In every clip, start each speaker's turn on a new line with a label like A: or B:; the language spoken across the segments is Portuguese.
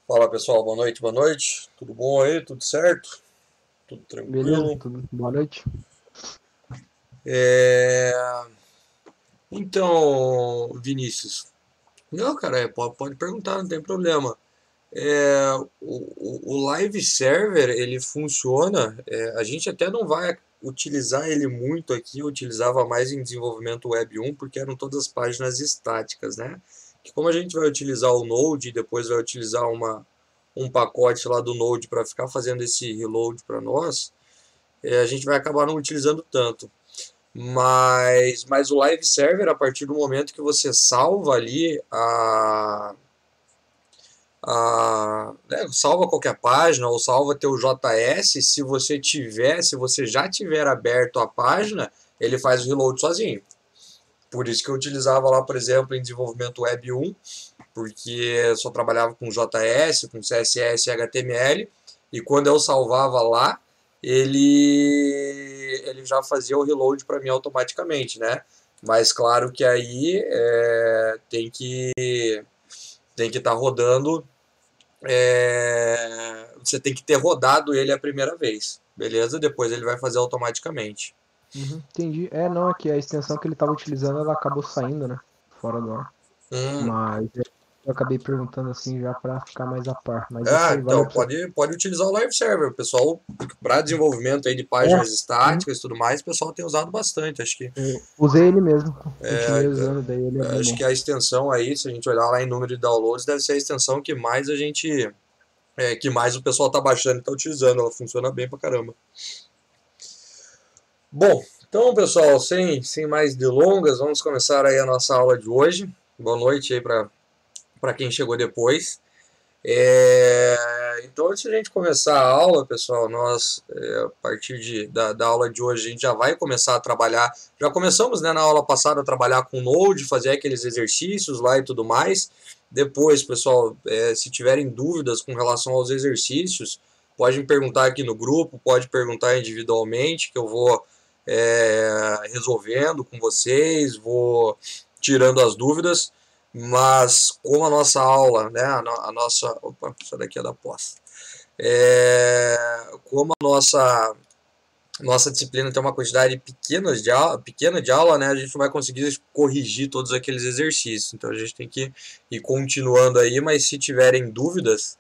A: Fala pessoal, boa noite, boa noite. Tudo bom aí? Tudo certo? Tudo
B: Beleza?
A: tranquilo?
B: Tudo. Boa noite.
A: É... Então, Vinícius. Não, cara, pode perguntar, não tem problema. O Live Server, ele funciona, a gente até não vai utilizar ele muito aqui, eu utilizava mais em desenvolvimento Web 1, porque eram todas páginas estáticas, né? Que como a gente vai utilizar o Node e depois vai utilizar um pacote lá do Node para ficar fazendo esse reload para nós, a gente vai acabar não utilizando tanto. Mas o live server, a partir do momento que você salva ali salva qualquer página ou salva teu JS, se você já tiver aberto a página, ele faz o reload sozinho. Por isso que eu utilizava lá, por exemplo, em desenvolvimento Web 1, porque eu só trabalhava com JS, com CSS e HTML, e quando eu salvava lá, ele já fazia o reload para mim automaticamente, né? Mas claro que aí tem que estar rodando, você tem que ter rodado ele a primeira vez, beleza? Depois ele vai fazer automaticamente.
B: Entendi. Não, é que a extensão que ele estava utilizando, ela acabou saindo, né? Fora do ar.
A: Hum,
B: Mas eu acabei perguntando assim já para ficar mais a par. Mas isso aí, valeu
A: então,
B: pra você.
A: pode utilizar o Live Server. O pessoal, para desenvolvimento aí de
B: É,
A: páginas
B: uhum.
A: estáticas e tudo mais, o pessoal tem usado bastante.
B: Eu usei ele mesmo. Continuei usando, daí ele é bem
A: Acho
B: bom.
A: que a extensão aí, se a gente olhar lá em número de downloads, deve ser a extensão que mais que mais o pessoal tá baixando e tá utilizando. Ela funciona bem pra caramba. Bom, então, pessoal, sem mais delongas, vamos começar aí a nossa aula de hoje. Boa noite aí para quem chegou depois. Então, antes de a gente começar a aula, pessoal, a partir da aula de hoje, a gente já vai começar a trabalhar. Já começamos, né, na aula passada, a trabalhar com o Node, fazer aqueles exercícios lá e tudo mais. Depois, pessoal, se tiverem dúvidas com relação aos exercícios, pode me perguntar aqui no grupo, pode perguntar individualmente, que eu vou resolvendo com vocês, vou tirando as dúvidas. Mas como a nossa aula, né, a nossa, opa, isso daqui é da pós. Como a nossa disciplina tem uma quantidade pequena de aula, né, a gente não vai conseguir corrigir todos aqueles exercícios. Então a gente tem que ir continuando aí, mas se tiverem dúvidas,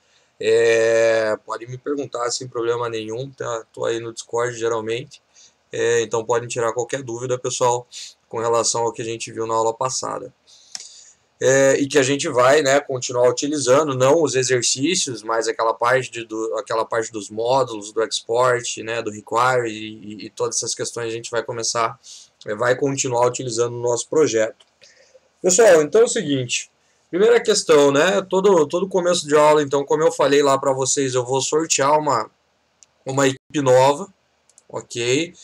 A: pode me perguntar sem problema nenhum, tá? Tô aí no Discord geralmente. Então podem tirar qualquer dúvida, pessoal, com relação ao que a gente viu na aula passada. E que a gente vai, né, continuar utilizando, não os exercícios, mas aquela parte dos módulos, do export, né, do require e todas essas questões a gente vai continuar utilizando no nosso projeto. Pessoal, então é o seguinte, primeira questão, né, todo começo de aula, então, como eu falei lá para vocês, eu vou sortear uma equipe nova, ok?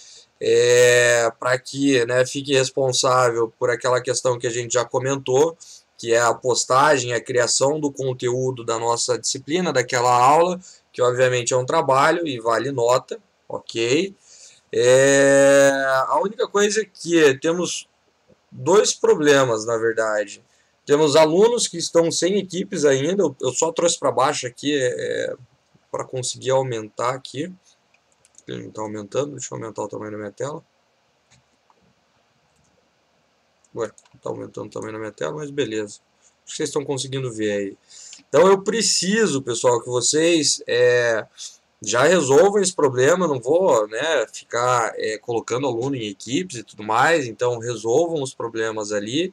A: Para que, né, fique responsável por aquela questão que a gente já comentou, que é a postagem, a criação do conteúdo da nossa disciplina, daquela aula, que obviamente é um trabalho e vale nota, ok? A única coisa é que temos dois problemas, na verdade. Temos alunos que estão sem equipes ainda, eu só trouxe para baixo aqui para conseguir aumentar aqui. Ele não está aumentando, deixa eu aumentar o tamanho da minha tela. Ué, tá aumentando também na minha tela, mas beleza. Acho que vocês estão conseguindo ver aí. Então eu preciso, pessoal, que vocês já resolvam esse problema. Não vou, né, ficar colocando aluno em equipes e tudo mais. Então resolvam os problemas ali.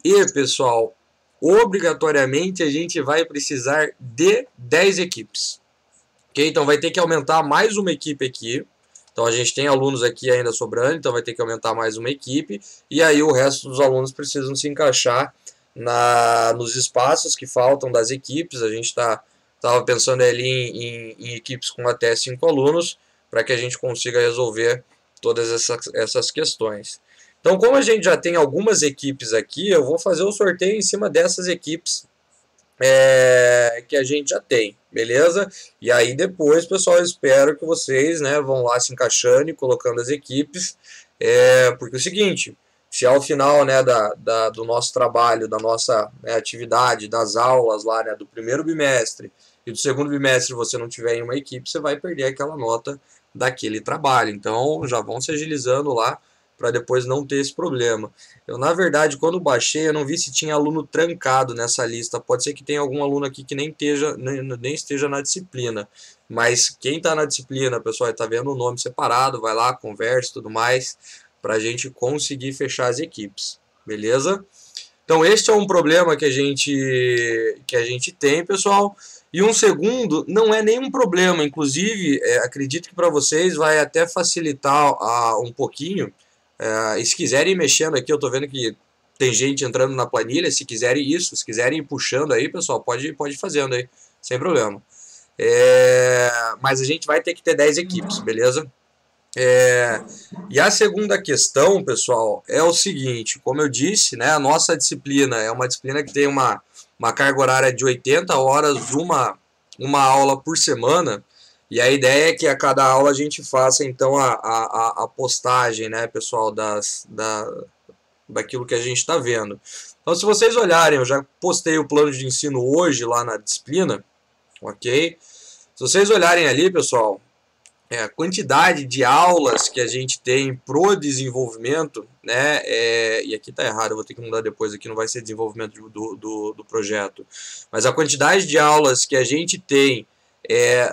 A: E, pessoal, obrigatoriamente a gente vai precisar de 10 equipes. Ok? Então vai ter que aumentar mais uma equipe aqui. Então a gente tem alunos aqui ainda sobrando, então vai ter que aumentar mais uma equipe. E aí o resto dos alunos precisam se encaixar nos espaços que faltam das equipes. A gente estava pensando ali em equipes com até 5 alunos, para que a gente consiga resolver todas essas questões. Então, como a gente já tem algumas equipes aqui, eu vou fazer o sorteio em cima dessas equipes que a gente já tem, beleza? E aí depois, pessoal, eu espero que vocês, né, vão lá se encaixando e colocando as equipes, porque é o seguinte, se ao final, né, do nosso trabalho, da nossa, né, atividade, das aulas lá, né, do primeiro bimestre, e do segundo bimestre você não tiver em uma equipe, você vai perder aquela nota daquele trabalho. Então já vão se agilizando lá para depois não ter esse problema. Eu, na verdade, quando baixei, eu não vi se tinha aluno trancado nessa lista. Pode ser que tenha algum aluno aqui que nem esteja na disciplina. Mas quem está na disciplina, pessoal, está vendo o nome separado, vai lá, conversa e tudo mais, para a gente conseguir fechar as equipes. Beleza? Então, este é um problema que a gente tem, pessoal. E um segundo, não é nenhum problema. Inclusive, acredito que para vocês vai até facilitar um pouquinho. E se quiserem ir mexendo aqui, eu estou vendo que tem gente entrando na planilha. Se quiserem isso, se quiserem ir puxando aí, pessoal, pode ir fazendo aí, sem problema. Mas a gente vai ter que ter 10 equipes, beleza? E a segunda questão, pessoal, é o seguinte, como eu disse, né, a nossa disciplina é uma disciplina que tem uma carga horária de 80 horas, uma aula por semana, e a ideia é que a cada aula a gente faça, então, a postagem, né, pessoal, daquilo que a gente está vendo. Então, se vocês olharem, eu já postei o plano de ensino hoje lá na disciplina, ok? Se vocês olharem ali, pessoal, a quantidade de aulas que a gente tem pro desenvolvimento, né, e aqui tá errado, eu vou ter que mudar depois, aqui não vai ser desenvolvimento do projeto, mas a quantidade de aulas que a gente tem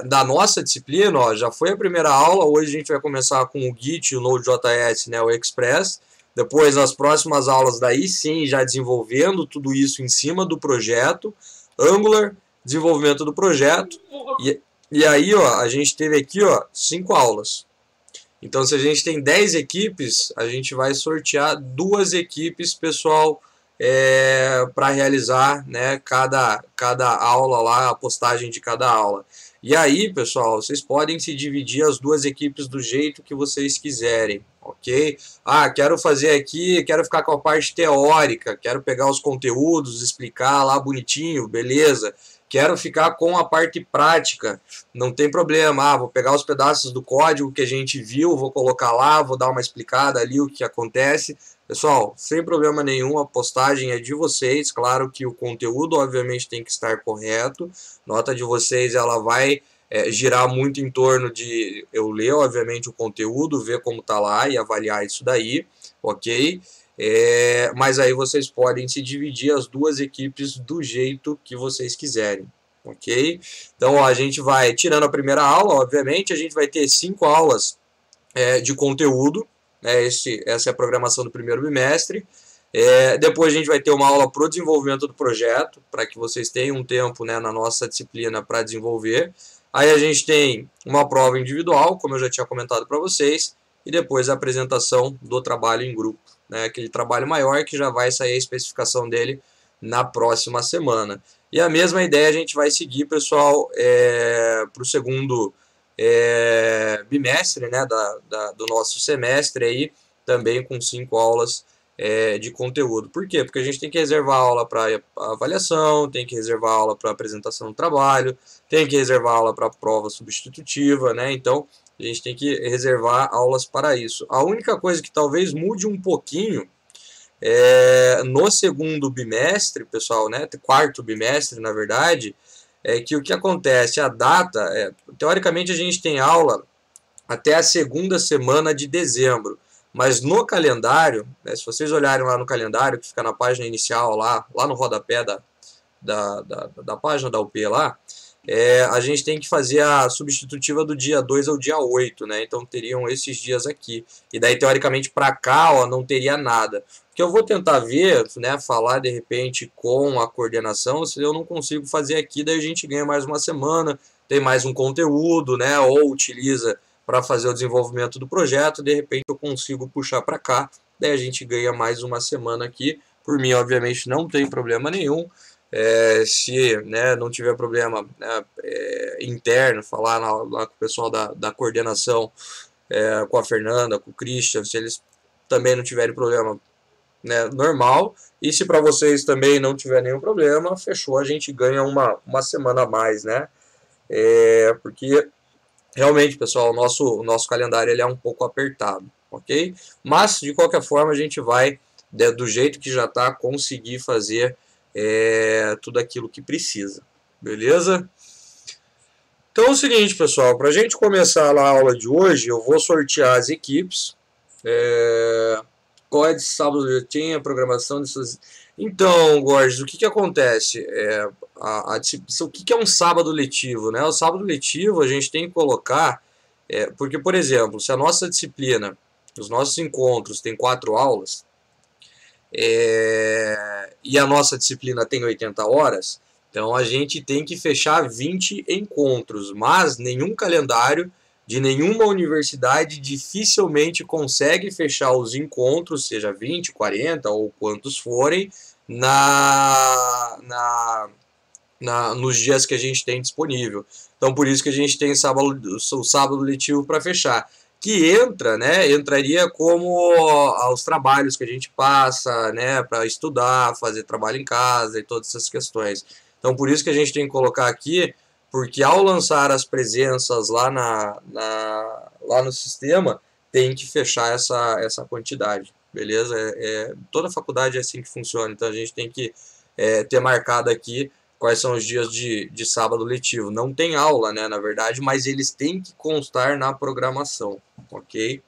A: da nossa disciplina, ó, já foi a primeira aula, hoje a gente vai começar com o Git, o Node.js, né, o Express, depois nas próximas aulas daí sim, já desenvolvendo tudo isso em cima do projeto, Angular, desenvolvimento do projeto, e aí, ó, a gente teve aqui, ó, 5 aulas. Então, se a gente tem 10 equipes, a gente vai sortear 2 equipes, pessoal, para realizar, né, cada aula lá, a postagem de cada aula. E aí, pessoal, vocês podem se dividir as 2 equipes do jeito que vocês quiserem, ok? Ah, quero fazer aqui, quero ficar com a parte teórica, quero pegar os conteúdos, explicar lá bonitinho, beleza? Quero ficar com a parte prática, não tem problema, vou pegar os pedaços do código que a gente viu, vou colocar lá, vou dar uma explicada ali o que acontece. Pessoal, sem problema nenhum, a postagem é de vocês, claro que o conteúdo obviamente tem que estar correto, nota de vocês ela vai girar muito em torno de eu ler obviamente o conteúdo, ver como está lá e avaliar isso daí, ok? Mas aí vocês podem se dividir as 2 equipes do jeito que vocês quiserem, ok? Então, ó, a gente vai, tirando a primeira aula, obviamente, a gente vai ter 5 aulas de conteúdo, né? Essa é a programação do primeiro bimestre. Depois a gente vai ter uma aula para o desenvolvimento do projeto, para que vocês tenham um tempo, né, na nossa disciplina para desenvolver. Aí a gente tem uma prova individual, como eu já tinha comentado para vocês, e depois a apresentação do trabalho em grupo, né, aquele trabalho maior que já vai sair a especificação dele na próxima semana. E a mesma ideia a gente vai seguir, pessoal, para o segundo bimestre, né, do nosso semestre, aí, também com 5 aulas de conteúdo. Por quê? Porque a gente tem que reservar aula para avaliação, tem que reservar aula para apresentação do trabalho, tem que reservar aula para prova substitutiva, né? Então, a gente tem que reservar aulas para isso. A única coisa que talvez mude um pouquinho no segundo bimestre, pessoal, né? Quarto bimestre, na verdade, é que o que acontece, a data, teoricamente a gente tem aula até a segunda semana de dezembro, mas no calendário, né, se vocês olharem lá no calendário, que fica na página inicial, lá no rodapé da página da UP lá, a gente tem que fazer a substitutiva do dia 2 ao dia 8, né? Então teriam esses dias aqui. E daí, teoricamente, para cá, ó, não teria nada. O que eu vou tentar ver, né, falar de repente com a coordenação, se eu não consigo fazer aqui, daí a gente ganha mais uma semana, tem mais um conteúdo, né, ou utiliza para fazer o desenvolvimento do projeto, de repente eu consigo puxar para cá, daí a gente ganha mais uma semana aqui. Por mim, obviamente, não tem problema nenhum. Se, né, não tiver problema, né, interno, falar lá com o pessoal da coordenação, com a Fernanda, com o Christian, se eles também não tiverem problema, né, normal. E se para vocês também não tiver nenhum problema, fechou, a gente ganha uma semana a mais, né? Porque realmente, pessoal, o nosso calendário ele é um pouco apertado, ok? Mas, de qualquer forma, a gente vai, do jeito que já está, conseguir fazer tudo aquilo que precisa, beleza? Então é o seguinte, pessoal, para a gente começar a aula de hoje, eu vou sortear as equipes. Qual é de sábado eu tinha a programação dessas. Então, Gorges, o que acontece? O que é um sábado letivo, né? O sábado letivo a gente tem que colocar, porque, por exemplo, se a nossa disciplina, os nossos encontros tem 4 aulas, e a nossa disciplina tem 80 horas, então a gente tem que fechar 20 encontros, mas nenhum calendário de nenhuma universidade dificilmente consegue fechar os encontros, seja 20, 40 ou quantos forem, nos dias que a gente tem disponível. Então por isso que a gente tem o sábado letivo para fechar. Que entraria como os trabalhos que a gente passa, né, para estudar, fazer trabalho em casa e todas essas questões. Então por isso que a gente tem que colocar aqui, porque ao lançar as presenças lá lá no sistema, tem que fechar essa quantidade, beleza? Toda faculdade é assim que funciona, então a gente tem que ter marcado aqui quais são os dias de sábado letivo. Não tem aula, né, na verdade, mas eles têm que constar na programação, ok?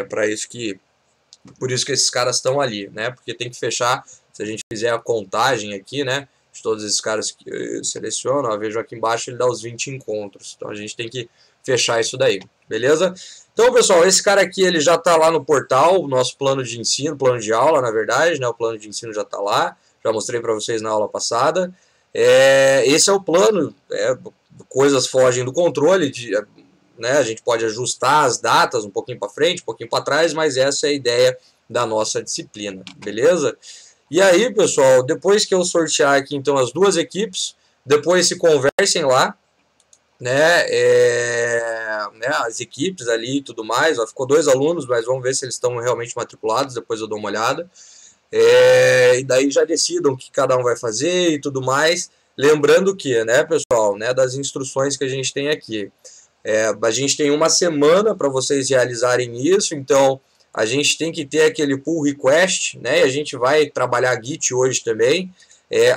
A: Por isso que esses caras estão ali, né? Porque tem que fechar, se a gente fizer a contagem aqui, né, de todos esses caras que eu seleciono, ó, vejo aqui embaixo, ele dá os 20 encontros. Então a gente tem que fechar isso daí, beleza? Então, pessoal, esse cara aqui, ele já está lá no portal, o nosso plano de ensino, plano de aula, na verdade, né? O plano de ensino já está lá, já mostrei para vocês na aula passada. Esse é o plano, coisas fogem do controle, né? A gente pode ajustar as datas um pouquinho para frente, um pouquinho para trás, mas essa é a ideia da nossa disciplina, beleza? E aí, pessoal, depois que eu sortear aqui então as duas equipes, depois se conversem lá, né, as equipes ali e tudo mais, ó, ficou 2 alunos, mas vamos ver se eles estão realmente matriculados, depois eu dou uma olhada, e daí já decidam o que cada um vai fazer e tudo mais, lembrando que, né, pessoal, né, das instruções que a gente tem aqui, a gente tem uma semana para vocês realizarem isso, então a gente tem que ter aquele pull request, né, e a gente vai trabalhar Git hoje também,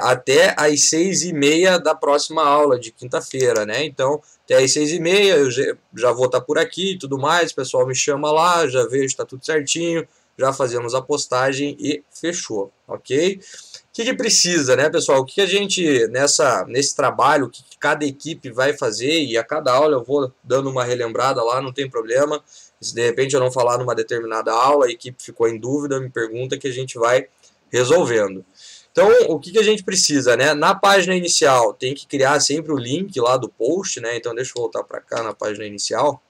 A: até às 6h30 da próxima aula de quinta-feira, né? Então, até às 6h30 eu já vou estar por aqui e tudo mais, o pessoal me chama lá, já vejo, está tudo certinho, já fazemos a postagem e fechou, ok? O que precisa, né, pessoal? O que a gente, nesse trabalho, o que cada equipe vai fazer, e a cada aula eu vou dando uma relembrada lá, não tem problema. Se de repente eu não falar numa determinada aula, a equipe ficou em dúvida, me pergunta que a gente vai resolvendo. Então, o que a gente precisa, né? Na página inicial, tem que criar sempre o link lá do post, né? Então, deixa eu voltar para cá na página inicial.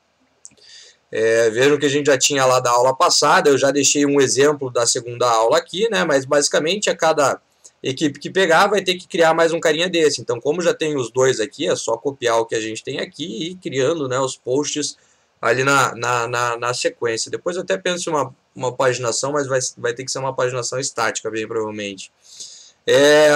A: Vejam que a gente já tinha lá da aula passada, eu já deixei um exemplo da segunda aula aqui, né? Mas, basicamente, a cada equipe que pegar vai ter que criar mais um carinha desse. Então, como já tem os dois aqui, é só copiar o que a gente tem aqui e ir criando, né, os posts ali na sequência. Depois eu até penso em uma paginação, mas vai ter que ser uma paginação estática, bem provavelmente.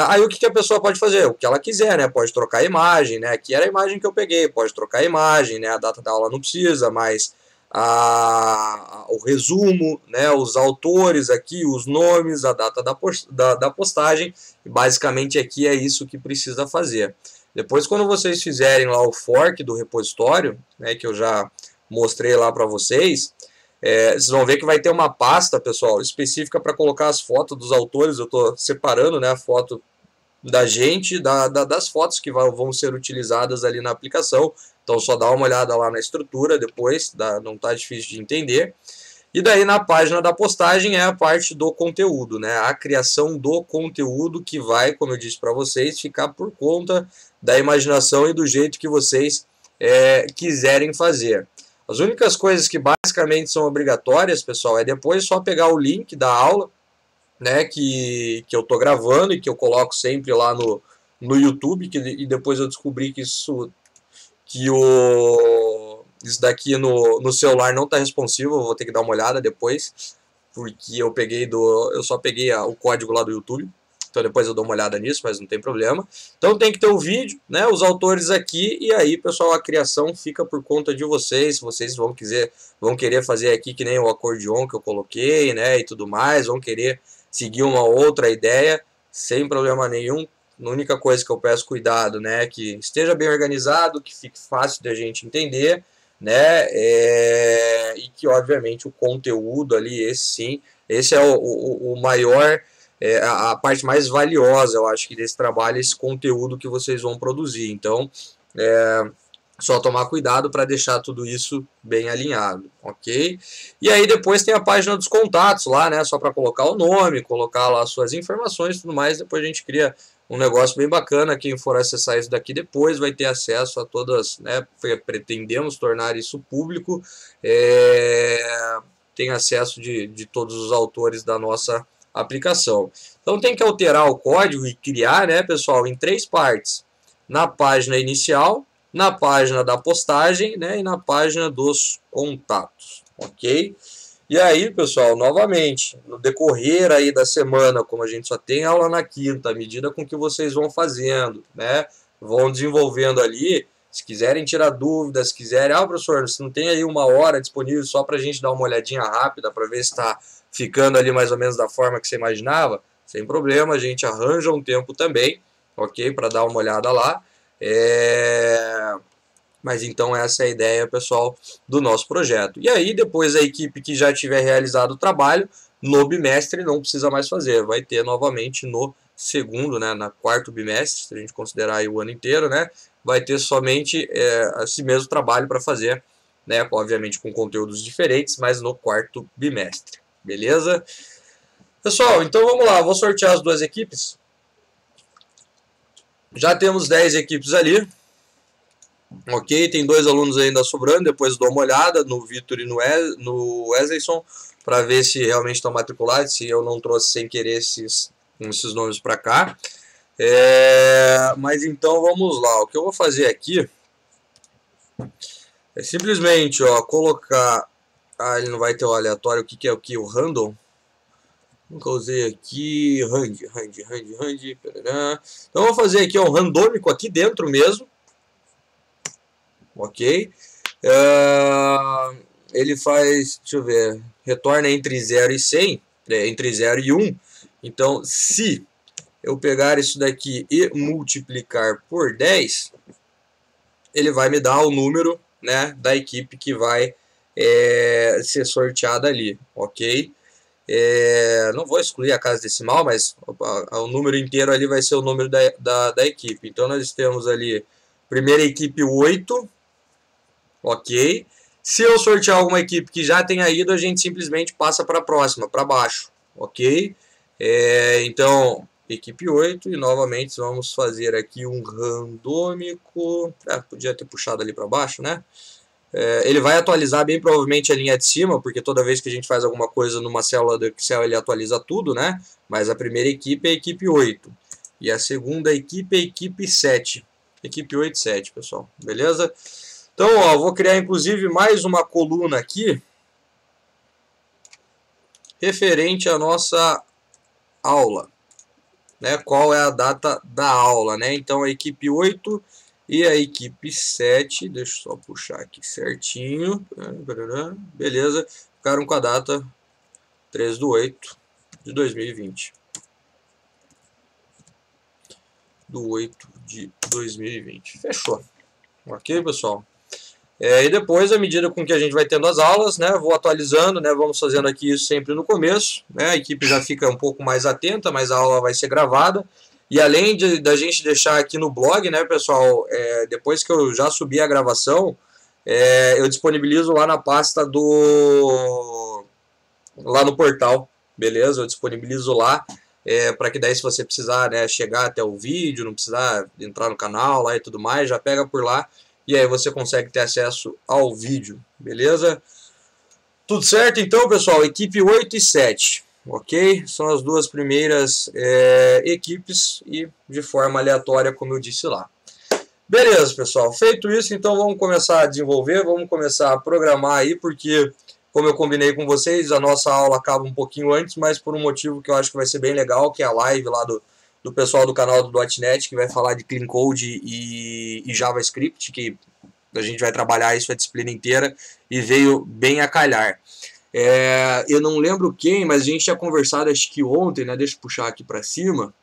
A: Aí o que a pessoa pode fazer? O que ela quiser, né? Pode trocar a imagem, né? Aqui era a imagem que eu peguei, pode trocar a imagem, né? A data da aula não precisa, mas o resumo, né? Os autores aqui, os nomes, a data da postagem, e basicamente aqui é isso que precisa fazer. Depois, quando vocês fizerem lá o fork do repositório, né? Que eu já mostrei lá para vocês, vocês vão ver que vai ter uma pasta, pessoal, específica para colocar as fotos dos autores. Eu estou separando, né, a foto da gente das fotos que vão ser utilizadas ali na aplicação. Então só dá uma olhada lá na estrutura depois, não está difícil de entender. E daí na página da postagem é a parte do conteúdo, né, a criação do conteúdo que vai, como eu disse para vocês, ficar por conta da imaginação e do jeito que vocês quiserem fazer. As únicas coisas que basicamente são obrigatórias, pessoal, é depois só pegar o link da aula, né, que eu estou gravando e que eu coloco sempre lá no YouTube, e depois eu descobri que isso daqui no celular não está responsivo, eu vou ter que dar uma olhada depois, porque eu só peguei o código lá do YouTube. Então depois eu dou uma olhada nisso, mas não tem problema. Então tem que ter o vídeo, né, os autores aqui, e aí, pessoal, a criação fica por conta de vocês. Se vocês vão querer fazer aqui que nem o acordeon que eu coloquei, né, e tudo mais, vão querer seguir uma outra ideia, sem problema nenhum, A única coisa que eu peço cuidado, né, é que esteja bem organizado, que fique fácil de a gente entender, né, e que obviamente o conteúdo ali, esse é o maior, a parte mais valiosa, eu acho que desse trabalho, esse conteúdo que vocês vão produzir. Então, só tomar cuidado para deixar tudo isso bem alinhado, ok? E aí depois tem a página dos contatos lá, né? Só para colocar o nome, colocar lá suas informações e tudo mais. Depois a gente cria um negócio bem bacana. Quem for acessar isso daqui depois vai ter acesso a todas, né? Pretendemos tornar isso público. Tem acesso de todos os autores da nossa aplicação. Então tem que alterar o código e criar, né, pessoal, em 3 partes. Na página inicial, na página da postagem, né, e na página dos contatos, ok? E aí, pessoal, novamente, no decorrer aí da semana, como a gente só tem aula na quinta, à medida com que vocês vão fazendo, né, vão desenvolvendo ali, se quiserem tirar dúvidas, se quiserem, professor, você não tem aí 1 hora disponível só para a gente dar uma olhadinha rápida para ver se está ficando ali mais ou menos da forma que você imaginava? Sem problema, a gente arranja um tempo também, ok, para dar uma olhada lá. Mas então essa é a ideia, pessoal, do nosso projeto. E aí depois a equipe que já tiver realizado o trabalho, no bimestre não precisa mais fazer, vai ter novamente no segundo, né, na quarto bimestre, se a gente considerar aí o ano inteiro, né, vai ter somente esse mesmo trabalho para fazer, né, obviamente com conteúdos diferentes, mas no quarto bimestre, beleza? Pessoal, então vamos lá, vou sortear as 2 equipes. Já temos 10 equipes ali. Ok, tem 2 alunos ainda sobrando, depois dou uma olhada no Vitor e no Wesleyson, para ver se realmente estão matriculados, se eu não trouxe sem querer esses nomes para cá. Mas então vamos lá, o que eu vou fazer aqui é simplesmente colocar, ele não vai ter o aleatório, o que é o random. Nunca usei aqui, rand, então vou fazer aqui um randômico aqui dentro mesmo, ok? Ele faz, deixa eu ver, retorna entre 0 e 100, entre 0 e 1. Então, se eu pegar isso daqui e multiplicar por 10, ele vai me dar o número, né, da equipe que vai ser sorteada ali, ok? Não vou excluir a casa decimal, mas o número inteiro ali vai ser o número da equipe. Então, nós temos ali, primeira equipe 8, ok? Se eu sortear alguma equipe que já tenha ido, a gente simplesmente passa para a próxima, para baixo, ok? Então, equipe 8, e novamente vamos fazer aqui um randômico. Podia ter puxado ali para baixo, né? Ele vai atualizar bem provavelmente a linha de cima, porque toda vez que a gente faz alguma coisa numa célula do Excel, ele atualiza tudo, né? Mas a primeira equipe é a equipe 8. E a segunda equipe é a equipe 7. Equipe 8 e 7, pessoal. Beleza? Então, vou criar inclusive mais uma coluna aqui referente à nossa aula, né? Qual é a data da aula, né? Então, a equipe 8 e a equipe 7, deixa eu só puxar aqui certinho, beleza, ficaram com a data 3/8 de 2020. Do 8 de 2020. Fechou. Ok, pessoal? E depois, à medida com que a gente vai tendo as aulas, né, vou atualizando, né, vamos fazendo aqui isso sempre no começo, né, a equipe já fica um pouco mais atenta, mas a aula vai ser gravada. E além da gente deixar aqui no blog, né, pessoal, depois que eu já subi a gravação, eu disponibilizo lá na pasta lá no portal, beleza? Eu disponibilizo lá, para que daí se você precisar, né, chegar até o vídeo, não precisar entrar no canal lá e tudo mais, já pega por lá. E aí você consegue ter acesso ao vídeo, beleza? Tudo certo então, pessoal? Equipe 8 e 7, ok? São as 2 primeiras equipes e de forma aleatória, como eu disse lá. Beleza, pessoal. Feito isso, então vamos começar a desenvolver, vamos começar a programar aí, porque, como eu combinei com vocês, a nossa aula acaba um pouquinho antes, mas por um motivo que eu acho que vai ser bem legal, que é a live lá do pessoal do canal do .NET, que vai falar de Clean Code e JavaScript, que a gente vai trabalhar isso a disciplina inteira, e veio bem a calhar. Eu não lembro quem, mas a gente tinha conversado, acho que ontem, né? Deixa eu puxar aqui para cima.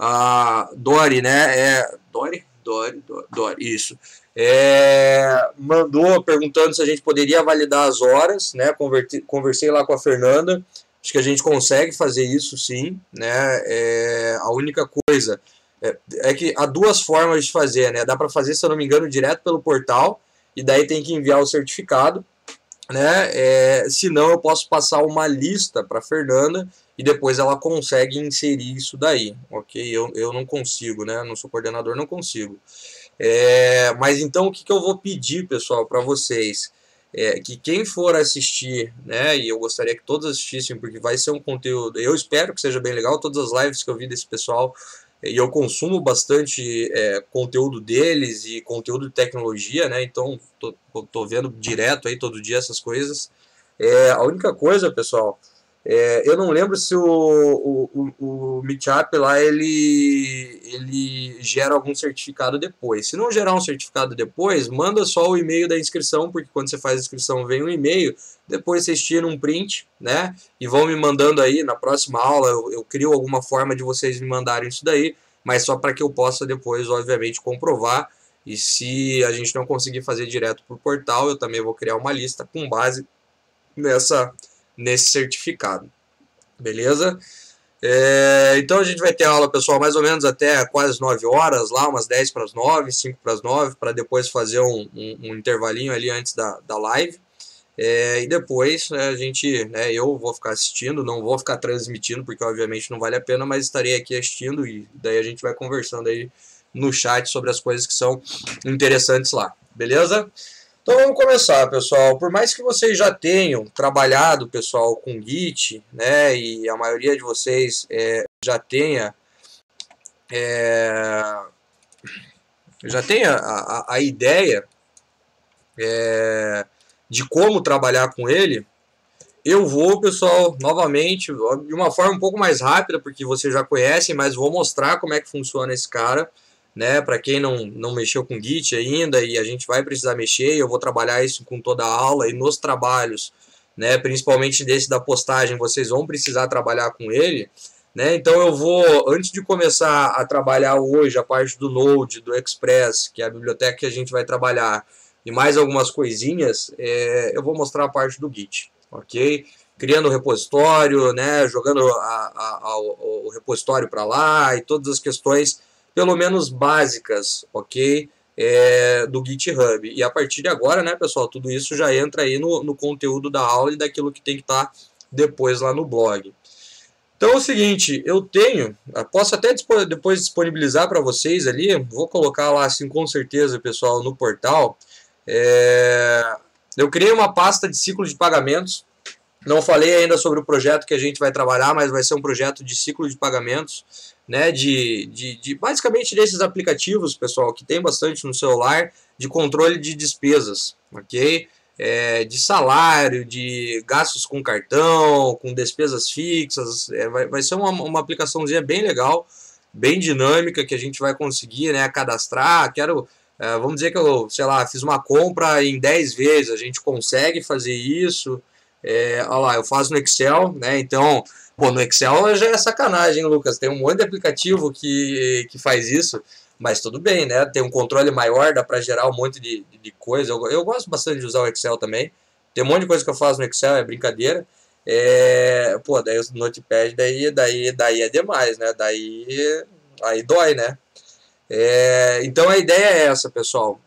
A: a Dori, né? Dori, isso. Mandou perguntando se a gente poderia validar as horas, né? Conversei lá com a Fernanda. Acho que a gente consegue fazer isso, sim, né? A única coisa é que há duas formas de fazer, né? Dá para fazer, se eu não me engano, direto pelo portal e daí tem que enviar o certificado, né? Se não, eu posso passar uma lista para a Fernanda e depois ela consegue inserir isso daí, ok? Eu não consigo, né? Não sou coordenador, não consigo. Mas então o que eu vou pedir, pessoal, para vocês? Que quem for assistir, né? E eu gostaria que todos assistissem, porque vai ser um conteúdo, eu espero que seja bem legal, todas as lives que eu vi desse pessoal, e eu consumo bastante conteúdo deles e conteúdo de tecnologia, né? Então tô vendo direto aí todo dia essas coisas. A única coisa, pessoal, eu não lembro se o Meetup lá ele gera algum certificado depois. Se não gerar um certificado depois, manda só o e-mail da inscrição, porque quando você faz a inscrição vem um e-mail, depois vocês tiram um print, né? E vão me mandando aí na próxima aula. Eu crio alguma forma de vocês me mandarem isso daí, mas só para que eu possa depois, obviamente, comprovar. E se a gente não conseguir fazer direto para o portal, eu também vou criar uma lista com base nesse certificado, beleza? Então a gente vai ter aula, pessoal, mais ou menos até quase 9 horas lá, umas 10 para as 9, 5 para as 9, para depois fazer um intervalinho ali antes da live. E depois a gente, eu vou ficar assistindo, não vou ficar transmitindo, porque obviamente não vale a pena, mas estarei aqui assistindo e daí a gente vai conversando aí no chat sobre as coisas que são interessantes lá, beleza? Então vamos começar, pessoal. Por mais que vocês já tenham trabalhado, pessoal, com Git, né, e a maioria de vocês já tenha a ideia de como trabalhar com ele, eu vou, pessoal, novamente, de uma forma um pouco mais rápida, porque vocês já conhecem, mas vou mostrar como é que funciona esse cara, né? Para quem não mexeu com Git ainda, e a gente vai precisar mexer, eu vou trabalhar isso com toda a aula e nos trabalhos, né? Principalmente desse da postagem, vocês vão precisar trabalhar com ele, né? Então eu vou, antes de começar a trabalhar hoje a parte do Node, do Express, que é a biblioteca que a gente vai trabalhar, e mais algumas coisinhas, eu vou mostrar a parte do Git, ok? Criando o repositório, né? Jogando o repositório para lá e todas as questões pelo menos básicas, ok? Do GitHub. E a partir de agora, né, pessoal, tudo isso já entra aí no conteúdo da aula e daquilo que tem que estar depois lá no blog. Então é o seguinte, posso até depois disponibilizar para vocês ali, vou colocar lá assim com certeza, pessoal, no portal. Eu criei uma pasta de ciclo de pagamentos. Não falei ainda sobre o projeto que a gente vai trabalhar, mas vai ser um projeto de ciclo de pagamentos, né, basicamente desses aplicativos, pessoal, que tem bastante no celular, de controle de despesas, ok? De salário, de gastos com cartão, com despesas fixas, vai ser uma aplicaçãozinha bem legal, bem dinâmica, que a gente vai conseguir, né, cadastrar. Vamos dizer que eu, sei lá, fiz uma compra em 10 vezes, a gente consegue fazer isso. Olha lá, eu faço no Excel, né? Então, no Excel já é sacanagem, Lucas. Tem um monte de aplicativo que faz isso, mas tudo bem, né? Tem um controle maior, dá para gerar um monte de coisa. Eu gosto bastante de usar o Excel também. Tem um monte de coisa que eu faço no Excel, é brincadeira. Daí o Notepad, daí é demais, né? Aí dói, né? Então a ideia é essa, pessoal.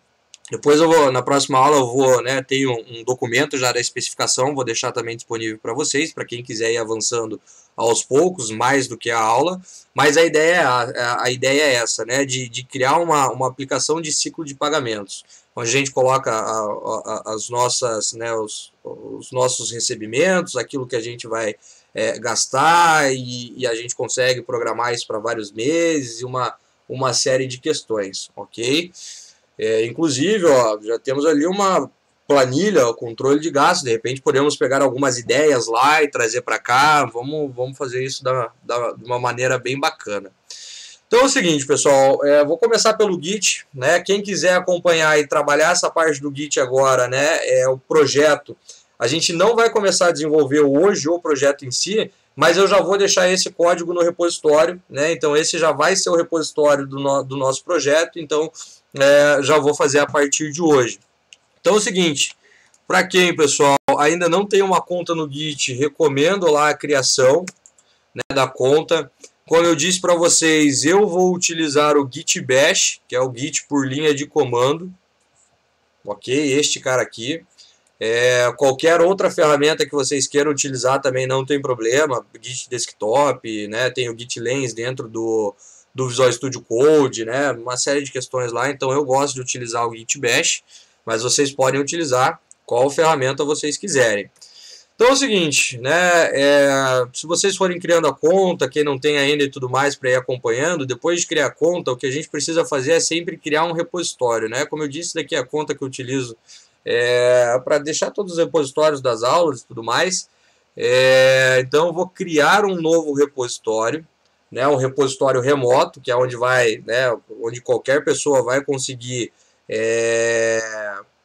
A: Depois na próxima aula eu vou, né, ter um documento já da especificação, vou deixar também disponível para vocês, para quem quiser ir avançando aos poucos, mais do que a aula, mas a ideia é essa, né, de criar uma aplicação de ciclo de pagamentos, onde a gente coloca as nossas, né, os nossos recebimentos, aquilo que a gente vai gastar, e a gente consegue programar isso para vários meses, e uma série de questões, ok? Inclusive, ó, já temos ali uma planilha, controle de gastos. De repente podemos pegar algumas ideias lá e trazer para cá. Vamos fazer isso de uma maneira bem bacana. Então é o seguinte, pessoal, vou começar pelo Git, né? Quem quiser acompanhar e trabalhar essa parte do Git agora, né? O projeto. A gente não vai começar a desenvolver hoje o projeto em si. mas eu já vou deixar esse código no repositório, né? Então esse já vai ser o repositório do nosso projeto, então já vou fazer a partir de hoje. Então é o seguinte, para quem, pessoal, ainda não tem uma conta no Git, recomendo lá a criação, né, da conta. Como eu disse para vocês, eu vou utilizar o Git Bash, que é o Git por linha de comando, ok? Este cara aqui. Qualquer outra ferramenta que vocês queiram utilizar também não tem problema, Git Desktop, né, tem o Git Lens dentro do Visual Studio Code, né, uma série de questões lá, então eu gosto de utilizar o Git Bash, mas vocês podem utilizar qual ferramenta vocês quiserem. Então é o seguinte, né, se vocês forem criando a conta, quem não tem ainda e tudo mais para ir acompanhando, depois de criar a conta, o que a gente precisa fazer é sempre criar um repositório, né, como eu disse, daqui é a conta que eu utilizo para deixar todos os repositórios das aulas e tudo mais. Então eu vou criar um novo repositório, né, um repositório remoto, que é onde vai, né, onde qualquer pessoa vai conseguir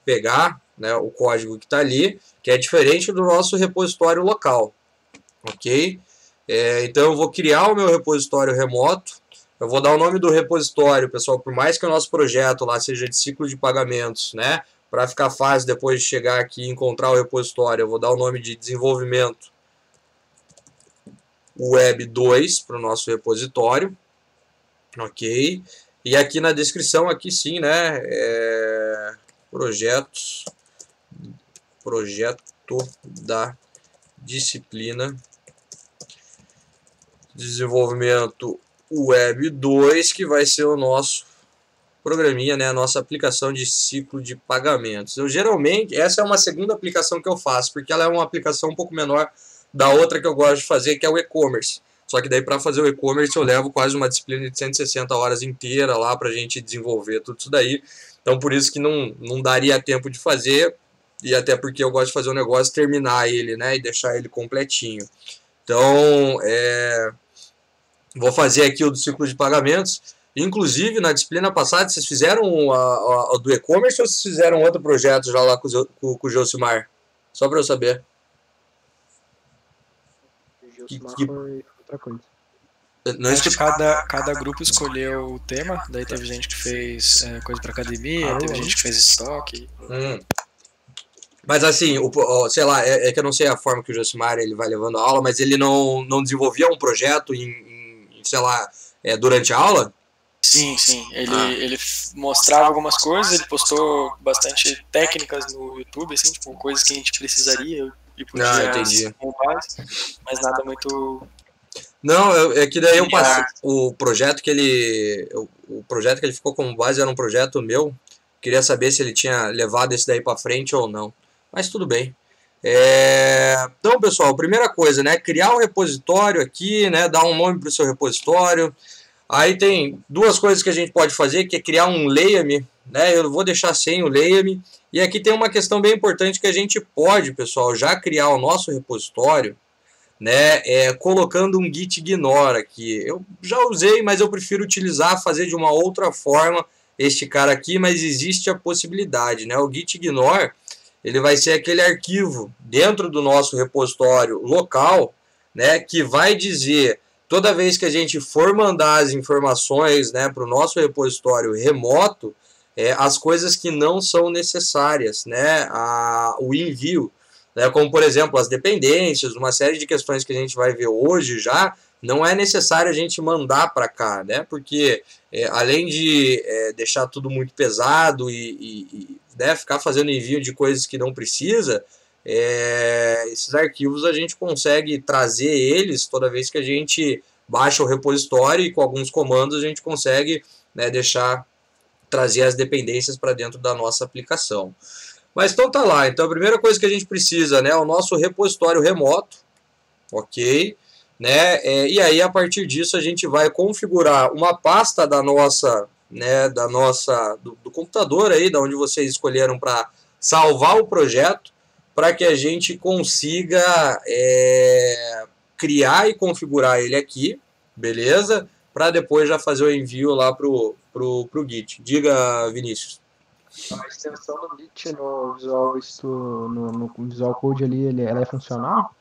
A: pegar, né, o código que está ali, que é diferente do nosso repositório local, ok? Então eu vou criar o meu repositório remoto. Eu vou dar o nome do repositório, pessoal, por mais que o nosso projeto lá seja de ciclo de pagamentos, né? Para ficar fácil depois de chegar aqui e encontrar o repositório, eu vou dar o nome de desenvolvimento web 2 para o nosso repositório, ok? E aqui na descrição, aqui sim, né? Projeto da disciplina desenvolvimento web 2, que vai ser o nosso programinha, né, a nossa aplicação de ciclo de pagamentos. Eu geralmente, essa é uma segunda aplicação que eu faço, porque ela é uma aplicação um pouco menor da outra que eu gosto de fazer, que é o e-commerce. Só que daí para fazer o e-commerce eu levo quase uma disciplina de 160 horas inteira lá para a gente desenvolver tudo isso daí. Então por isso que não daria tempo de fazer, e até porque eu gosto de fazer o negócio, terminar ele, né, e deixar ele completinho. Então, vou fazer aqui o do ciclo de pagamentos. Inclusive, na disciplina passada, vocês fizeram a do e-commerce ou vocês fizeram outro projeto já lá com o Josimar? Só para eu saber.
B: O Josimar foi outra coisa.
A: Não
C: Acho que cada grupo escolheu o tema, daí teve gente que fez coisa para academia, teve gente que fez estoque.
A: Mas assim, sei lá, que eu não sei a forma que o Josimar ele vai levando a aula, mas ele não desenvolvia um projeto sei lá, durante a aula?
C: Sim, sim. Ele mostrava algumas coisas, ele postou bastante técnicas no YouTube, assim, tipo, coisas que a gente precisaria e podia como base, mas nada muito...
A: Não, é que daí eu passei o projeto que ele ficou como base era um projeto meu. Queria saber se ele tinha levado esse daí para frente ou não. Mas tudo bem. Então, pessoal, primeira coisa, né, criar um repositório aqui, né, dar um nome para o seu repositório. Aí tem duas coisas que a gente pode fazer, que é criar um leia-me, né, eu vou deixar sem o leia-me. E aqui tem uma questão bem importante que a gente pode, pessoal, já criar o nosso repositório, né, colocando um git ignore aqui. Eu já usei, mas eu prefiro fazer de uma outra forma este cara aqui, mas existe a possibilidade, né, o git ignore, ele vai ser aquele arquivo dentro do nosso repositório local, né, que vai dizer, toda vez que a gente for mandar as informações, né, para o nosso repositório remoto, as coisas que não são necessárias, né, o envio, né, como por exemplo as dependências, uma série de questões que a gente vai ver hoje já, não é necessário a gente mandar para cá, né, porque além de deixar tudo muito pesado né, ficar fazendo envio de coisas que não precisa, esses arquivos a gente consegue trazer eles toda vez que a gente baixa o repositório e com alguns comandos a gente consegue, né, trazer as dependências para dentro da nossa aplicação. Mas então tá lá, então a primeira coisa que a gente precisa, né, é o nosso repositório remoto, ok? Né, e aí a partir disso a gente vai configurar uma pasta da nossa, né, do computador aí, da onde vocês escolheram para salvar o projeto, para que a gente consiga criar e configurar ele aqui, beleza? Para depois já fazer o envio lá pro Git. Diga, Vinícius.
B: A extensão do Git no no Visual Code ali, ela é funcional?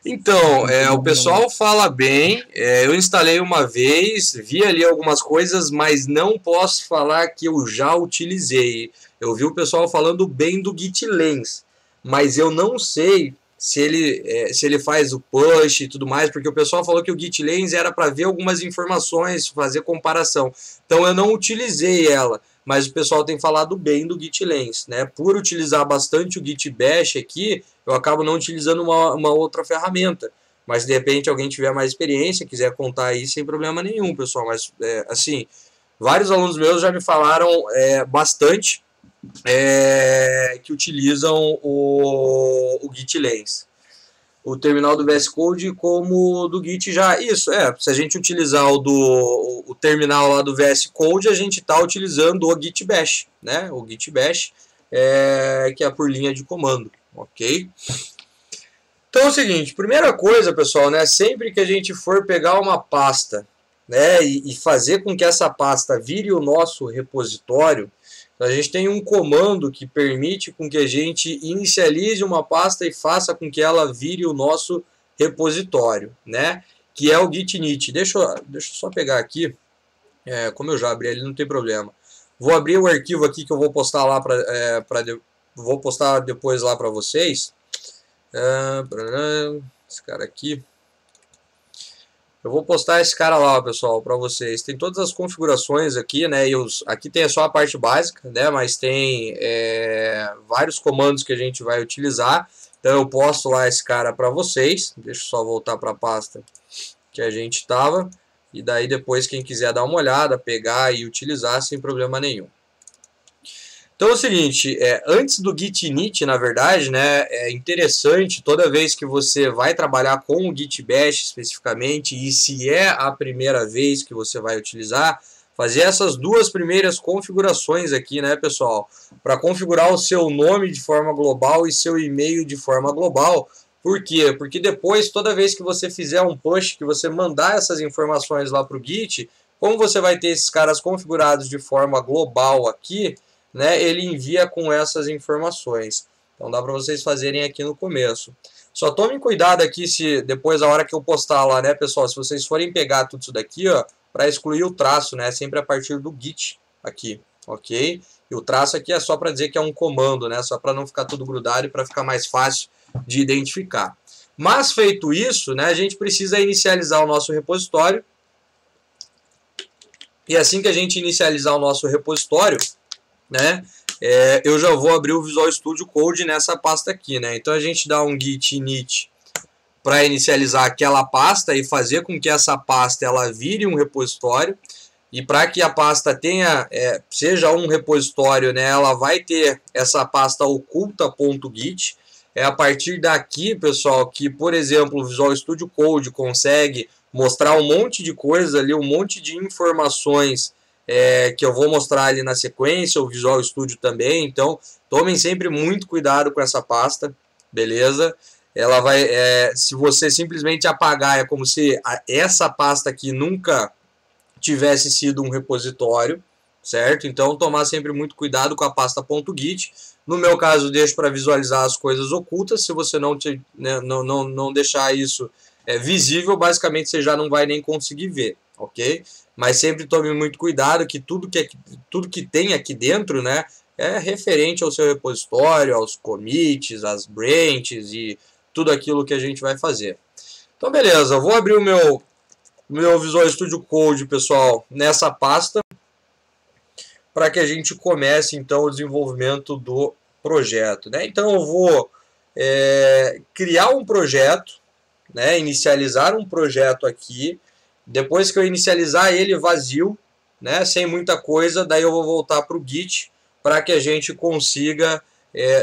A: Então, o pessoal fala bem, eu instalei uma vez, vi ali algumas coisas, mas não posso falar que eu já utilizei. Eu vi o pessoal falando bem do Git Lens, mas eu não sei se ele faz o push e tudo mais, porque o pessoal falou que o Git Lens era para ver algumas informações, fazer comparação. Então eu não utilizei ela, mas o pessoal tem falado bem do Git Lens, né? Por utilizar bastante o Git Bash aqui, eu acabo não utilizando uma outra ferramenta. Mas de repente alguém tiver mais experiência, quiser contar aí sem problema nenhum, pessoal. Mas assim, vários alunos meus já me falaram bastante que utilizam o Git Lens. O terminal do VS Code como do Git já. Isso, se a gente utilizar o terminal lá do VS Code, a gente está utilizando o Git Bash, né? O Git Bash, que é por linha de comando, ok? Então é o seguinte, primeira coisa, pessoal, né? Sempre que a gente for pegar uma pasta, né, e fazer com que essa pasta vire o nosso repositório, a gente tem um comando que permite com que a gente inicialize uma pasta e faça com que ela vire o nosso repositório, né? Que é o git init. Deixa eu só pegar aqui, como eu já abri ele, não tem problema. Vou abrir o arquivo aqui que eu vou postar lá vou postar depois lá para vocês. Esse cara aqui. Eu vou postar esse cara lá, pessoal, para vocês. Tem todas as configurações aqui, né? Aqui tem só a parte básica, né? Mas tem vários comandos que a gente vai utilizar. Então eu posto lá esse cara para vocês. Deixa eu só voltar para a pasta que a gente estava. E daí depois quem quiser dar uma olhada, pegar e utilizar sem problema nenhum. Então é o seguinte, antes do git init, na verdade, né, é interessante toda vez que você vai trabalhar com o Git Bash especificamente, e se é a primeira vez que você vai utilizar, fazer essas duas primeiras configurações aqui, né, pessoal, para configurar o seu nome de forma global e seu e-mail de forma global. Por quê? Porque depois, toda vez que você fizer um push, que você mandar essas informações lá para o Git, como você vai ter esses caras configurados de forma global aqui, né, ele envia com essas informações. Então dá para vocês fazerem aqui no começo. Só tomem cuidado aqui se depois a hora que eu postar lá, né, pessoal, se vocês forem pegar tudo isso daqui, ó, para excluir o traço, né, sempre a partir do git aqui, ok? E o traço aqui é só para dizer que é um comando, né, só para não ficar tudo grudado e para ficar mais fácil de identificar. Mas feito isso, né, a gente precisa inicializar o nosso repositório. E assim que a gente inicializar o nosso repositório, né, eu já vou abrir o Visual Studio Code nessa pasta aqui, né? Então a gente dá um git init para inicializar aquela pasta e fazer com que essa pasta ela vire um repositório. E para que a pasta tenha seja um repositório, né, ela vai ter essa pasta oculta.git. É a partir daqui, pessoal, que, por exemplo, o Visual Studio Code consegue mostrar um monte de coisa ali, um monte de informações que eu vou mostrar ali na sequência, o Visual Studio também. Então tomem sempre muito cuidado com essa pasta, beleza? Ela vai, se você simplesmente apagar, é como se essa pasta aqui nunca tivesse sido um repositório, certo? Então tomar sempre muito cuidado com a pasta .git. No meu caso, deixo para visualizar as coisas ocultas. Se você não deixar isso visível, basicamente você já não vai nem conseguir ver, ok? Mas sempre tome muito cuidado que tudo que tem aqui dentro, né, é referente ao seu repositório, aos commits, às branches e tudo aquilo que a gente vai fazer. Então beleza, eu vou abrir o meu Visual Studio Code, pessoal, nessa pasta, para que a gente comece então o desenvolvimento do projeto, né? Então eu vou criar um projeto, né, inicializar um projeto aqui. Depois que eu inicializar ele vazio, né, sem muita coisa, daí eu vou voltar para o Git para que a gente consiga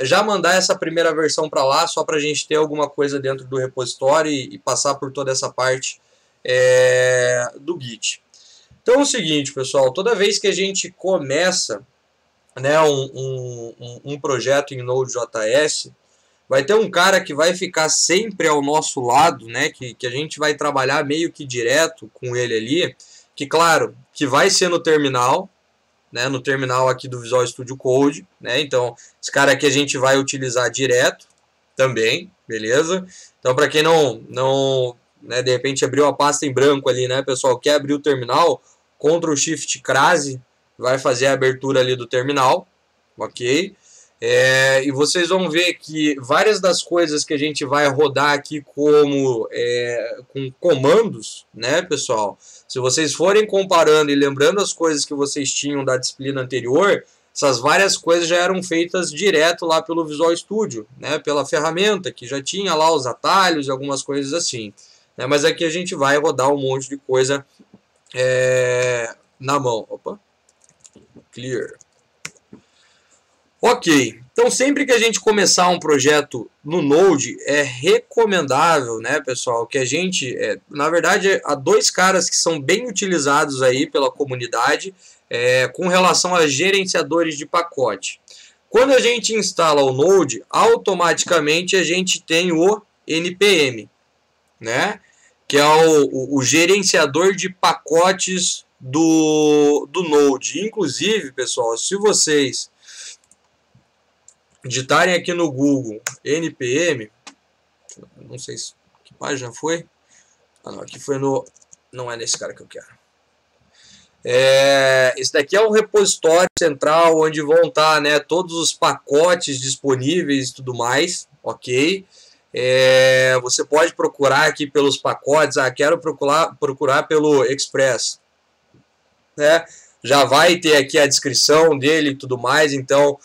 A: já mandar essa primeira versão para lá, só para a gente ter alguma coisa dentro do repositório e passar por toda essa parte do Git. Então é o seguinte, pessoal, toda vez que a gente começa, né, um projeto em Node.js, vai ter um cara que vai ficar sempre ao nosso lado, né, que a gente vai trabalhar meio que direto com ele ali, que claro, que vai ser no terminal, né, no terminal aqui do Visual Studio Code, né? Então, esse cara aqui a gente vai utilizar direto também, beleza? Então, para quem não né, de repente abriu a pasta em branco ali, né, pessoal, quer abrir o terminal, Ctrl Shift Crase vai fazer a abertura ali do terminal, ok? E vocês vão ver que várias das coisas que a gente vai rodar aqui como com comandos, né, pessoal? Se vocês forem comparando e lembrando as coisas que vocês tinham da disciplina anterior, essas várias coisas já eram feitas direto lá pelo Visual Studio, né, pela ferramenta, que já tinha lá os atalhos e algumas coisas assim. Né, mas aqui a gente vai rodar um monte de coisa na mão. Opa, clear. Ok, então sempre que a gente começar um projeto no Node, é recomendável, né, pessoal, que a gente, na verdade, há dois caras que são bem utilizados aí pela comunidade com relação a gerenciadores de pacote. Quando a gente instala o Node, automaticamente a gente tem o NPM, né, que é o gerenciador de pacotes do Node. Inclusive, pessoal, se vocês digitarem aqui no Google NPM, não sei se que página foi. Ah, não, aqui foi no, não é nesse cara que eu quero. Esse daqui é um repositório central onde vão estar, né, todos os pacotes disponíveis e tudo mais, ok? Você pode procurar aqui pelos pacotes. Quero procurar pelo Express, né? Já vai ter aqui a descrição dele e tudo mais, então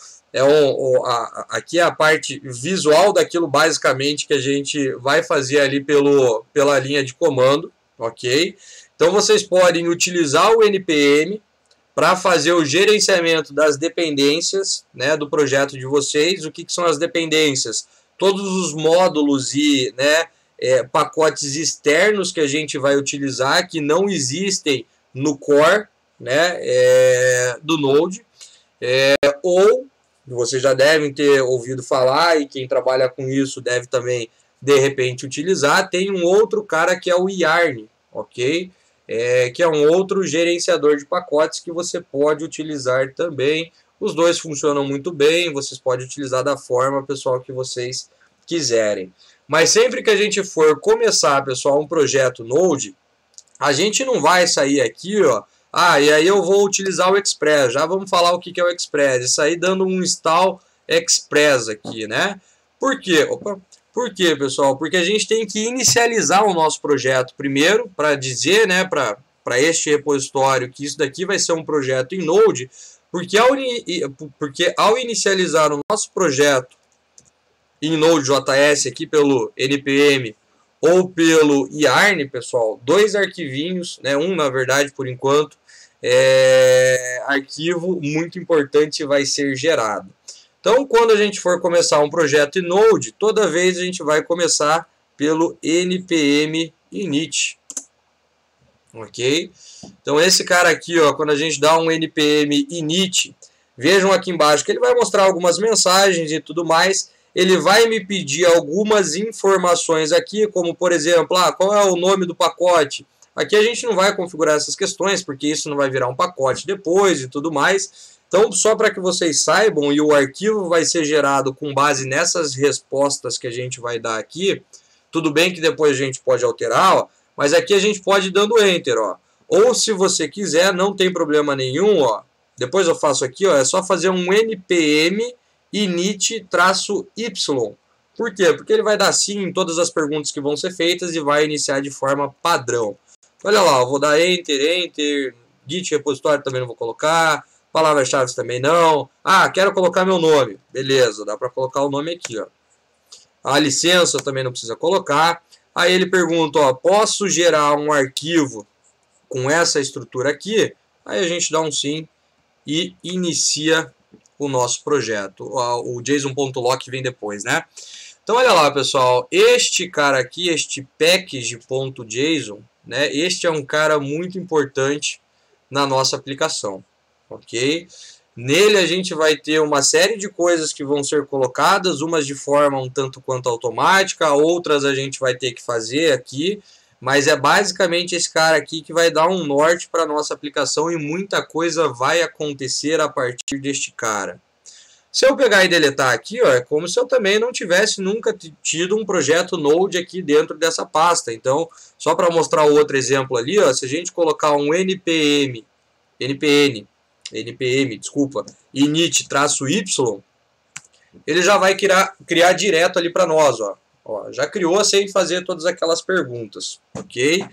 A: aqui é a parte visual daquilo basicamente que a gente vai fazer ali pela linha de comando, ok? Então vocês podem utilizar o NPM para fazer o gerenciamento das dependências, né, do projeto de vocês. O que são as dependências? Todos os módulos e, né, pacotes externos que a gente vai utilizar, que não existem no core, né, do Node, ou vocês já devem ter ouvido falar, e quem trabalha com isso deve também, de repente, utilizar. Tem um outro cara que é o Yarn, ok? Que é um outro gerenciador de pacotes que você pode utilizar também. Os dois funcionam muito bem, vocês podem utilizar da forma, pessoal, que vocês quiserem. Mas sempre que a gente for começar, pessoal, um projeto Node, a gente não vai sair aqui, ó, e aí eu vou utilizar o Express. Já vamos falar o que é o Express. Isso aí dando um install Express aqui, né? Por quê? Por quê, pessoal? Porque a gente tem que inicializar o nosso projeto primeiro, para dizer, né, para este repositório que isso daqui vai ser um projeto em Node, porque ao inicializar o nosso projeto em Node.js aqui pelo NPM ou pelo Yarn, pessoal, dois arquivinhos, né, na verdade por enquanto, arquivo muito importante vai ser gerado. Então, quando a gente for começar um projeto em Node, toda vez a gente vai começar pelo npm init, ok? Então, esse cara aqui, ó, quando a gente dá um npm init, vejam aqui embaixo que ele vai mostrar algumas mensagens e tudo mais. Ele vai me pedir algumas informações aqui, como, por exemplo, qual é o nome do pacote. Aqui a gente não vai configurar essas questões, porque isso não vai virar um pacote depois e tudo mais. Então, só para que vocês saibam, e o arquivo vai ser gerado com base nessas respostas que a gente vai dar aqui. Tudo bem que depois a gente pode alterar, ó, mas aqui a gente pode ir dando Enter, ó. Ou se você quiser, não tem problema nenhum, ó. Depois eu faço aqui, ó, é só fazer um npm init-y. Por quê? Porque ele vai dar sim em todas as perguntas que vão ser feitas e vai iniciar de forma padrão. Olha lá, eu vou dar Enter, Git repositório também não vou colocar, palavras-chave também não. Quero colocar meu nome. Beleza, dá para colocar o nome aqui, ó. A licença também não precisa colocar. Aí ele pergunta, ó, posso gerar um arquivo com essa estrutura aqui? Aí a gente dá um sim e inicia o nosso projeto. O JSON.lock vem depois, né? Então, olha lá, pessoal. Este cara aqui, este package.json, né? Este é um cara muito importante na nossa aplicação, ok? Nele a gente vai ter uma série de coisas que vão ser colocadas, umas de forma um tanto quanto automática, outras a gente vai ter que fazer aqui, mas é basicamente esse cara aqui que vai dar um norte para a nossa aplicação e muita coisa vai acontecer a partir deste cara. Se eu pegar e deletar aqui, ó, é como se eu também não tivesse nunca tido um projeto Node aqui dentro dessa pasta. Então, só para mostrar outro exemplo ali, ó, se a gente colocar um npm, desculpa, init-y, ele já vai criar direto ali para nós, ó. Ó, já criou sem fazer todas aquelas perguntas, ok?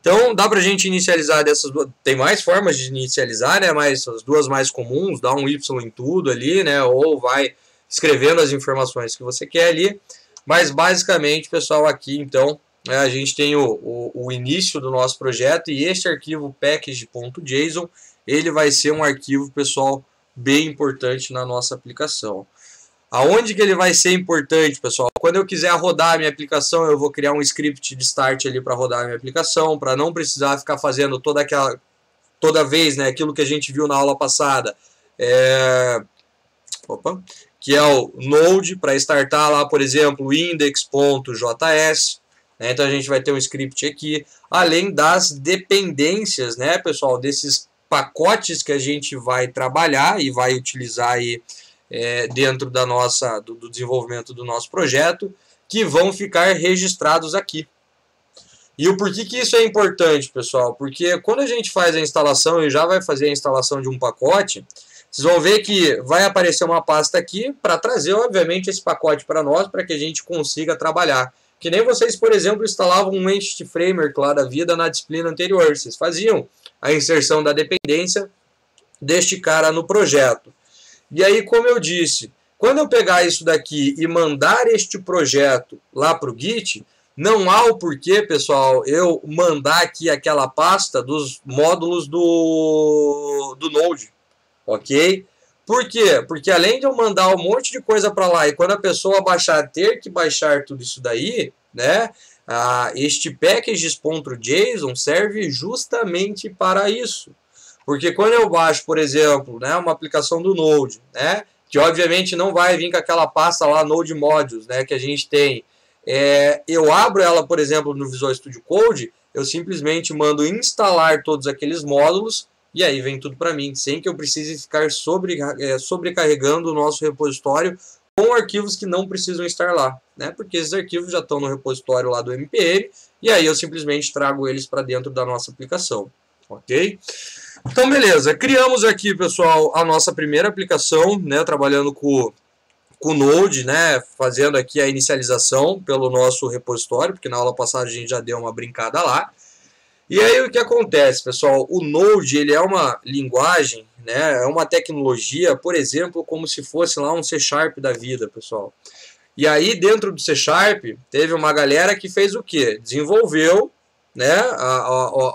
A: Então, dá pra gente inicializar dessas duas. Tem mais formas de inicializar, né? Mas as duas mais comuns, dá um Y em tudo ali, né? Ou vai escrevendo as informações que você quer ali. Mas, basicamente, pessoal, aqui, então, a gente tem o início do nosso projeto. E este arquivo package.json, ele vai ser um arquivo, pessoal, bem importante na nossa aplicação. Aonde que ele vai ser importante, pessoal? Quando eu quiser rodar a minha aplicação, eu vou criar um script de start ali para rodar a minha aplicação, para não precisar ficar fazendo toda vez, né, aquilo que a gente viu na aula passada, que é o Node, para startar lá, por exemplo, index.js, né, então a gente vai ter um script aqui, além das dependências, né, pessoal, desses pacotes que a gente vai trabalhar e vai utilizar aí dentro do desenvolvimento do nosso projeto, que vão ficar registrados aqui. E o porquê que isso é importante, pessoal? Porque quando a gente faz a instalação e já vai fazer a instalação de um pacote, vocês vão ver que vai aparecer uma pasta aqui para trazer, obviamente, esse pacote para nós, para que a gente consiga trabalhar. Que nem vocês, por exemplo, instalavam um Entity Framework lá da vida na disciplina anterior. Vocês faziam a inserção da dependência deste cara no projeto. E aí, como eu disse, quando eu pegar isso daqui e mandar este projeto lá para o Git, não há o porquê, pessoal, eu mandar aqui aquela pasta dos módulos do Node, ok? Por quê? Porque além de eu mandar um monte de coisa para lá e quando a pessoa baixar, ter que baixar tudo isso daí, né? Este packages.json serve justamente para isso. Porque quando eu baixo, por exemplo, né, uma aplicação do Node, né, que obviamente não vai vir com aquela pasta lá, Node Modules, né, que a gente tem, eu abro ela, por exemplo, no Visual Studio Code, eu simplesmente mando instalar todos aqueles módulos e aí vem tudo para mim, sem que eu precise ficar sobrecarregando o nosso repositório com arquivos que não precisam estar lá, né, porque esses arquivos já estão no repositório lá do NPM e aí eu simplesmente trago eles para dentro da nossa aplicação, ok? Então, beleza, criamos aqui, pessoal, a nossa primeira aplicação, né, trabalhando com o Node, né, fazendo aqui a inicialização pelo nosso repositório, porque na aula passada a gente já deu uma brincada lá. E aí o que acontece, pessoal? O Node, ele é uma linguagem, né, é uma tecnologia, por exemplo, como se fosse lá um C# da vida, pessoal. E aí, dentro do C#, teve uma galera que fez o quê? Desenvolveu, né,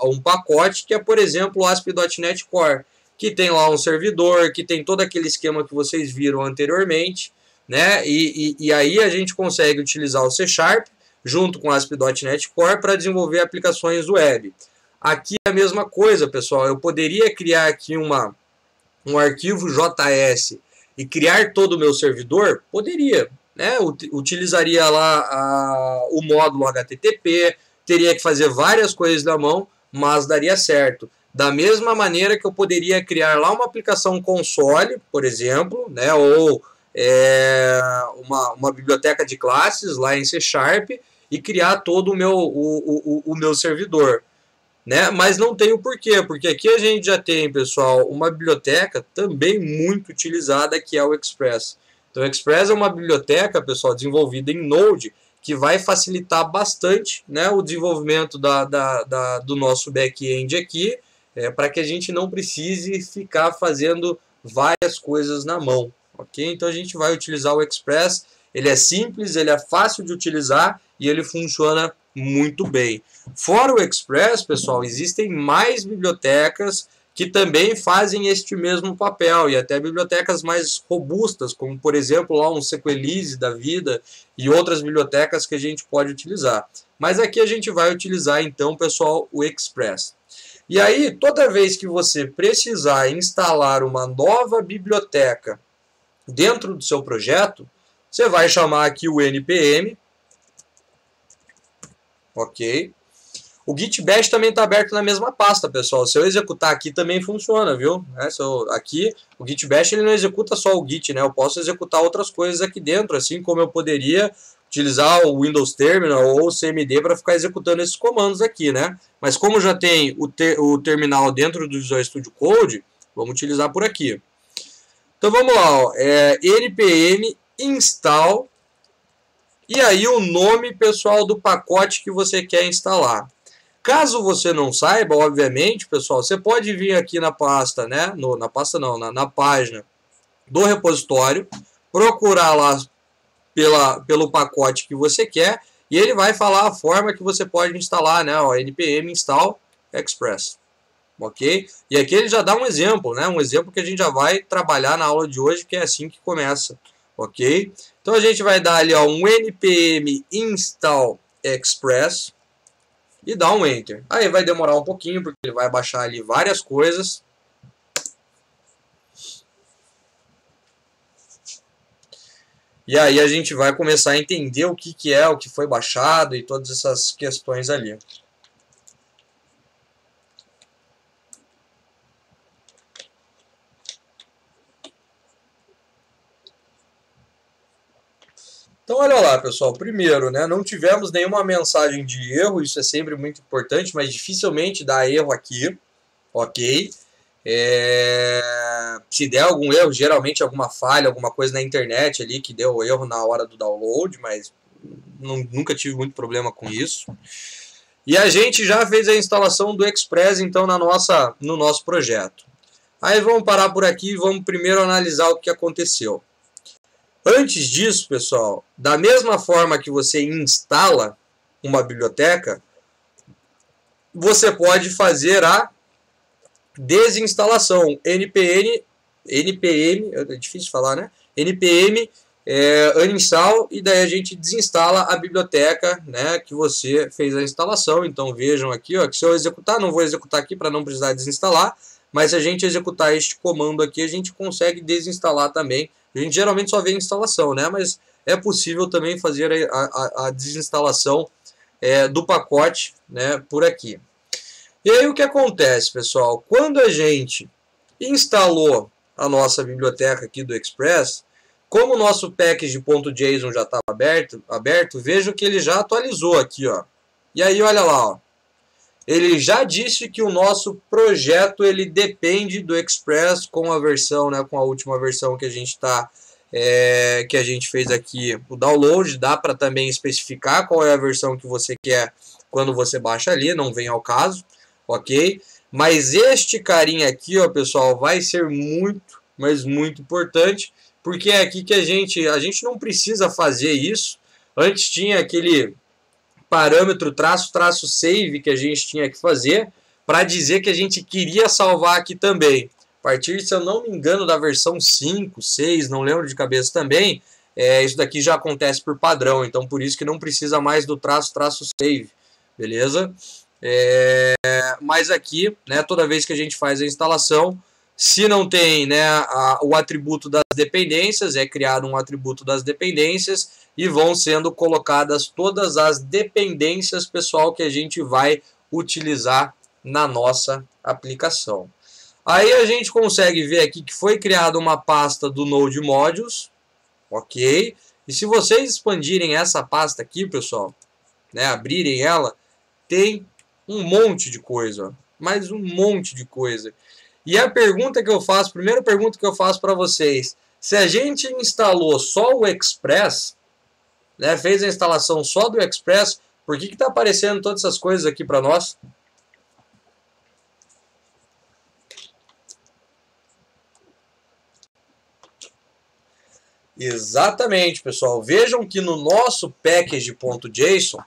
A: um pacote que é, por exemplo, o ASP.NET Core, que tem lá um servidor, que tem todo aquele esquema que vocês viram anteriormente, né, e aí a gente consegue utilizar o C# junto com o ASP.NET Core para desenvolver aplicações web. Aqui é a mesma coisa, pessoal, eu poderia criar aqui um arquivo JS e criar todo o meu servidor? Poderia, né, utilizaria lá o módulo HTTP, teria que fazer várias coisas na mão, mas daria certo. Da mesma maneira que eu poderia criar lá uma aplicação console, por exemplo, né, ou uma biblioteca de classes lá em C# e criar todo o meu servidor. Né? Mas não tem o porquê, porque aqui a gente já tem, pessoal, uma biblioteca também muito utilizada, que é o Express. Então o Express é uma biblioteca, pessoal, desenvolvida em Node, que vai facilitar bastante, né, o desenvolvimento do nosso back-end aqui, para que a gente não precise ficar fazendo várias coisas na mão, ok? Então a gente vai utilizar o Express, ele é simples, ele é fácil de utilizar e ele funciona muito bem. Fora o Express, pessoal, existem mais bibliotecas que também fazem este mesmo papel, e até bibliotecas mais robustas, como por exemplo lá um Sequelize da vida e outras bibliotecas que a gente pode utilizar. Mas aqui a gente vai utilizar então, pessoal, o Express. E aí, toda vez que você precisar instalar uma nova biblioteca dentro do seu projeto, você vai chamar aqui o npm, ok? O Git Bash também está aberto na mesma pasta, pessoal. Se eu executar aqui também funciona, viu? Aqui, o Git Bash ele não executa só o Git, né? Eu posso executar outras coisas aqui dentro, assim como eu poderia utilizar o Windows Terminal ou o CMD para ficar executando esses comandos aqui, né? Mas como já tem o terminal dentro do Visual Studio Code, vamos utilizar por aqui. Então vamos lá, ó. npm install e aí o nome, pessoal, do pacote que você quer instalar. Caso você não saiba, obviamente, pessoal, você pode vir aqui na pasta, né? Na página do repositório, procurar lá pelo pacote que você quer e ele vai falar a forma que você pode instalar, né? Ó, npm install express, ok? E aqui ele já dá um exemplo, né? Um exemplo que a gente já vai trabalhar na aula de hoje, que é assim que começa, ok? Então a gente vai dar ali, ó, um npm install express e dar um enter. Aí vai demorar um pouquinho porque ele vai baixar ali várias coisas. E aí a gente vai começar a entender o que é, o que foi baixado e todas essas questões ali. Então olha lá, pessoal, primeiro, né, não tivemos nenhuma mensagem de erro, isso é sempre muito importante, mas dificilmente dá erro aqui, ok? Se der algum erro, geralmente alguma falha, alguma coisa na internet ali que deu erro na hora do download, mas nunca tive muito problema com isso. E a gente já fez a instalação do Express, então, no nosso projeto. Aí vamos parar por aqui e vamos primeiro analisar o que aconteceu. Antes disso, pessoal, da mesma forma que você instala uma biblioteca, você pode fazer a desinstalação. npm, é difícil falar, né? npm uninstall, e daí a gente desinstala a biblioteca, né, que você fez a instalação. Então vejam aqui, ó, que se eu executar, não vou executar aqui para não precisar desinstalar, mas se a gente executar este comando aqui, a gente consegue desinstalar também. A gente geralmente só vê a instalação, né, mas é possível também fazer a desinstalação do pacote, né, por aqui. E aí o que acontece, pessoal? Quando a gente instalou a nossa biblioteca aqui do Express, como o nosso package.json já estava aberto, veja que ele já atualizou aqui, ó. E aí olha lá, ó. Ele já disse que o nosso projeto ele depende do Express com a versão, né, com a última versão que a gente que a gente fez aqui, o download. Dá para também especificar qual é a versão que você quer quando você baixa ali, não vem ao caso. Ok? Mas este carinha aqui, ó, pessoal, vai ser muito, mas muito importante, porque é aqui que a gente não precisa fazer isso. Antes tinha aquele parâmetro traço save que a gente tinha que fazer para dizer que a gente queria salvar aqui também. A partir, se eu não me engano, da versão 5, 6, não lembro de cabeça também, isso daqui já acontece por padrão, então por isso que não precisa mais do traço save, beleza? Mas aqui, né, toda vez que a gente faz a instalação, se não tem, né, o atributo das dependências, é criado um atributo das dependências e vão sendo colocadas todas as dependências, pessoal, que a gente vai utilizar na nossa aplicação. Aí a gente consegue ver aqui que foi criada uma pasta do Node Modules, ok? E se vocês expandirem essa pasta aqui, pessoal, né, abrirem ela, tem um monte de coisa, mais um monte de coisa. E a pergunta que eu faço, primeira pergunta que eu faço para vocês, se a gente instalou só o Express, né, fez a instalação só do Express, por que está aparecendo todas essas coisas aqui para nós? Exatamente, pessoal. Vejam que no nosso package.json,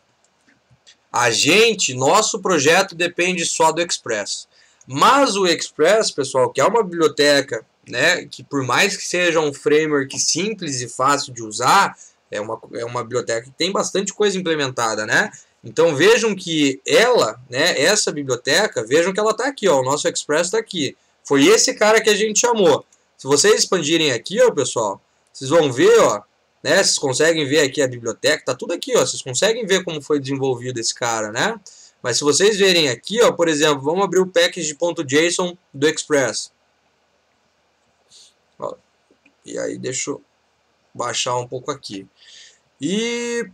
A: nosso projeto depende só do Express. Mas o Express, pessoal, que é uma biblioteca, né, que por mais que seja um framework simples e fácil de usar, é uma biblioteca que tem bastante coisa implementada, né? Então vejam que ela, né, essa biblioteca, vejam que ela está aqui, ó, o nosso Express está aqui. Foi esse cara que a gente chamou. Se vocês expandirem aqui, ó, pessoal, vocês vão ver, ó, né, vocês conseguem ver aqui a biblioteca, tá tudo aqui, ó, vocês conseguem ver como foi desenvolvido esse cara, né? Mas se vocês verem aqui, ó, por exemplo, vamos abrir o package.json do Express. Ó, e aí deixa eu baixar um pouco aqui. E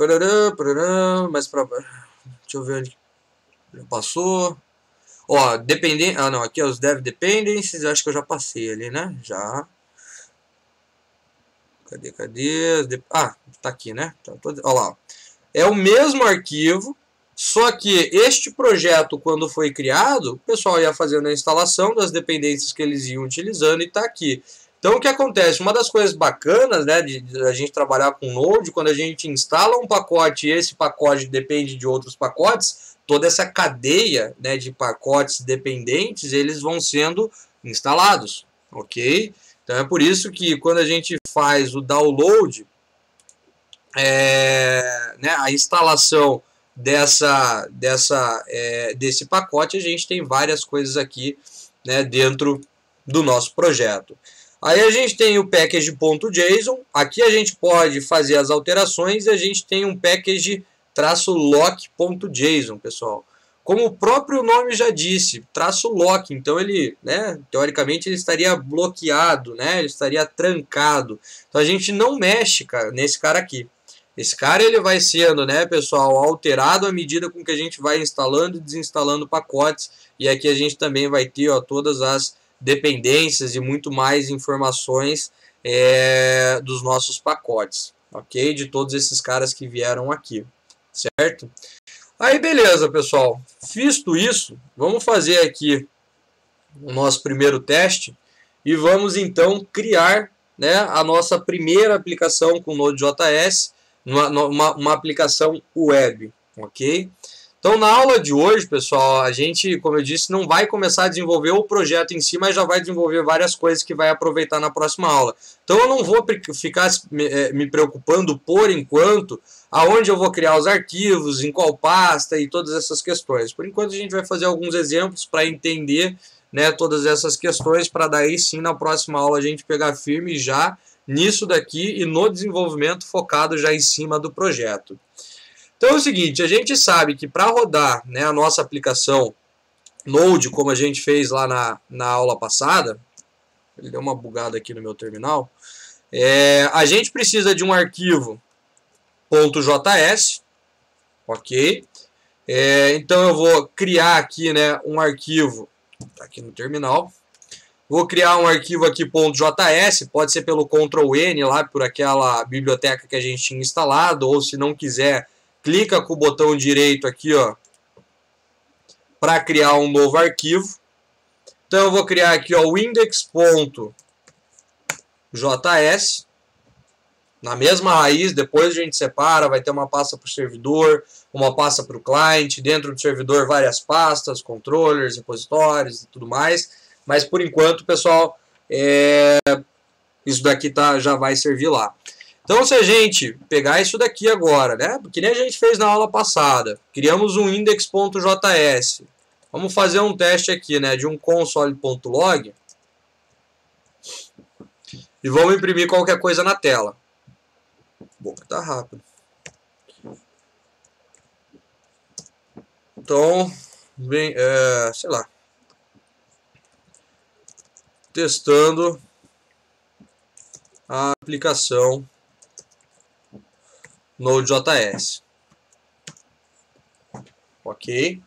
A: mais para deixa eu ver onde já passou. Ó, dependente, não, aqui é os dev dependencies, acho que eu já passei ali, né? Já. Cadê? Tá aqui, né? Ó lá. É o mesmo arquivo, só que este projeto, quando foi criado, o pessoal ia fazendo a instalação das dependências que eles iam utilizando e tá aqui. Então, o que acontece? Uma das coisas bacanas, né, de a gente trabalhar com Node, quando a gente instala um pacote e esse pacote depende de outros pacotes, toda essa cadeia, né, de pacotes dependentes, eles vão sendo instalados, ok? Então, é por isso que quando a gente faz o download, né, a instalação desse pacote, a gente tem várias coisas aqui, né, dentro do nosso projeto. Aí a gente tem o package.json, aqui a gente pode fazer as alterações e a gente tem um package-lock.json, pessoal. Como o próprio nome já disse, -lock, então ele, né, teoricamente ele estaria bloqueado, né, ele estaria trancado. Então a gente não mexe, cara, nesse cara aqui. Esse cara ele vai sendo, né, pessoal, alterado à medida com que a gente vai instalando e desinstalando pacotes. E aqui a gente também vai ter, ó, todas as dependências e muito mais informações dos nossos pacotes, ok? De todos esses caras que vieram aqui, certo? Aí beleza, pessoal, visto isso, vamos fazer aqui o nosso primeiro teste e vamos então criar, né, a nossa primeira aplicação com Node.js, uma aplicação web, ok? Então, na aula de hoje, pessoal, a gente, como eu disse, não vai começar a desenvolver o projeto em si, mas já vai desenvolver várias coisas que vai aproveitar na próxima aula. Então, eu não vou ficar me preocupando, por enquanto, aonde eu vou criar os arquivos, em qual pasta e todas essas questões. Por enquanto, a gente vai fazer alguns exemplos para entender, né, todas essas questões, para daí sim, na próxima aula, a gente pegar firme já nisso daqui e no desenvolvimento focado já em cima do projeto. Então é o seguinte, a gente sabe que para rodar, né, a nossa aplicação Node, como a gente fez lá na aula passada, ele deu uma bugada aqui no meu terminal, a gente precisa de um arquivo .js, ok? Então eu vou criar aqui, né, um arquivo, tá aqui no terminal, vou criar um arquivo aqui .js, pode ser pelo Ctrl+N lá, por aquela biblioteca que a gente tinha instalado, ou se não quiser, clica com o botão direito aqui, ó, para criar um novo arquivo. Então eu vou criar aqui, ó, o index.js. Na mesma raiz, depois a gente separa, vai ter uma pasta para o servidor, uma pasta para o cliente, dentro do servidor várias pastas, controllers, repositórios e tudo mais. Mas por enquanto, pessoal, isso daqui já vai servir lá. Então, se a gente pegar isso daqui agora, né, que nem a gente fez na aula passada, criamos um index.js. Vamos fazer um teste aqui, né, de um console.log e vamos imprimir qualquer coisa na tela. Bom, tá rápido. Então, bem, sei lá, testando a aplicação Node.js. Ok?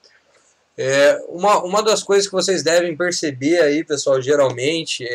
A: Uma das coisas que vocês devem perceber aí, pessoal, geralmente,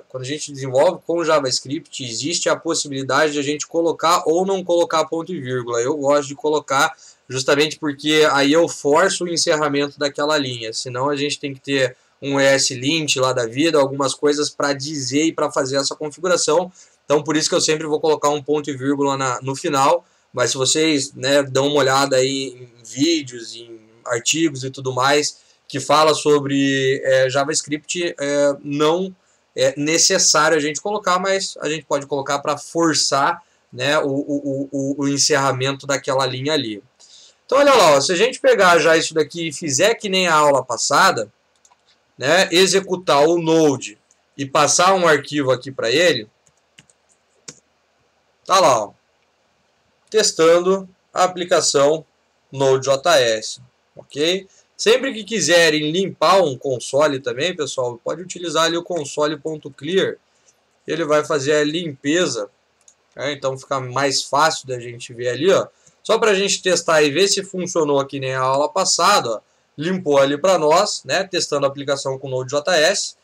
A: quando a gente desenvolve com JavaScript, existe a possibilidade de a gente colocar ou não colocar ponto e vírgula. Eu gosto de colocar justamente porque aí eu forço o encerramento daquela linha. Senão a gente tem que ter um ESLint lá da vida, algumas coisas para dizer e para fazer essa configuração. Então, por isso que eu sempre vou colocar um ponto e vírgula no final. Mas se vocês, né, dão uma olhada aí em vídeos, em artigos e tudo mais, que fala sobre JavaScript, não é necessário a gente colocar, mas a gente pode colocar para forçar, né, o encerramento daquela linha ali. Então, olha lá, ó, se a gente pegar já isso daqui e fizer que nem a aula passada, né, executar o Node e passar um arquivo aqui para ele, tá lá, ó, testando a aplicação Node.js. ok? Sempre que quiserem limpar um console também, pessoal, pode utilizar ali o console.clear. Ele vai fazer a limpeza, né? Então fica mais fácil da gente ver ali, ó. Só para a gente testar e ver se funcionou aqui nem a aula passada, ó. Limpou ali para nós, né? Testando a aplicação com Node.js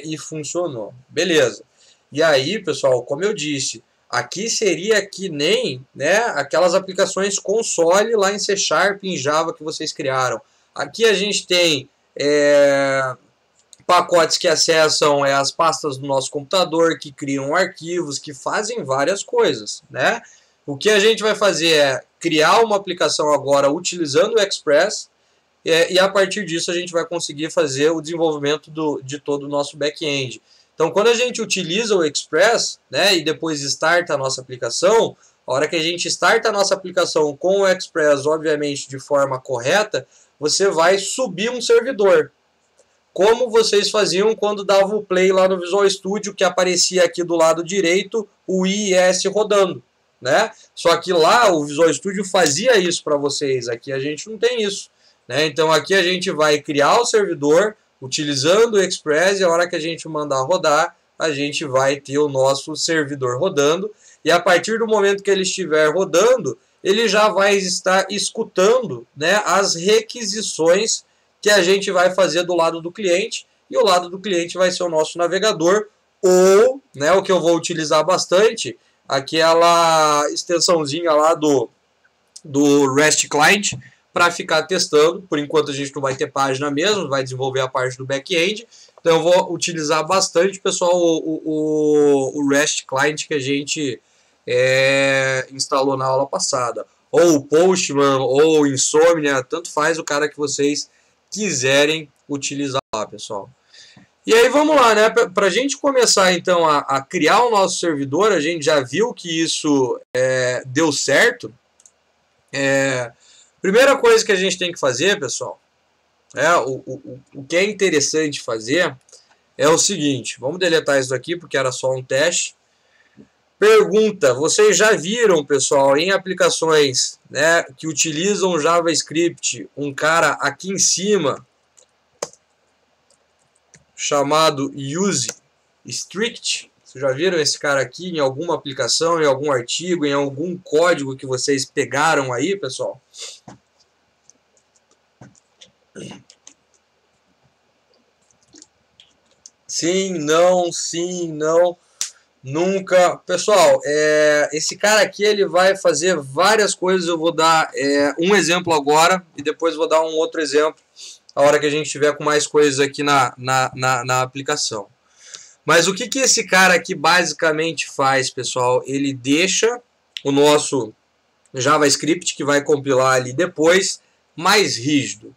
A: e funcionou. Beleza. E aí, pessoal, como eu disse, aqui seria que nem, né, aquelas aplicações console lá em C Sharp, em Java que vocês criaram. Aqui a gente tem pacotes que acessam as pastas do nosso computador, que criam arquivos, que fazem várias coisas, né? O que a gente vai fazer é criar uma aplicação agora utilizando o Express e a partir disso a gente vai conseguir fazer o desenvolvimento de todo o nosso back-end. Então, quando a gente utiliza o Express, né, e depois starta a nossa aplicação, a hora que a gente starta a nossa aplicação com o Express, obviamente de forma correta, você vai subir um servidor. Como vocês faziam quando dava o play lá no Visual Studio, que aparecia aqui do lado direito o IIS rodando, né? Só que lá o Visual Studio fazia isso para vocês, aqui a gente não tem isso, né? Então aqui a gente vai criar o servidor utilizando o Express e a hora que a gente mandar rodar, a gente vai ter o nosso servidor rodando e a partir do momento que ele estiver rodando, ele já vai estar escutando, né, as requisições que a gente vai fazer do lado do cliente, e o lado do cliente vai ser o nosso navegador, ou, né, o que eu vou utilizar bastante, aquela extensãozinha lá do REST Client, para ficar testando. Por enquanto a gente não vai ter página mesmo, vai desenvolver a parte do back-end, então eu vou utilizar bastante, pessoal, o REST Client que a gente instalou na aula passada, ou o Postman, ou o Insomnia, tanto faz o cara que vocês quiserem utilizar lá, pessoal. E aí vamos lá, né? Para a gente começar então a criar o nosso servidor, a gente já viu que isso deu certo. Primeira coisa que a gente tem que fazer, pessoal, o que é interessante fazer é o seguinte, vamos deletar isso daqui porque era só um teste. Pergunta, vocês já viram, pessoal, em aplicações, né, que utilizam JavaScript, um cara aqui em cima chamado useStrict? Vocês já viram esse cara aqui em alguma aplicação, em algum artigo, em algum código que vocês pegaram aí, pessoal? Sim, não. Nunca. Pessoal, esse cara aqui ele vai fazer várias coisas. Eu vou dar um exemplo agora e depois vou dar um outro exemplo a hora que a gente tiver com mais coisas aqui na aplicação. Mas o que esse cara aqui basicamente faz, pessoal? Ele deixa o nosso JavaScript, que vai compilar ali depois, mais rígido.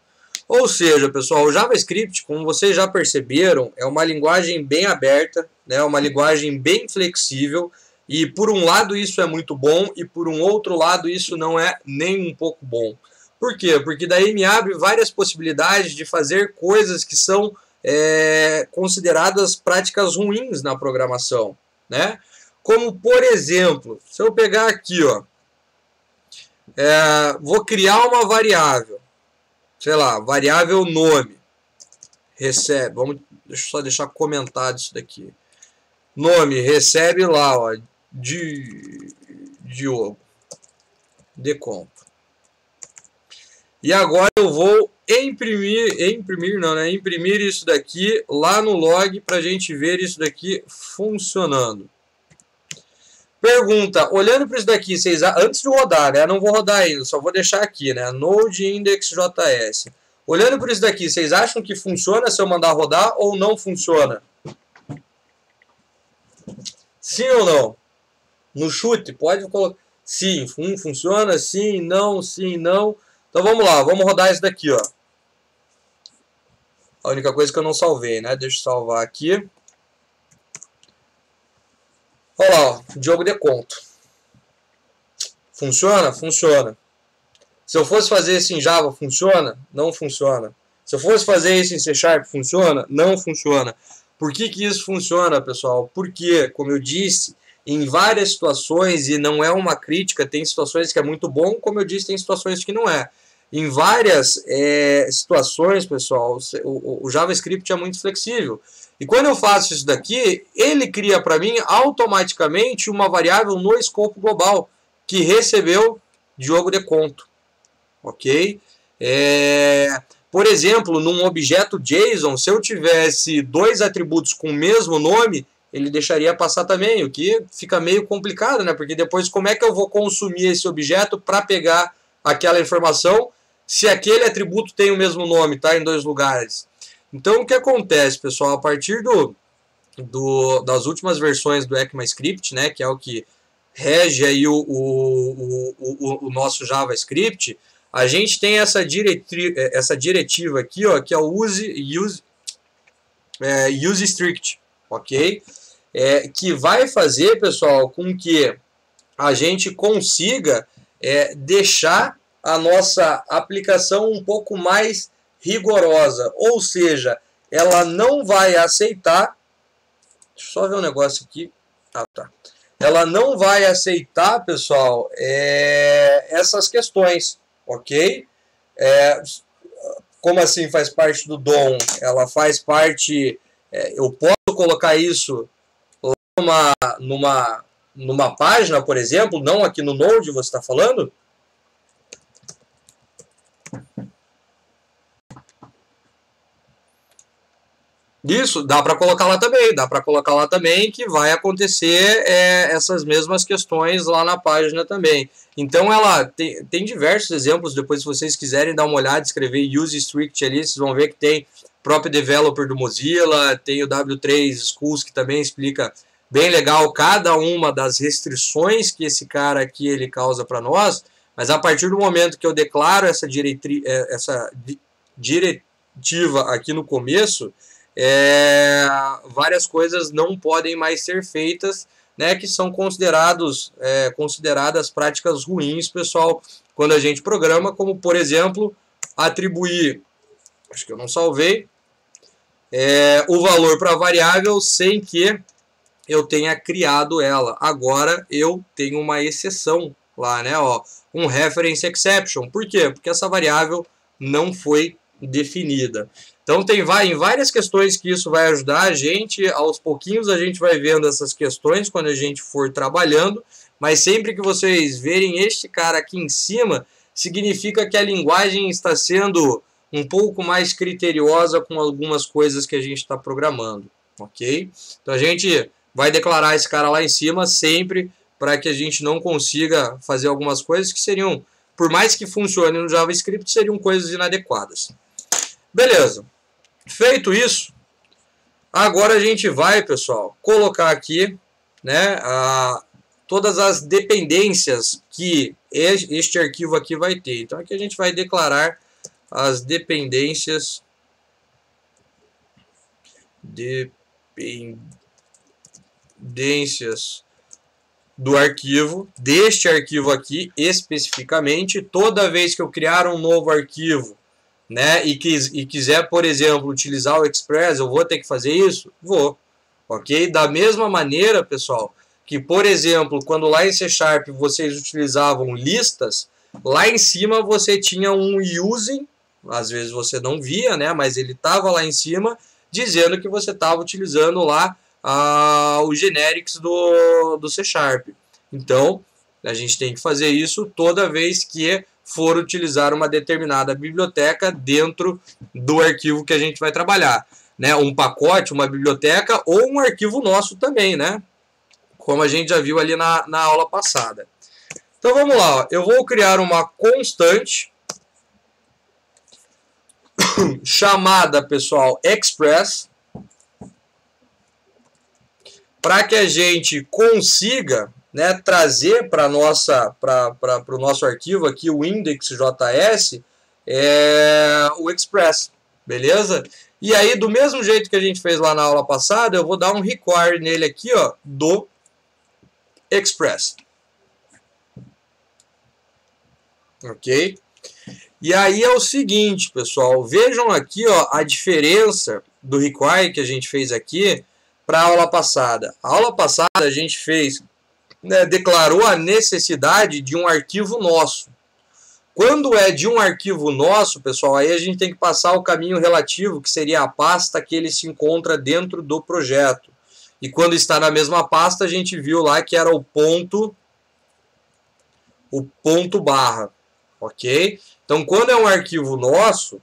A: Ou seja, pessoal, o JavaScript, como vocês já perceberam, é uma linguagem bem aberta, né, uma linguagem bem flexível, e por um lado isso é muito bom, e por um outro lado isso não é nem um pouco bom. Por quê? Porque daí me abre várias possibilidades de fazer coisas que são consideradas práticas ruins na programação, né? Como, por exemplo, se eu pegar aqui, ó, vou criar uma variável, sei lá, variável nome, recebe, deixa eu só deixar comentado isso daqui, nome, recebe lá, ó, Diogo, decomp. E agora eu vou imprimir isso daqui lá no log para a gente ver isso daqui funcionando. Pergunta, olhando para isso daqui, vocês, antes de rodar, né? Não vou rodar ainda, só vou deixar aqui, né? Node index.js. Olhando para isso daqui, vocês acham que funciona se eu mandar rodar ou não funciona? Sim ou não? No chute, pode colocar. Sim, funciona, sim, não. Então vamos lá, vamos rodar isso daqui, ó. A única coisa que eu não salvei, né? Deixa eu salvar aqui. Olha lá, ó, Diogo Deconto. Funciona? Funciona. Se eu fosse fazer isso em Java, funciona? Não funciona. Se eu fosse fazer isso em C Sharp, funciona? Não funciona. Por que isso funciona, pessoal? Porque, como eu disse, em várias situações, e não é uma crítica, tem situações que é muito bom, como eu disse, tem situações que não é. em várias situações, pessoal, o JavaScript é muito flexível. E quando eu faço isso daqui, ele cria para mim automaticamente uma variável no escopo global que recebeu Diogo de Conto. Ok? Por exemplo, num objeto JSON, se eu tivesse dois atributos com o mesmo nome, ele deixaria passar também, o que fica meio complicado, né? Porque depois como é que eu vou consumir esse objeto para pegar aquela informação se aquele atributo tem o mesmo nome, tá? Em dois lugares. Então, o que acontece, pessoal? A partir das últimas versões do ECMAScript, né, que é o que rege aí o nosso JavaScript, a gente tem essa diretiva aqui, ó, que é o useStrict, ok? Que vai fazer, pessoal, com que a gente consiga deixar a nossa aplicação um pouco mais rigorosa, ou seja, ela não vai aceitar, deixa eu só ver um negócio aqui, tá. Ela não vai aceitar, pessoal, essas questões, ok? Como assim faz parte do DOM? Ela faz parte, eu posso colocar isso lá numa página, por exemplo, não aqui no Node, você está falando? Isso, dá para colocar lá também, que vai acontecer essas mesmas questões lá na página também. Então ela tem diversos exemplos, depois se vocês quiserem dar uma olhada, escrever useStrict ali, vocês vão ver que tem o próprio developer do Mozilla, tem o W3 Schools que também explica bem legal cada uma das restrições que esse cara aqui ele causa para nós, mas a partir do momento que eu declaro essa diretiva aqui no começo, várias coisas não podem mais ser feitas, né, que são consideradas práticas ruins, pessoal, quando a gente programa, como por exemplo, atribuir, acho que eu não salvei, o valor para a variável sem que eu tenha criado ela. Agora eu tenho uma exceção lá, né, ó, um reference exception. Por quê? Porque essa variável não foi definida. Então tem em várias questões que isso vai ajudar a gente, aos pouquinhos a gente vai vendo essas questões quando a gente for trabalhando, mas sempre que vocês verem este cara aqui em cima, significa que a linguagem está sendo um pouco mais criteriosa com algumas coisas que a gente está programando, ok? Então a gente vai declarar esse cara lá em cima sempre para que a gente não consiga fazer algumas coisas que seriam, por mais que funcione no JavaScript, seriam coisas inadequadas. Beleza. Feito isso, agora a gente vai, pessoal, colocar aqui, né, todas as dependências que este arquivo aqui vai ter. Então aqui a gente vai declarar as dependências do arquivo, deste arquivo aqui especificamente. Toda vez que eu criar um novo arquivo, né, e quiser, por exemplo, utilizar o Express, eu vou ter que fazer isso? Vou, ok? Da mesma maneira, pessoal, que, por exemplo, quando lá em C# vocês utilizavam listas, lá em cima você tinha um using, às vezes você não via, né, mas ele estava lá em cima, dizendo que você estava utilizando lá o generics do C#. Então, a gente tem que fazer isso toda vez que for utilizar uma determinada biblioteca dentro do arquivo que a gente vai trabalhar, né? Um pacote, uma biblioteca ou um arquivo nosso também, né? Como a gente já viu ali na aula passada. Então vamos lá, ó. Eu vou criar uma constante chamada, pessoal, express, para que a gente consiga, né, trazer para o nosso arquivo aqui, o index.js, o express, beleza? E aí, do mesmo jeito que a gente fez lá na aula passada, eu vou dar um require nele aqui, ó, do express. Ok? E aí é o seguinte, pessoal, vejam aqui, ó, a diferença do require que a gente fez aqui para a aula passada. A aula passada a gente fez, né, declarou a necessidade de um arquivo nosso. Quando é de um arquivo nosso, pessoal, aí a gente tem que passar o caminho relativo, que seria a pasta que ele se encontra dentro do projeto. E quando está na mesma pasta, a gente viu lá que era o ponto barra, ok? Então, quando é um arquivo nosso,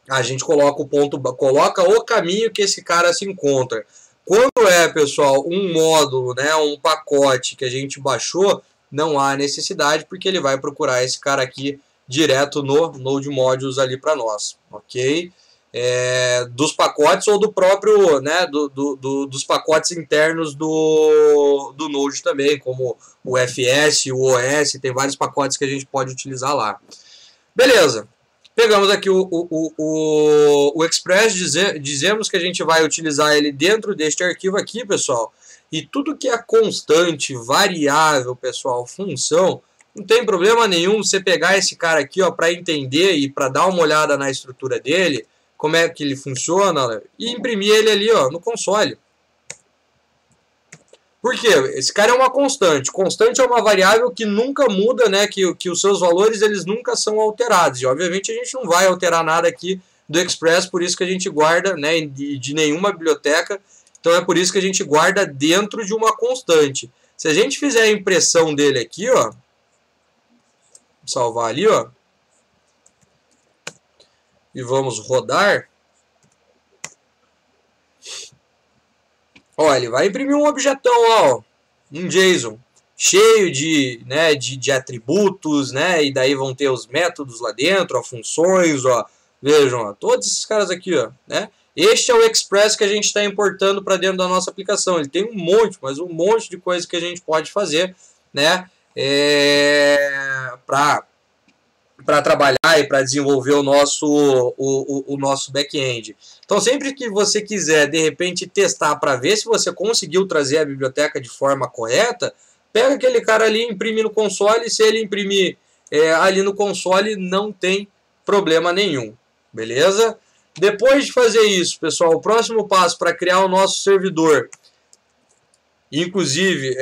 A: a gente coloca o caminho que esse cara se encontra. Quando é, pessoal, um módulo, né, um pacote que a gente baixou, não há necessidade, porque ele vai procurar esse cara aqui direto no Node Modules ali para nós, ok? Dos pacotes ou do próprio, né, dos pacotes internos do Node também, como o FS, o OS, tem vários pacotes que a gente pode utilizar lá. Beleza, pegamos aqui o Express, dizemos que a gente vai utilizar ele dentro deste arquivo aqui, pessoal, e tudo que é constante, variável, pessoal, função, não tem problema nenhum você pegar esse cara aqui para entender e para dar uma olhada na estrutura dele, como é que ele funciona, e imprimir ele ali no console. Por quê? Esse cara é uma constante. Constante é uma variável que nunca muda, né? Que os seus valores eles nunca são alterados. E obviamente a gente não vai alterar nada aqui do Express, por isso que a gente guarda, né, de nenhuma biblioteca. Então é por isso que a gente guarda dentro de uma constante. Se a gente fizer a impressão dele aqui, salvar ali, e vamos rodar. Ele vai imprimir um objetão lá, um JSON, cheio de atributos, né? E daí vão ter os métodos lá dentro, funções, vejam, todos esses caras aqui, né? Este é o Express que a gente está importando para dentro da nossa aplicação. Ele tem um monte, mas um monte de coisa que a gente pode fazer, né? Para trabalhar e para desenvolver o nosso back-end. Então, sempre que você quiser, de repente, testar para ver se você conseguiu trazer a biblioteca de forma correta, pega aquele cara ali, imprime no console, e se ele imprimir ali no console, não tem problema nenhum. Beleza? Depois de fazer isso, pessoal, o próximo passo para criar o nosso servidor, inclusive,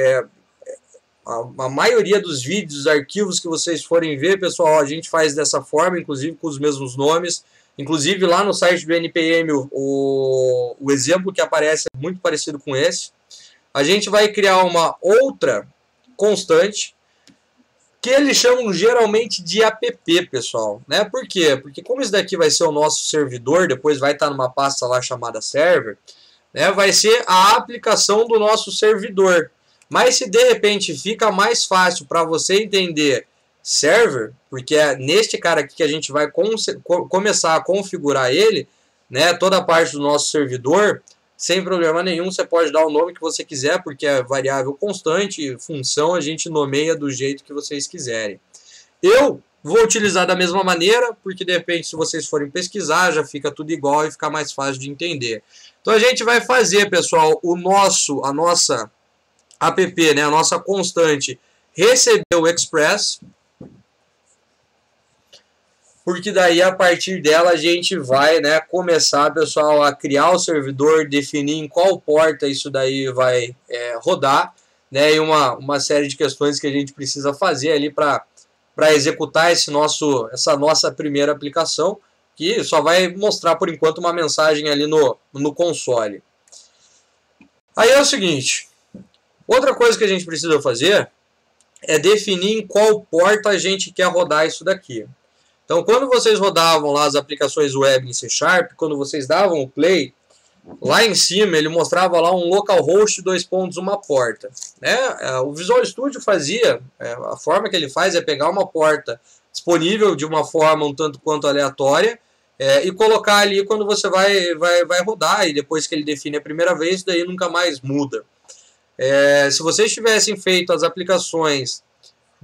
A: a maioria dos vídeos, dos arquivos que vocês forem ver, pessoal, a gente faz dessa forma, inclusive com os mesmos nomes. Inclusive lá no site do NPM, o exemplo que aparece é muito parecido com esse. A gente vai criar uma outra constante, que eles chamam geralmente de app, pessoal. Né? Por quê? Porque como isso daqui vai ser o nosso servidor, depois vai estar numa pasta lá chamada server, né? Vai ser a aplicação do nosso servidor. Mas se de repente fica mais fácil para você entender server, porque é neste cara aqui que a gente vai começar a configurar ele, né, toda a parte do nosso servidor, sem problema nenhum, você pode dar o nome que você quiser, porque é variável constante, função a gente nomeia do jeito que vocês quiserem. Eu vou utilizar da mesma maneira, porque de repente se vocês forem pesquisar, já fica tudo igual e fica mais fácil de entender. Então a gente vai fazer, pessoal, a nossa app, né, a nossa constante, recebeu o Express, porque daí a partir dela a gente vai, né, começar, pessoal, a criar o servidor, definir em qual porta isso daí vai rodar, né, e uma série de questões que a gente precisa fazer ali para executar essa nossa primeira aplicação, que só vai mostrar por enquanto uma mensagem ali no console. Aí é o seguinte, outra coisa que a gente precisa fazer é definir em qual porta a gente quer rodar isso daqui. Então, quando vocês rodavam lá as aplicações web em C#, quando vocês davam o play, lá em cima ele mostrava lá um localhost 2 pontos, uma porta. Né? O Visual Studio fazia, a forma que ele faz é pegar uma porta disponível de uma forma um tanto quanto aleatória e colocar ali quando você vai rodar, e depois que ele define a primeira vez, daí nunca mais muda. Se vocês tivessem feito as aplicações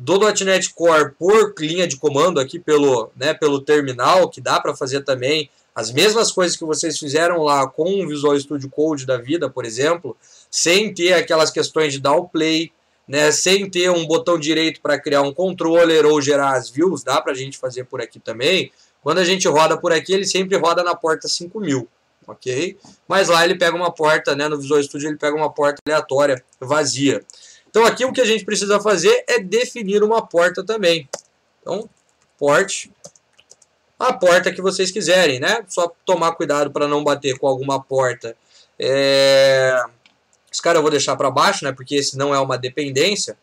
A: do .NET Core por linha de comando aqui pelo terminal, que dá para fazer também as mesmas coisas que vocês fizeram lá com o Visual Studio Code da vida, por exemplo, sem ter aquelas questões de dar o play, né, sem ter um botão direito para criar um controller ou gerar as views, dá para a gente fazer por aqui também. Quando a gente roda por aqui, ele sempre roda na porta 5000, ok? Mas lá ele pega uma porta, né, no Visual Studio ele pega uma porta aleatória, vazia. Então aqui o que a gente precisa fazer é definir uma porta também. Então port, a porta que vocês quiserem, né? Só tomar cuidado para não bater com alguma porta. Esse cara eu vou deixar para baixo, né? Porque esse não é uma dependência.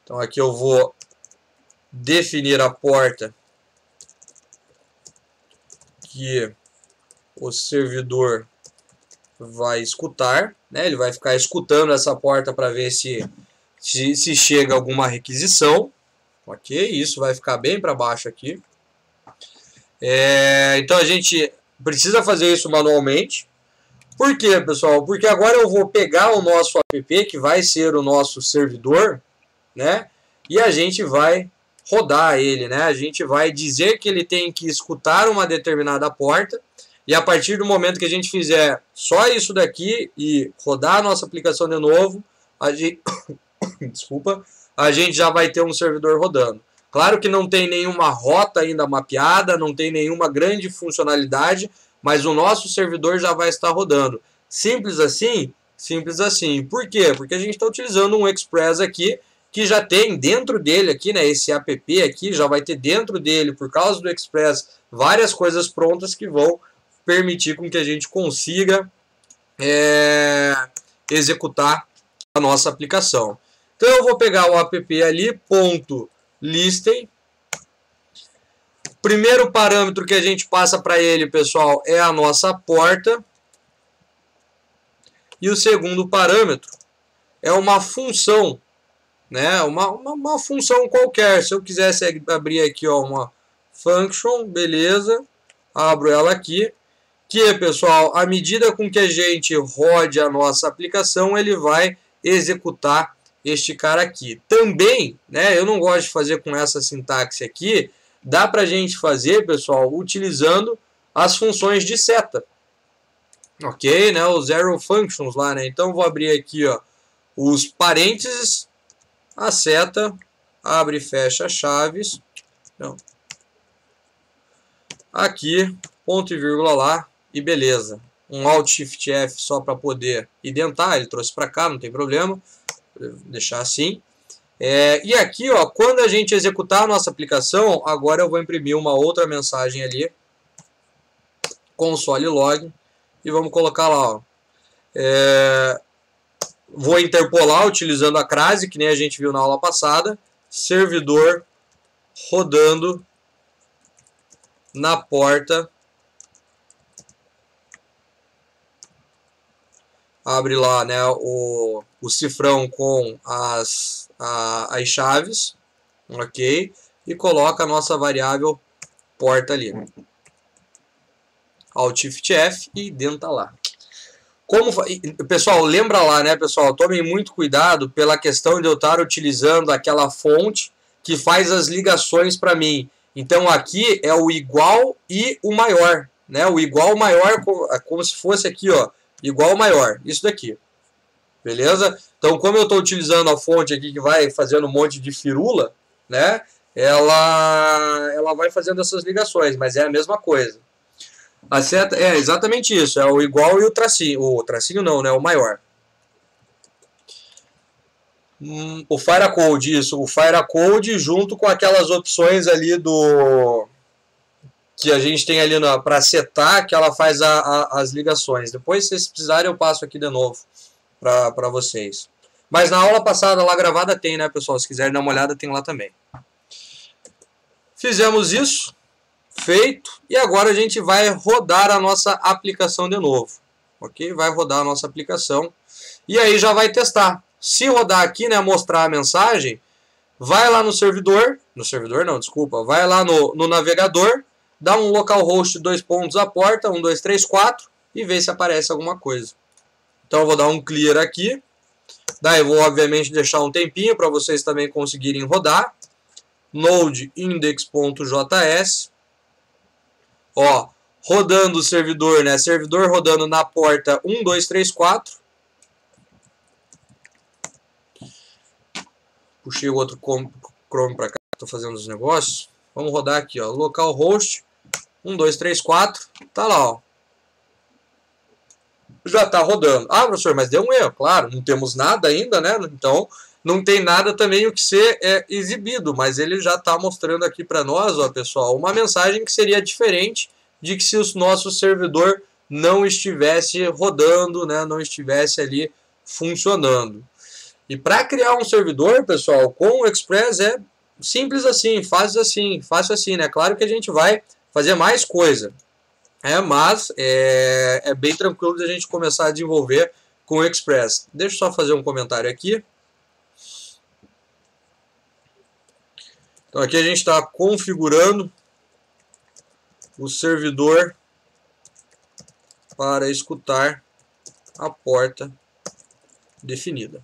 A: Então aqui eu vou definir a porta que o servidor vai escutar, né? Ele vai ficar escutando essa porta para ver se chega alguma requisição. Ok, isso vai ficar bem para baixo aqui. Então a gente precisa fazer isso manualmente. Por quê, pessoal? Porque agora eu vou pegar o nosso app, que vai ser o nosso servidor, né? E a gente vai rodar ele, né? A gente vai dizer que ele tem que escutar uma determinada porta. E a partir do momento que a gente fizer só isso daqui e rodar a nossa aplicação de novo, desculpa, a gente já vai ter um servidor rodando. Claro que não tem nenhuma rota ainda mapeada, não tem nenhuma grande funcionalidade, mas o nosso servidor já vai estar rodando. Simples assim? Simples assim. Por quê? Porque a gente está utilizando um Express aqui, que já tem dentro dele aqui, né, esse app aqui, já vai ter dentro dele, por causa do Express, várias coisas prontas que vão permitir com que a gente consiga executar a nossa aplicação. Então eu vou pegar o app ali, .listen. Primeiro parâmetro que a gente passa para ele, pessoal, é a nossa porta. E o segundo parâmetro é uma função, né? Uma função qualquer. Se eu quisesse abrir aqui, ó, uma function, beleza, abro ela aqui. Que, pessoal, à medida com que a gente rode a nossa aplicação, ele vai executar este cara aqui. Também, né, eu não gosto de fazer com essa sintaxe aqui, dá para a gente fazer, pessoal, utilizando as funções de seta. Ok, né, os arrow functions lá, né? Então, vou abrir aqui, ó, os parênteses, a seta, abre e fecha chaves. Então, aqui, ponto e vírgula lá, e beleza. Um Alt Shift F só para poder identar, ele trouxe para cá, não tem problema. Vou deixar assim. E aqui, ó, quando a gente executar a nossa aplicação, agora eu vou imprimir uma outra mensagem ali. Console log. E vamos colocar lá, ó. Vou interpolar utilizando a crase, que nem a gente viu na aula passada. Servidor rodando na porta. Abre lá, né, o cifrão com as chaves, ok? E coloca a nossa variável porta ali. Alt Shift F e dentro lá. Pessoal, lembra lá, né, pessoal? Tomem muito cuidado pela questão de eu estar utilizando aquela fonte que faz as ligações para mim. Então aqui é o igual e o maior, né? O igual maior como se fosse aqui, ó. Igual maior, isso daqui, beleza? Então, como eu estou utilizando a fonte aqui que vai fazendo um monte de firula, né? Ela vai fazendo essas ligações, mas é a mesma coisa. A seta é exatamente isso, é o igual e o tracinho. O tracinho não, né? O maior. O Firecode, isso. O Firecode junto com aquelas opções ali que a gente tem ali para setar, que ela faz as ligações. Depois, se vocês precisarem, eu passo aqui de novo para vocês. Mas na aula passada, lá gravada, tem, né, pessoal? Se quiserem dar uma olhada, tem lá também. Fizemos isso, feito, e agora a gente vai rodar a nossa aplicação de novo. Ok? Vai rodar a nossa aplicação. E aí já vai testar. Se rodar aqui, né, mostrar a mensagem, vai lá no servidor não, desculpa, vai lá no navegador, dá um localhost 2 pontos à porta, 1, 2, 3, 4, e vê se aparece alguma coisa. Então eu vou dar um clear aqui. Daí eu vou obviamente deixar um tempinho para vocês também conseguirem rodar. Node index.js. Ó, rodando o servidor, né? Servidor rodando na porta 1, 2, 3, 4. Puxei o outro Chrome para cá, estou fazendo os negócios. Vamos rodar aqui, ó, localhost 1, 2, 3, 4. Tá lá, ó. Já está rodando. Ah, professor, mas deu um erro. Claro, não temos nada ainda, né? Então, não tem nada também o que ser exibido, mas ele já está mostrando aqui para nós, ó, pessoal, uma mensagem que seria diferente de que se o nosso servidor não estivesse rodando, né, não estivesse ali funcionando. E para criar um servidor, pessoal, com o Express é simples assim, fácil assim, né? Claro que a gente vai fazer mais coisa, mas é bem tranquilo de a gente começar a desenvolver com o Express. Deixa eu só fazer um comentário aqui. Então aqui a gente está configurando o servidor para escutar a porta definida.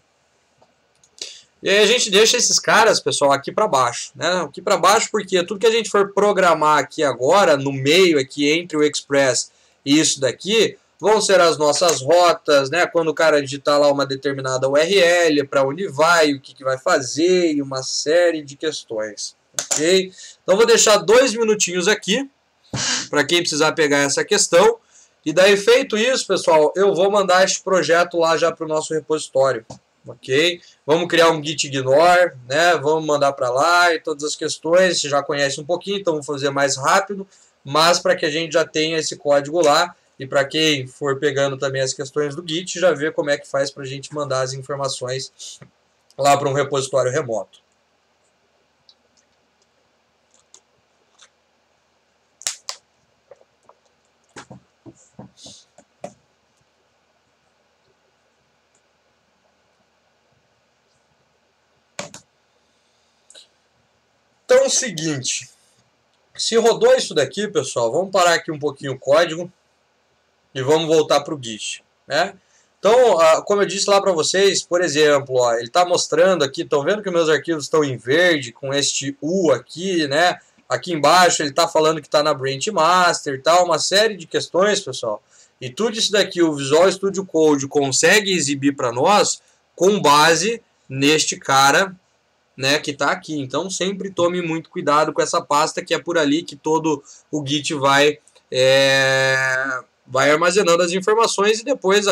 A: E aí a gente deixa esses caras, pessoal, aqui para baixo, né? Aqui para baixo porque tudo que a gente for programar aqui agora, no meio aqui entre o Express e isso daqui, vão ser as nossas rotas, né? Quando o cara digitar lá uma determinada URL, para onde vai, o que vai fazer e uma série de questões. Ok? Então vou deixar 2 minutinhos aqui para quem precisar pegar essa questão. E daí feito isso, pessoal, eu vou mandar este projeto lá já para o nosso repositório. Ok? Vamos criar um git ignore, né? Vamos mandar para lá e todas as questões. Você já conhece um pouquinho, então vou fazer mais rápido. Mas para que a gente já tenha esse código lá e para quem for pegando também as questões do git, já vê como é que faz para a gente mandar as informações lá para um repositório remoto. Então é o seguinte, se rodou isso daqui, pessoal, vamos parar aqui um pouquinho o código e vamos voltar para o Git, né? Então, como eu disse lá para vocês, por exemplo, ó, ele está mostrando aqui, estão vendo que meus arquivos estão em verde com este U aqui, né? Aqui embaixo ele está falando que está na branch master e tal, uma série de questões, pessoal. E tudo isso daqui o Visual Studio Code consegue exibir para nós com base neste cara, né, que está aqui. Então sempre tome muito cuidado com essa pasta, que é por ali que todo o Git vai armazenando as informações e depois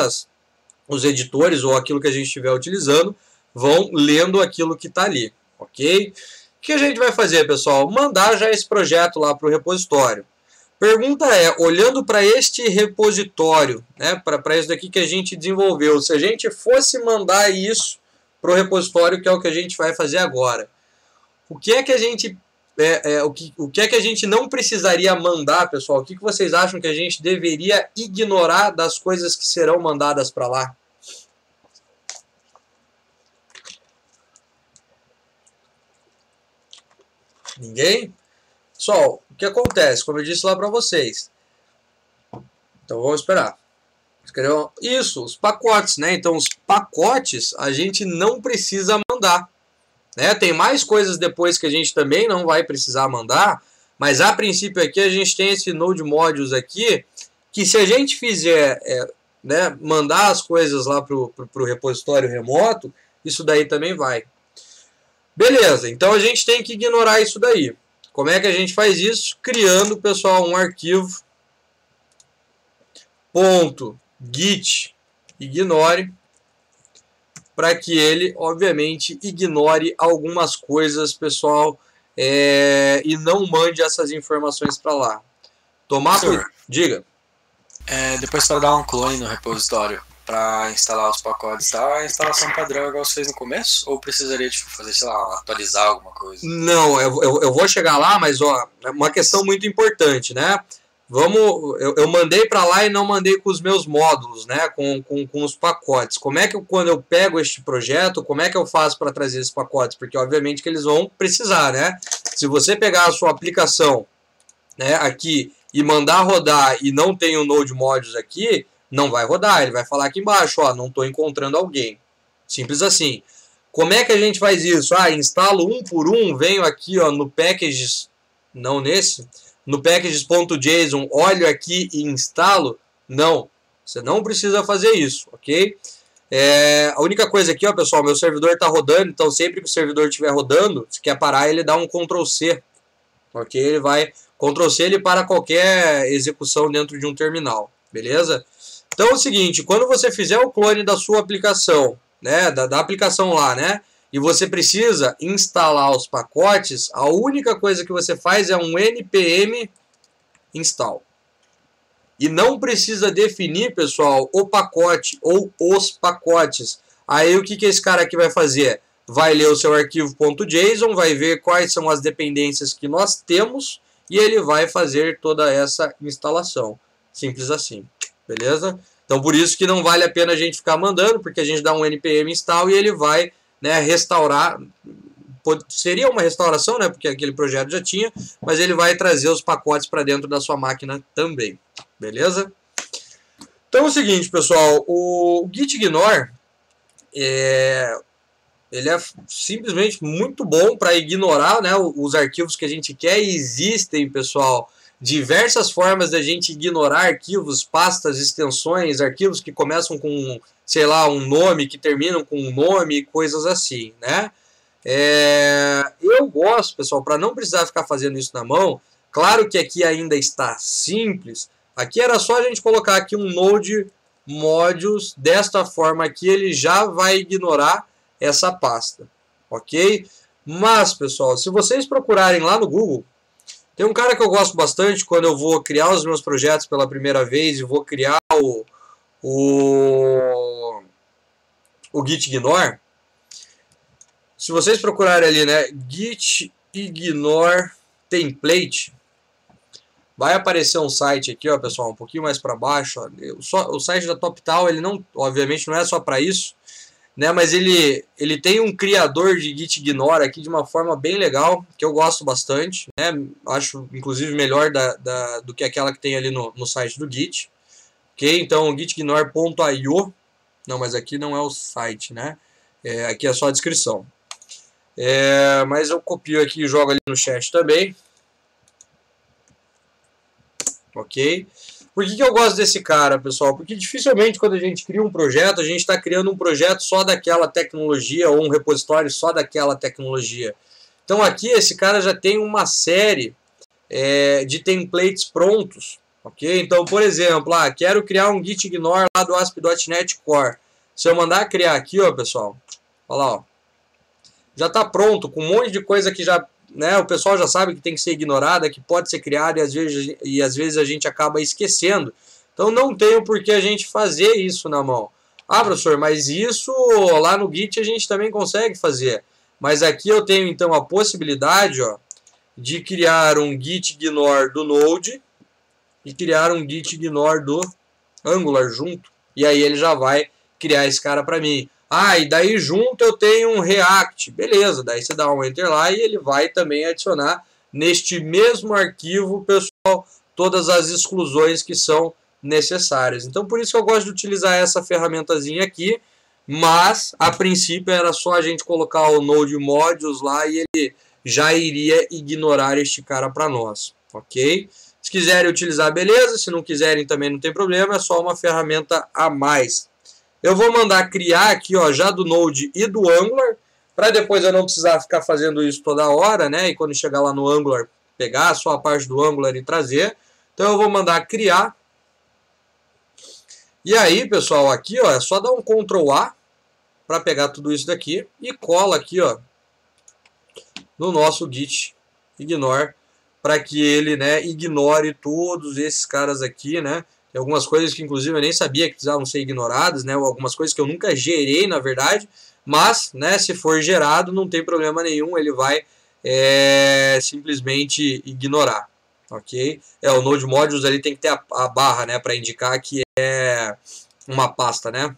A: os editores ou aquilo que a gente estiver utilizando vão lendo aquilo que está ali, ok? O que a gente vai fazer, pessoal? Mandar já esse projeto lá para o repositório. Pergunta é, olhando para este repositório, né, para isso daqui que a gente desenvolveu, se a gente fosse mandar isso para o repositório, que é o que a gente vai fazer agora, o que é que a gente o que é que a gente não precisaria mandar, pessoal? O que vocês acham que a gente deveria ignorar das coisas que serão mandadas para lá? Ninguém? Pessoal, o que acontece? Como eu disse lá para vocês. Então vamos esperar. Isso, os pacotes, né? Então os pacotes a gente não precisa mandar, né? Tem mais coisas depois que a gente também não vai precisar mandar, mas a princípio aqui a gente tem esse Node Modules aqui, que se a gente fizer, né, mandar as coisas lá para o repositório remoto, isso daí também vai. Beleza, então a gente tem que ignorar isso daí. Como é que a gente faz isso? Criando, pessoal, um arquivo .git ignore, para que ele, obviamente, ignore algumas coisas, pessoal, e não mande essas informações para lá. Diga.
C: Depois para dar um clone no repositório, para instalar os pacotes, tá? A instalação padrão igual você fez no começo? Ou precisaria fazer, sei lá, atualizar alguma coisa?
A: Não, eu vou chegar lá, mas ó, é uma questão muito importante, né? Eu mandei para lá e não mandei com os meus módulos, né? Com os pacotes. Como é que quando eu pego este projeto, como é que eu faço para trazer esses pacotes? Porque obviamente que eles vão precisar, né? Se você pegar a sua aplicação, né, aqui e mandar rodar e não tem o Node Modules aqui, não vai rodar. Ele vai falar aqui embaixo, ó, não estou encontrando alguém. Simples assim. Como é que a gente faz isso? Instalo um por um, venho aqui, ó, no packages, não nesse, no packages.json, olho aqui e instalo? Não, você não precisa fazer isso, ok? A única coisa aqui, ó, pessoal, meu servidor está rodando, então sempre que o servidor estiver rodando, se quer parar, ele dá um Ctrl+C, ok? Ele vai, Ctrl+C ele para qualquer execução dentro de um terminal, beleza? Então é o seguinte, quando você fizer o clone da sua aplicação, né, da aplicação lá, né, e você precisa instalar os pacotes, a única coisa que você faz é um npm install. E não precisa definir, pessoal, o pacote ou os pacotes. Aí o que esse cara aqui vai fazer? Vai ler o seu arquivo .json, vai ver quais são as dependências que nós temos e ele vai fazer toda essa instalação. Simples assim, beleza? Então por isso que não vale a pena a gente ficar mandando, porque a gente dá um npm install e ele vai, né, restaurar. Seria uma restauração, né, porque aquele projeto já tinha, mas ele vai trazer os pacotes para dentro da sua máquina também, beleza? Então é o seguinte, pessoal, o gitignore ele é simplesmente muito bom para ignorar, né, os arquivos que a gente quer. E existem, pessoal, diversas formas da gente ignorar arquivos, pastas, extensões, arquivos que começam com, sei lá, um nome, que terminam com um nome, coisas assim, né? Eu gosto, pessoal, para não precisar ficar fazendo isso na mão. Claro que aqui ainda está simples. Aqui era só a gente colocar aqui um node modules. Desta forma aqui ele já vai ignorar essa pasta, ok? Mas, pessoal, se vocês procurarem lá no Google, tem um cara que eu gosto bastante quando eu vou criar os meus projetos pela primeira vez e vou criar o gitignore. Se vocês procurarem ali, né, gitignore template, vai aparecer um site aqui, ó, pessoal, um pouquinho mais para baixo. Ó. O site da TopTal, ele não, obviamente, não é só para isso, né, mas ele tem um criador de gitignore aqui de uma forma bem legal, que eu gosto bastante, né, acho inclusive melhor do que aquela que tem ali no site do Git, ok? Então, gitignore.io, não, mas aqui não é o site, né, aqui é só a descrição. Mas eu copio aqui e jogo ali no chat também. Ok? Por que eu gosto desse cara, pessoal? Porque dificilmente quando a gente cria um projeto, a gente está criando um projeto só daquela tecnologia ou um repositório só daquela tecnologia. Então aqui esse cara já tem uma série de templates prontos. Ok? Então, por exemplo, quero criar um gitignore lá do ASP.NET Core. Se eu mandar criar aqui, ó, pessoal, olha lá, ó. Já está pronto, com um monte de coisa que já, né, o pessoal já sabe que tem que ser ignorada, que pode ser criada e às vezes a gente acaba esquecendo. Então não tem por que a gente fazer isso na mão. Professor, mas isso lá no Git a gente também consegue fazer. Mas aqui eu tenho então a possibilidade, ó, de criar um gitignore do Node e criar um gitignore do Angular junto. E aí ele já vai criar esse cara para mim. E daí junto eu tenho um React. Beleza, daí você dá um Enter lá e ele vai também adicionar neste mesmo arquivo, pessoal, todas as exclusões que são necessárias. Então por isso que eu gosto de utilizar essa ferramentazinha aqui, mas a princípio era só a gente colocar o Node Modules lá e ele já iria ignorar este cara para nós, ok? Se quiserem utilizar, beleza, se não quiserem também não tem problema, é só uma ferramenta a mais. Eu vou mandar criar aqui, ó, já do Node e do Angular, para depois eu não precisar ficar fazendo isso toda hora, né? E quando chegar lá no Angular, pegar só a parte do Angular e trazer. Então eu vou mandar criar. E aí, pessoal, aqui, ó, é só dar um Ctrl A para pegar tudo isso daqui e cola aqui, ó, no nosso gitignore, para que ele, né, ignore todos esses caras aqui, né? Tem algumas coisas que, inclusive, eu nem sabia que precisavam ser ignoradas, né? Ou algumas coisas que eu nunca gerei, na verdade. Mas, né, se for gerado, não tem problema nenhum. Ele vai simplesmente ignorar, ok? O Node Modules ali tem que ter a barra, né? Para indicar que é uma pasta, né?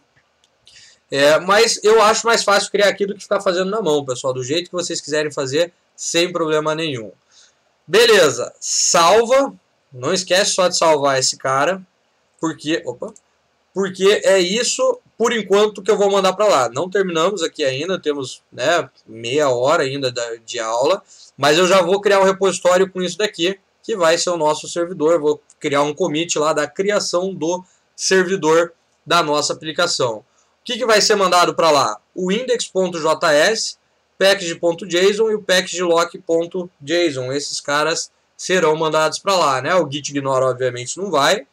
A: Mas eu acho mais fácil criar aqui do que ficar fazendo na mão, pessoal. Do jeito que vocês quiserem fazer, sem problema nenhum. Beleza. Salva. Não esquece só de salvar esse cara. Porque é isso, por enquanto, que eu vou mandar para lá. Não terminamos aqui ainda, temos, né, meia hora ainda de aula, mas eu já vou criar um repositório com isso daqui, que vai ser o nosso servidor. Vou criar um commit lá da criação do servidor da nossa aplicação. O que vai ser mandado para lá? O index.js, package.json e o packagelock.json. Esses caras serão mandados para lá, né? O gitignore, obviamente, não vai.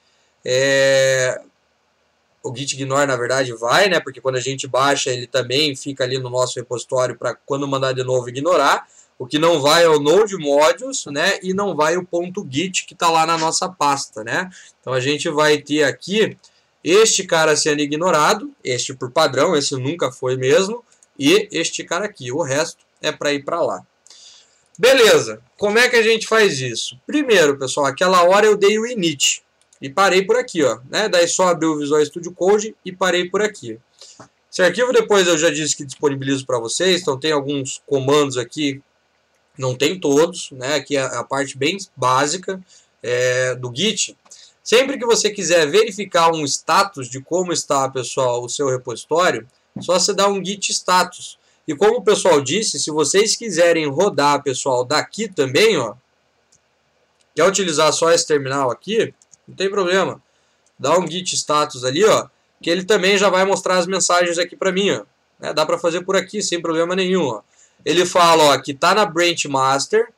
A: o git ignore na verdade vai, né? Porque quando a gente baixa ele também fica ali no nosso repositório para quando mandar de novo ignorar. O que não vai é o node modules, né? E não vai o ponto .git que está lá na nossa pasta, né? Então a gente vai ter aqui este cara sendo ignorado, este por padrão, esse nunca foi mesmo, e este cara aqui. O resto é para ir para lá. Beleza, como é que a gente faz isso? Primeiro, pessoal, aquela hora eu dei o init e parei por aqui, ó, né? Daí só abri o Visual Studio Code e parei por aqui. Esse arquivo depois eu já disse que disponibilizo para vocês, então tem alguns comandos aqui, não tem todos, né? Aqui é a parte bem básica do Git. Sempre que você quiser verificar um status de como está, pessoal, o seu repositório, só você dá um git status. E como o pessoal disse, se vocês quiserem rodar, pessoal, daqui também, ó, quer utilizar só esse terminal aqui, não tem problema. Dá um git status ali, ó, que ele também já vai mostrar as mensagens aqui para mim, ó. Dá para fazer por aqui sem problema nenhum, ó. Ele fala, ó, que está na branch master,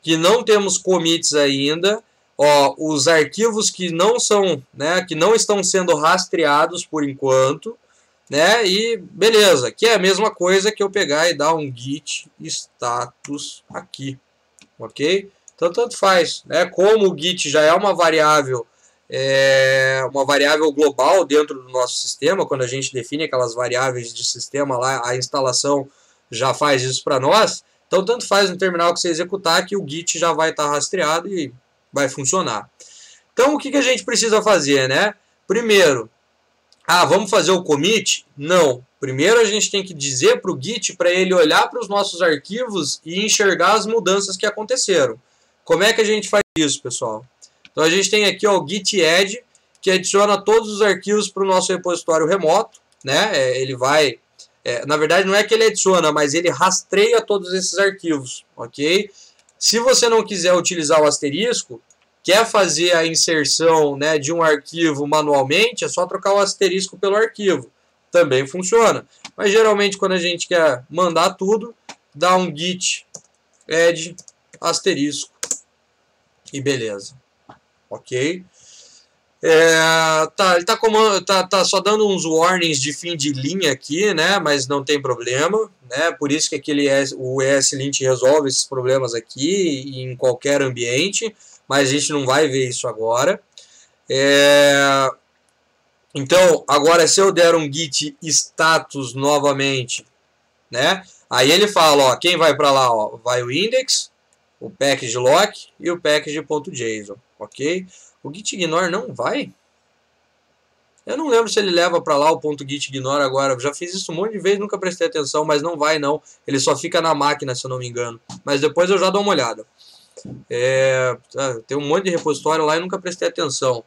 A: que não temos commits ainda, ó, os arquivos que não são, né, que não estão sendo rastreados por enquanto, né, e beleza, que é a mesma coisa que eu pegar e dar um git status aqui, ok? Então tanto faz, né? Como o git já é uma variável global dentro do nosso sistema, quando a gente define aquelas variáveis de sistema lá, a instalação já faz isso para nós, então tanto faz no terminal que você executar que o git já vai estar rastreado e vai funcionar. Então o que a gente precisa fazer, né? Primeiro, vamos fazer o commit? Não. Primeiro a gente tem que dizer para o Git para ele olhar para os nossos arquivos e enxergar as mudanças que aconteceram. Como é que a gente faz isso, pessoal? Então a gente tem aqui ó, o Git add, que adiciona todos os arquivos para o nosso repositório remoto, né? Ele vai... na verdade não é que ele adiciona, mas ele rastreia todos esses arquivos, ok? Se você não quiser utilizar o asterisco, quer fazer a inserção, né, de um arquivo manualmente, é só trocar o asterisco pelo arquivo. Também funciona. Mas geralmente quando a gente quer mandar tudo, dá um git add asterisco e beleza. Ok? Ele tá só dando uns warnings de fim de linha aqui, né, mas não tem problema, né, por isso que o ESLint resolve esses problemas aqui em qualquer ambiente, mas a gente não vai ver isso agora. Então, agora se eu der um git status novamente, né, aí ele fala, ó, quem vai para lá, ó, vai o index, o package lock e o package.json, ok? O git ignore não vai? Eu não lembro se ele leva para lá o ponto .git ignore agora. Eu já fiz isso um monte de vezes, nunca prestei atenção, mas não vai não. Ele só fica na máquina, se eu não me engano. Mas depois eu já dou uma olhada. Tem um monte de repositório lá e nunca prestei atenção.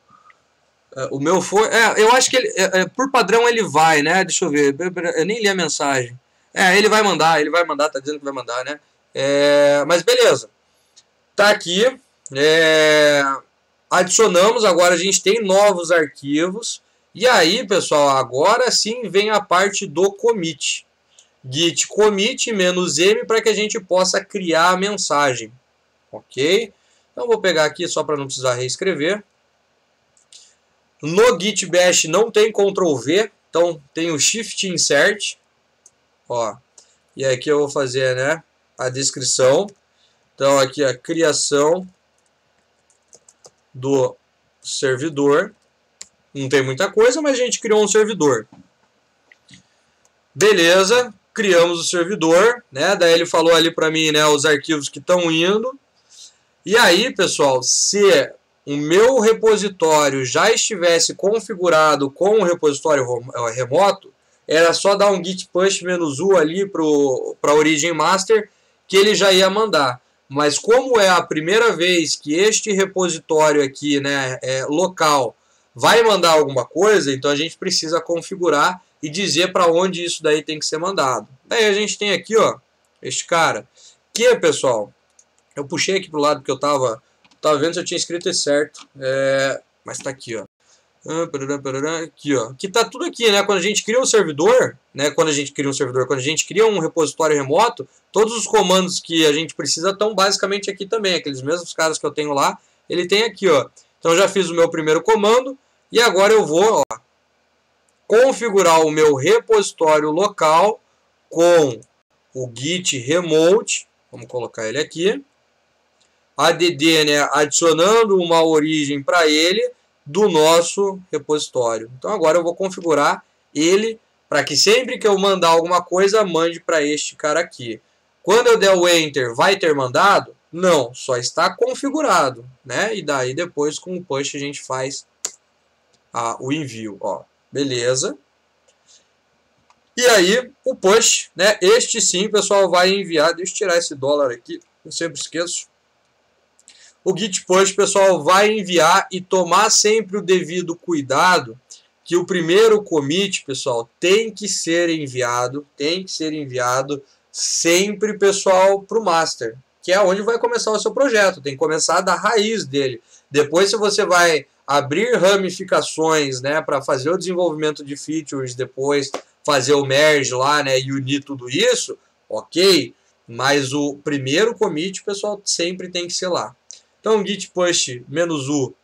A: O meu foi... eu acho que ele, por padrão ele vai, né? Deixa eu ver. Eu nem li a mensagem. Ele vai mandar, tá dizendo que vai mandar, né? Mas beleza. Tá aqui. Adicionamos, agora a gente tem novos arquivos. E aí, pessoal, agora sim vem a parte do commit. Git commit -m para que a gente possa criar a mensagem. Ok? Então vou pegar aqui só para não precisar reescrever. No Git Bash não tem Ctrl V, então tem o Shift Insert. Ó, e aqui eu vou fazer, né, a descrição. Então aqui a criação do servidor. Não tem muita coisa, mas a gente criou um servidor. Beleza, criamos o servidor, né? Daí ele falou ali para mim, né, os arquivos que estão indo. E aí, pessoal, se o meu repositório já estivesse configurado com o repositório remoto, era só dar um git push -u ali para a origin master que ele já ia mandar. Mas como é a primeira vez que este repositório aqui, né, local, vai mandar alguma coisa, então a gente precisa configurar e dizer para onde isso daí tem que ser mandado. Daí a gente tem aqui, ó, este cara, que, pessoal, eu puxei aqui pro lado porque eu tava vendo se eu tinha escrito isso certo, mas tá aqui, ó. Aqui, ó, que tá tudo aqui, né? Quando a gente cria um servidor, né? Quando a gente cria um repositório remoto, todos os comandos que a gente precisa estão basicamente aqui também, aqueles mesmos caras que eu tenho lá, ele tem aqui, ó. Então eu já fiz o meu primeiro comando e agora eu vou, ó, configurar o meu repositório local com o git remote, vamos colocar ele aqui, add, né, adicionando uma origem para ele do nosso repositório. Então agora eu vou configurar ele para que sempre que eu mandar alguma coisa, mande para este cara aqui. Quando eu der o Enter, vai ter mandado? Não, só está configurado, né? E daí depois com o push a gente faz o envio, ó. Beleza. E aí o push, né? Este sim, pessoal, vai enviar. Deixa eu tirar esse dólar aqui, eu sempre esqueço. O git push, pessoal, vai enviar e tomar sempre o devido cuidado que o primeiro commit, pessoal, tem que ser enviado sempre, pessoal, para o master, que é onde vai começar o seu projeto. Tem que começar da raiz dele. Depois, se você vai abrir ramificações, né, para fazer o desenvolvimento de features, depois fazer o merge lá, né, e unir tudo isso, ok. Mas o primeiro commit, pessoal, sempre tem que ser lá. Então, git push -u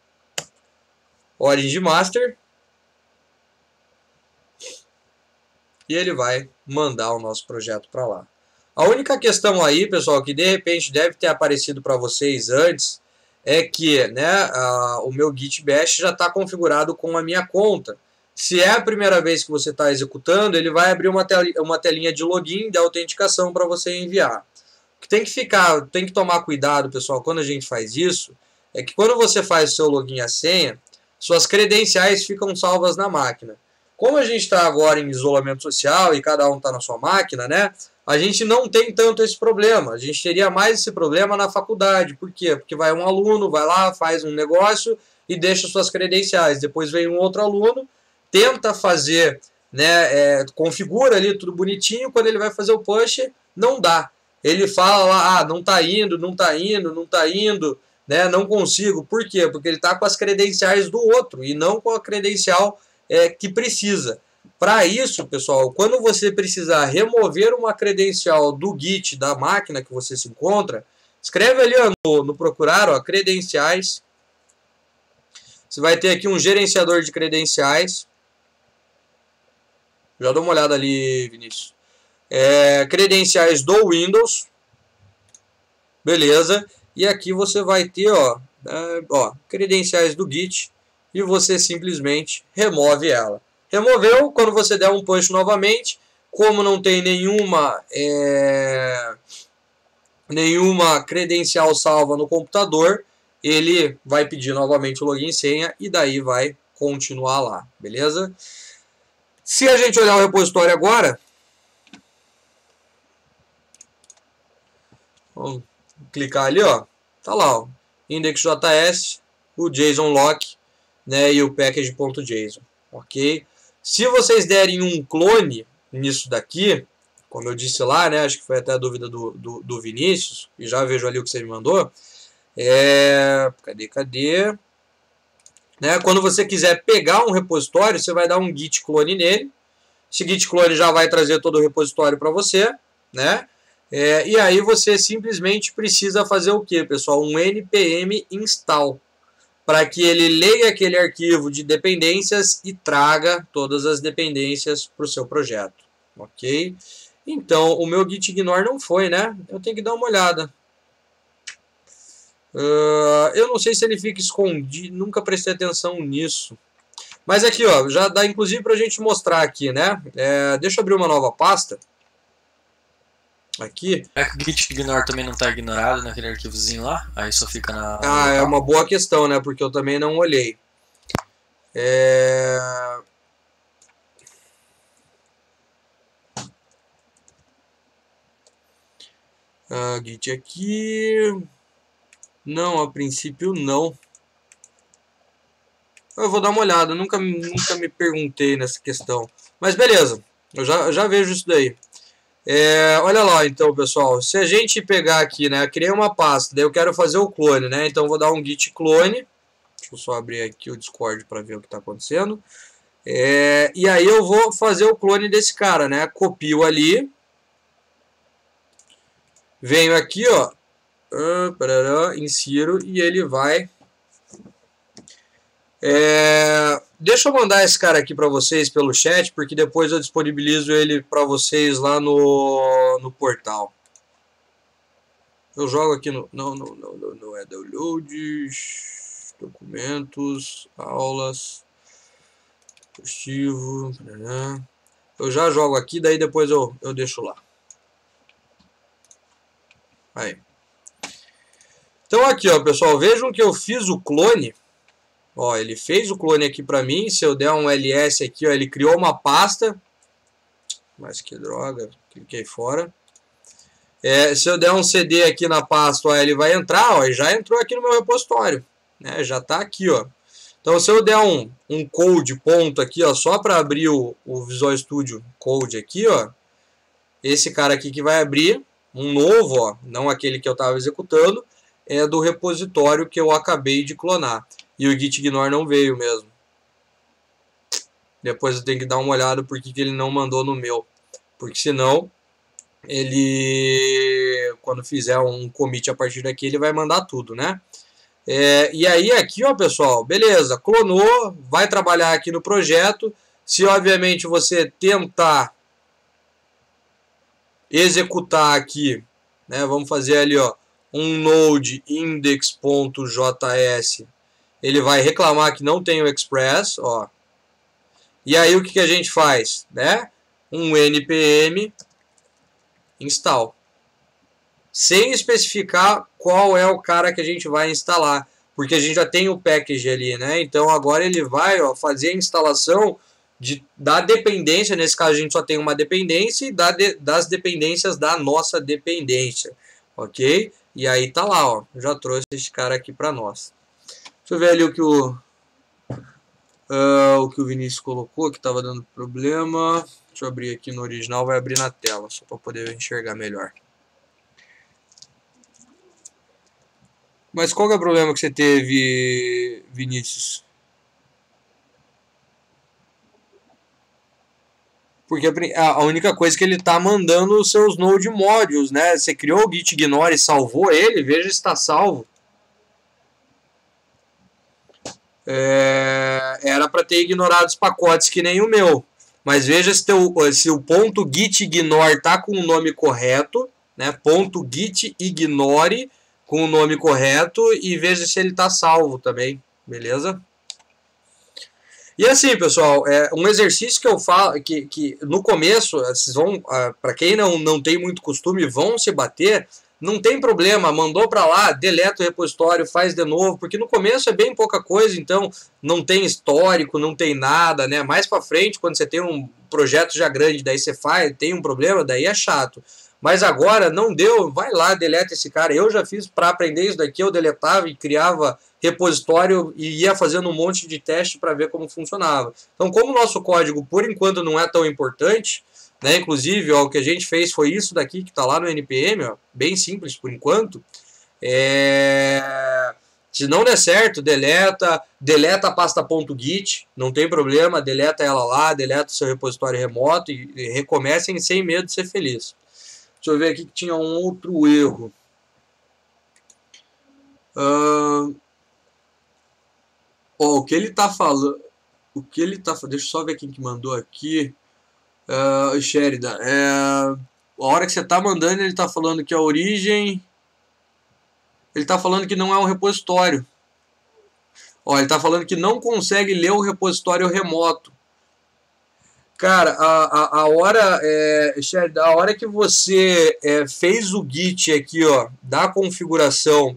A: origin master. E ele vai mandar o nosso projeto para lá. A única questão aí, pessoal, que de repente deve ter aparecido para vocês antes, é que, né, o meu git bash já está configurado com a minha conta. Se é a primeira vez que você está executando, ele vai abrir uma telinha de login, de autenticação para você enviar. O que tem que tomar cuidado, pessoal, quando a gente faz isso, é que quando você faz o seu login e a senha, suas credenciais ficam salvas na máquina. Como a gente está agora em isolamento social e cada um está na sua máquina, né? A gente não tem tanto esse problema. A gente teria mais esse problema na faculdade. Por quê? Porque vai um aluno, vai lá, faz um negócio e deixa suas credenciais. Depois vem um outro aluno, tenta fazer, né? Configura ali tudo bonitinho. Quando ele vai fazer o push, não dá. Ele fala lá, não está indo, não está indo, não está indo, né? Não consigo. Por quê? Porque ele está com as credenciais do outro e não com a credencial que precisa. Para isso, pessoal, quando você precisar remover uma credencial do Git da máquina que você se encontra, escreve ali no procurar, ó, credenciais. Você vai ter aqui um gerenciador de credenciais. Já dá uma olhada ali, Vinícius. Credenciais do Windows. Beleza. E aqui você vai ter, ó, credenciais do Git. E você simplesmente remove ela. Removeu, quando você der um push novamente, como não tem nenhuma credencial salva no computador, ele vai pedir novamente o login e senha e daí vai continuar lá, beleza? Se a gente olhar o repositório agora, vamos clicar ali, ó, tá lá, ó, index.js, o JSON lock, né, e o package.json, ok? Se vocês derem um clone nisso daqui, como eu disse lá, né, acho que foi até a dúvida do Vinícius, e já vejo ali o que você me mandou, cadê? Né, quando você quiser pegar um repositório, você vai dar um git clone nele, esse git clone já vai trazer todo o repositório para você, né, e aí você simplesmente precisa fazer o que, pessoal? Um npm install, para que ele leia aquele arquivo de dependências e traga todas as dependências para o seu projeto, ok? Então, o meu git ignore não foi, né? Eu tenho que dar uma olhada. Eu não sei se ele fica escondido, nunca prestei atenção nisso. Mas aqui, ó, já dá inclusive para a gente mostrar aqui, né? Deixa eu abrir uma nova pasta. Aqui.
C: O git ignore também não está ignorado naquele arquivozinho lá? Aí só fica na...
A: é uma boa questão, né? Porque eu também não olhei. Git aqui. Não, a princípio não. Eu vou dar uma olhada, nunca me perguntei nessa questão. Mas beleza, eu já vejo isso daí. Olha lá, então, pessoal, se a gente pegar aqui, né, criei uma pasta, daí eu quero fazer o clone, né, então eu vou dar um git clone, deixa eu só abrir aqui o Discord para ver o que está acontecendo, e aí eu vou fazer o clone desse cara, né, copio ali, venho aqui, ó, insiro e ele vai deixa eu mandar esse cara aqui para vocês pelo chat, porque depois eu disponibilizo ele para vocês lá no portal. Eu jogo aqui no... Não é downloads, documentos, aulas, positivo, eu já jogo aqui, daí depois eu deixo lá. Aí. Então aqui, ó, pessoal, vejam que eu fiz o clone. Ó, ele fez o clone aqui para mim. Se eu der um ls aqui, ó, ele criou uma pasta. Mas que droga, cliquei fora. Se eu der um cd aqui na pasta, ó, ele vai entrar, ó, e já entrou aqui no meu repositório, né? Já tá aqui, ó. Então se eu der um code ponto aqui, ó, só para abrir o Visual Studio Code aqui, ó, esse cara aqui que vai abrir um novo, ó, não aquele que eu estava executando, é do repositório que eu acabei de clonar. E o gitignore não veio mesmo. Depois eu tenho que dar uma olhada porque que ele não mandou no meu. Porque senão, ele, quando fizer um commit a partir daqui, ele vai mandar tudo, né? E aí aqui, ó, pessoal, beleza, clonou, vai trabalhar aqui no projeto. Se obviamente você tentar executar aqui, né, vamos fazer ali, ó, um node index.js, ele vai reclamar que não tem o express, ó. E aí o que a gente faz, né? Um npm install, sem especificar qual é o cara que a gente vai instalar, porque a gente já tem o package ali, né? Então agora ele vai, ó, fazer a instalação da dependência. Nesse caso a gente só tem uma dependência e das dependências da nossa dependência, ok? E aí tá lá, ó, já trouxe esse cara aqui para nós. Deixa eu ver ali o que o Vinícius colocou, que estava dando problema. Deixa eu abrir aqui no original, vai abrir na tela, só para poder enxergar melhor. Mas qual que é o problema que você teve, Vinícius? Porque a única coisa que ele está mandando os seus node modules, né? Você criou o gitignore e salvou ele, veja se está salvo. Era para ter ignorado os pacotes que nem o meu. Mas veja se o ponto gitignore está com o nome correto, né? Ponto gitignore com o nome correto, e veja se ele está salvo também, beleza? E assim, pessoal, um exercício que eu falo, que no começo, vocês vão, para quem não tem muito costume, vão se bater, não tem problema, mandou para lá, deleta o repositório, faz de novo, porque no começo é bem pouca coisa, então não tem histórico, não tem nada, né? Mais para frente, quando você tem um projeto já grande, daí você tem um problema, daí é chato. Mas agora não deu, vai lá, deleta esse cara. Eu já fiz para aprender isso daqui, eu deletava e criava repositório e ia fazendo um monte de teste para ver como funcionava. Então, como o nosso código, por enquanto, não é tão importante, né? Inclusive, ó, o que a gente fez foi isso daqui que está lá no npm, ó, bem simples por enquanto. Se não der certo, deleta a pasta .git, não tem problema, deleta ela lá, deleta o seu repositório remoto e recomecem sem medo de ser feliz. Deixa eu ver aqui que tinha um outro erro. O que ele está falando... Deixa eu só ver quem que mandou aqui. Sheridan. A hora que você está mandando, ele está falando que a origem... Ele está falando que não é um repositório. Ele está falando que não consegue ler o repositório remoto. Cara, a hora que você fez o git aqui, ó, da configuração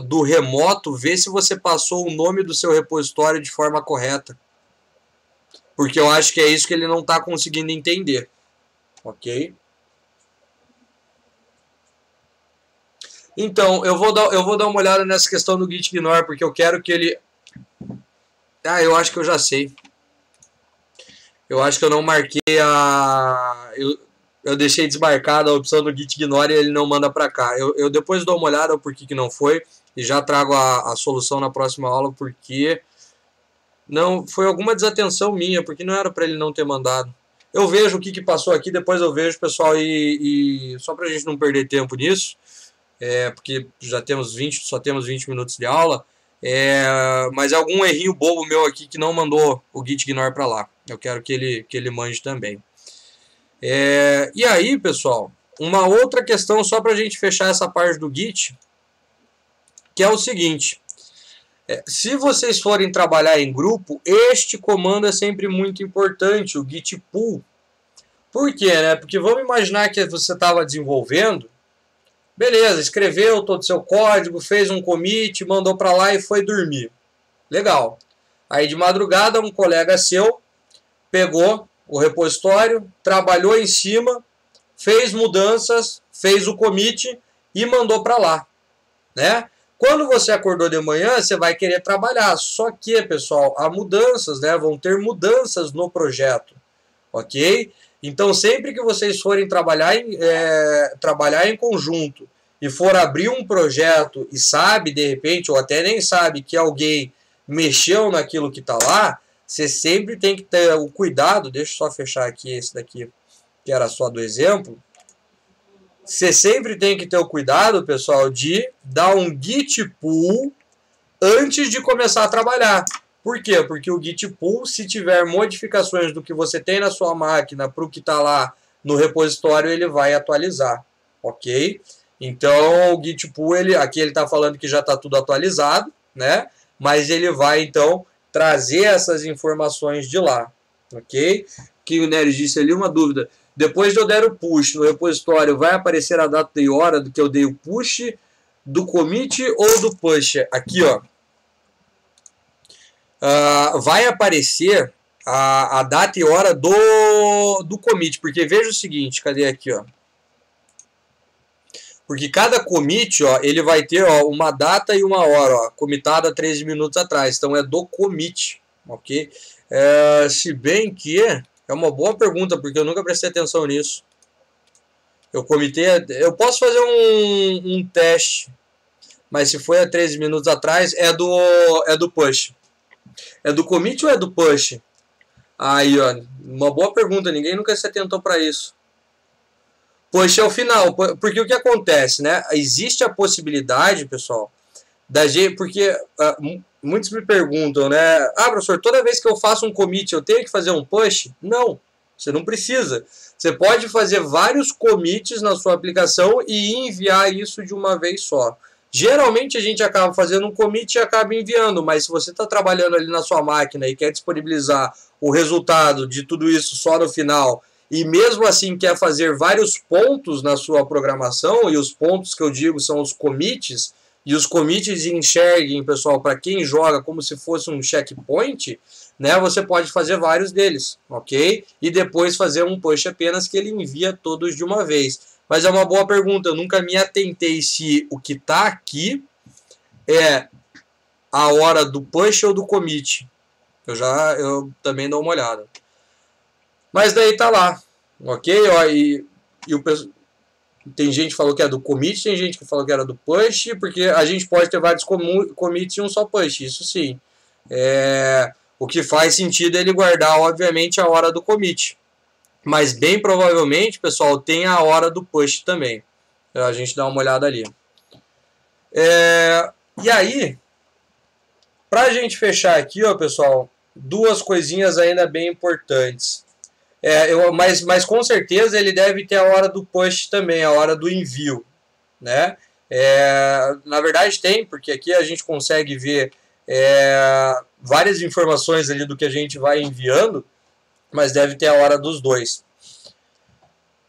A: do remoto, vê se você passou o nome do seu repositório de forma correta. Porque eu acho que é isso que ele não está conseguindo entender. Ok? Então, eu vou dar uma olhada nessa questão do gitignore, porque eu quero que ele... eu acho que eu já sei. Eu acho que eu não marquei eu deixei desmarcada a opção do gitignore e ele não manda para cá. Eu depois dou uma olhada por que não foi e já trago a solução na próxima aula, porque não foi alguma desatenção minha, porque não era para ele não ter mandado. Eu vejo o que passou aqui, depois eu vejo, pessoal, e só para a gente não perder tempo nisso, porque só temos 20 minutos de aula, Mas algum errinho bobo meu aqui que não mandou o git ignore para lá. Eu quero que ele mande também. E aí, pessoal, uma outra questão só para a gente fechar essa parte do git, que é o seguinte. Se vocês forem trabalhar em grupo, este comando é sempre muito importante, o git pull. Por quê, né? Porque vamos imaginar que você estava desenvolvendo, beleza, escreveu todo o seu código, fez um commit, mandou para lá e foi dormir. Legal. Aí de madrugada um colega seu pegou o repositório, trabalhou em cima, fez mudanças, fez o commit e mandou para lá, né? Quando você acordou de manhã, você vai querer trabalhar. Só que, pessoal, há mudanças, né? Vão ter mudanças no projeto, ok? Então, sempre que vocês forem trabalhar em conjunto e for abrir um projeto e sabe, de repente, ou até nem sabe que alguém mexeu naquilo que está lá, você sempre tem que ter o cuidado. Deixa eu só fechar aqui esse daqui, que era só do exemplo. Você sempre tem que ter o cuidado, pessoal, de dar um git pull antes de começar a trabalhar. Por quê? Porque o git pull, se tiver modificações do que você tem na sua máquina para o que está lá no repositório, ele vai atualizar, ok? Então, o git pull, aqui ele está falando que já está tudo atualizado, né? Mas ele vai, então, trazer essas informações de lá, ok? Que o Nery disse ali, uma dúvida. Depois de eu der o push no repositório, vai aparecer a data e hora do que eu dei o push, do commit ou do push? Aqui, ó. Vai aparecer a data e hora do commit. Porque veja o seguinte, cadê aqui, ó? Porque cada commit, ó, ele vai ter, ó, uma data e uma hora, ó, commitada 13 minutos atrás. Então é do commit, ok? Se bem que... É uma boa pergunta, porque eu nunca prestei atenção nisso. Eu posso fazer um teste, mas se foi há 13 minutos atrás, é do push. É do commit ou é do push? Aí, ó, uma boa pergunta, ninguém nunca se atentou para isso. Push é o final, porque o que acontece, né? Existe a possibilidade, pessoal, porque muitos me perguntam, né? Professor, toda vez que eu faço um commit, eu tenho que fazer um push? Não, você não precisa. Você pode fazer vários commits na sua aplicação e enviar isso de uma vez só. Geralmente a gente acaba fazendo um commit e acaba enviando, mas se você está trabalhando ali na sua máquina e quer disponibilizar o resultado de tudo isso só no final, e mesmo assim quer fazer vários pontos na sua programação, e os pontos que eu digo são os commits, e os commits enxerguem, pessoal, para quem joga como se fosse um checkpoint, né, você pode fazer vários deles, ok? E depois fazer um push apenas que ele envia todos de uma vez. Mas é uma boa pergunta, eu nunca me atentei se o que está aqui é a hora do push ou do commit. Eu também dou uma olhada. Mas daí tá lá, ok? Ó, e o pessoal... Tem gente que falou que é do commit, tem gente que falou que era do push, porque a gente pode ter vários commits e um só push, isso sim. O que faz sentido é ele guardar, obviamente, a hora do commit. Mas bem provavelmente, pessoal, tem a hora do push também. A gente dá uma olhada ali. E aí, pra gente fechar aqui, ó, pessoal, duas coisinhas ainda bem importantes. Mas com certeza ele deve ter a hora do push também, a hora do envio, né? Na verdade tem, porque aqui a gente consegue ver várias informações ali do que a gente vai enviando, mas deve ter a hora dos dois.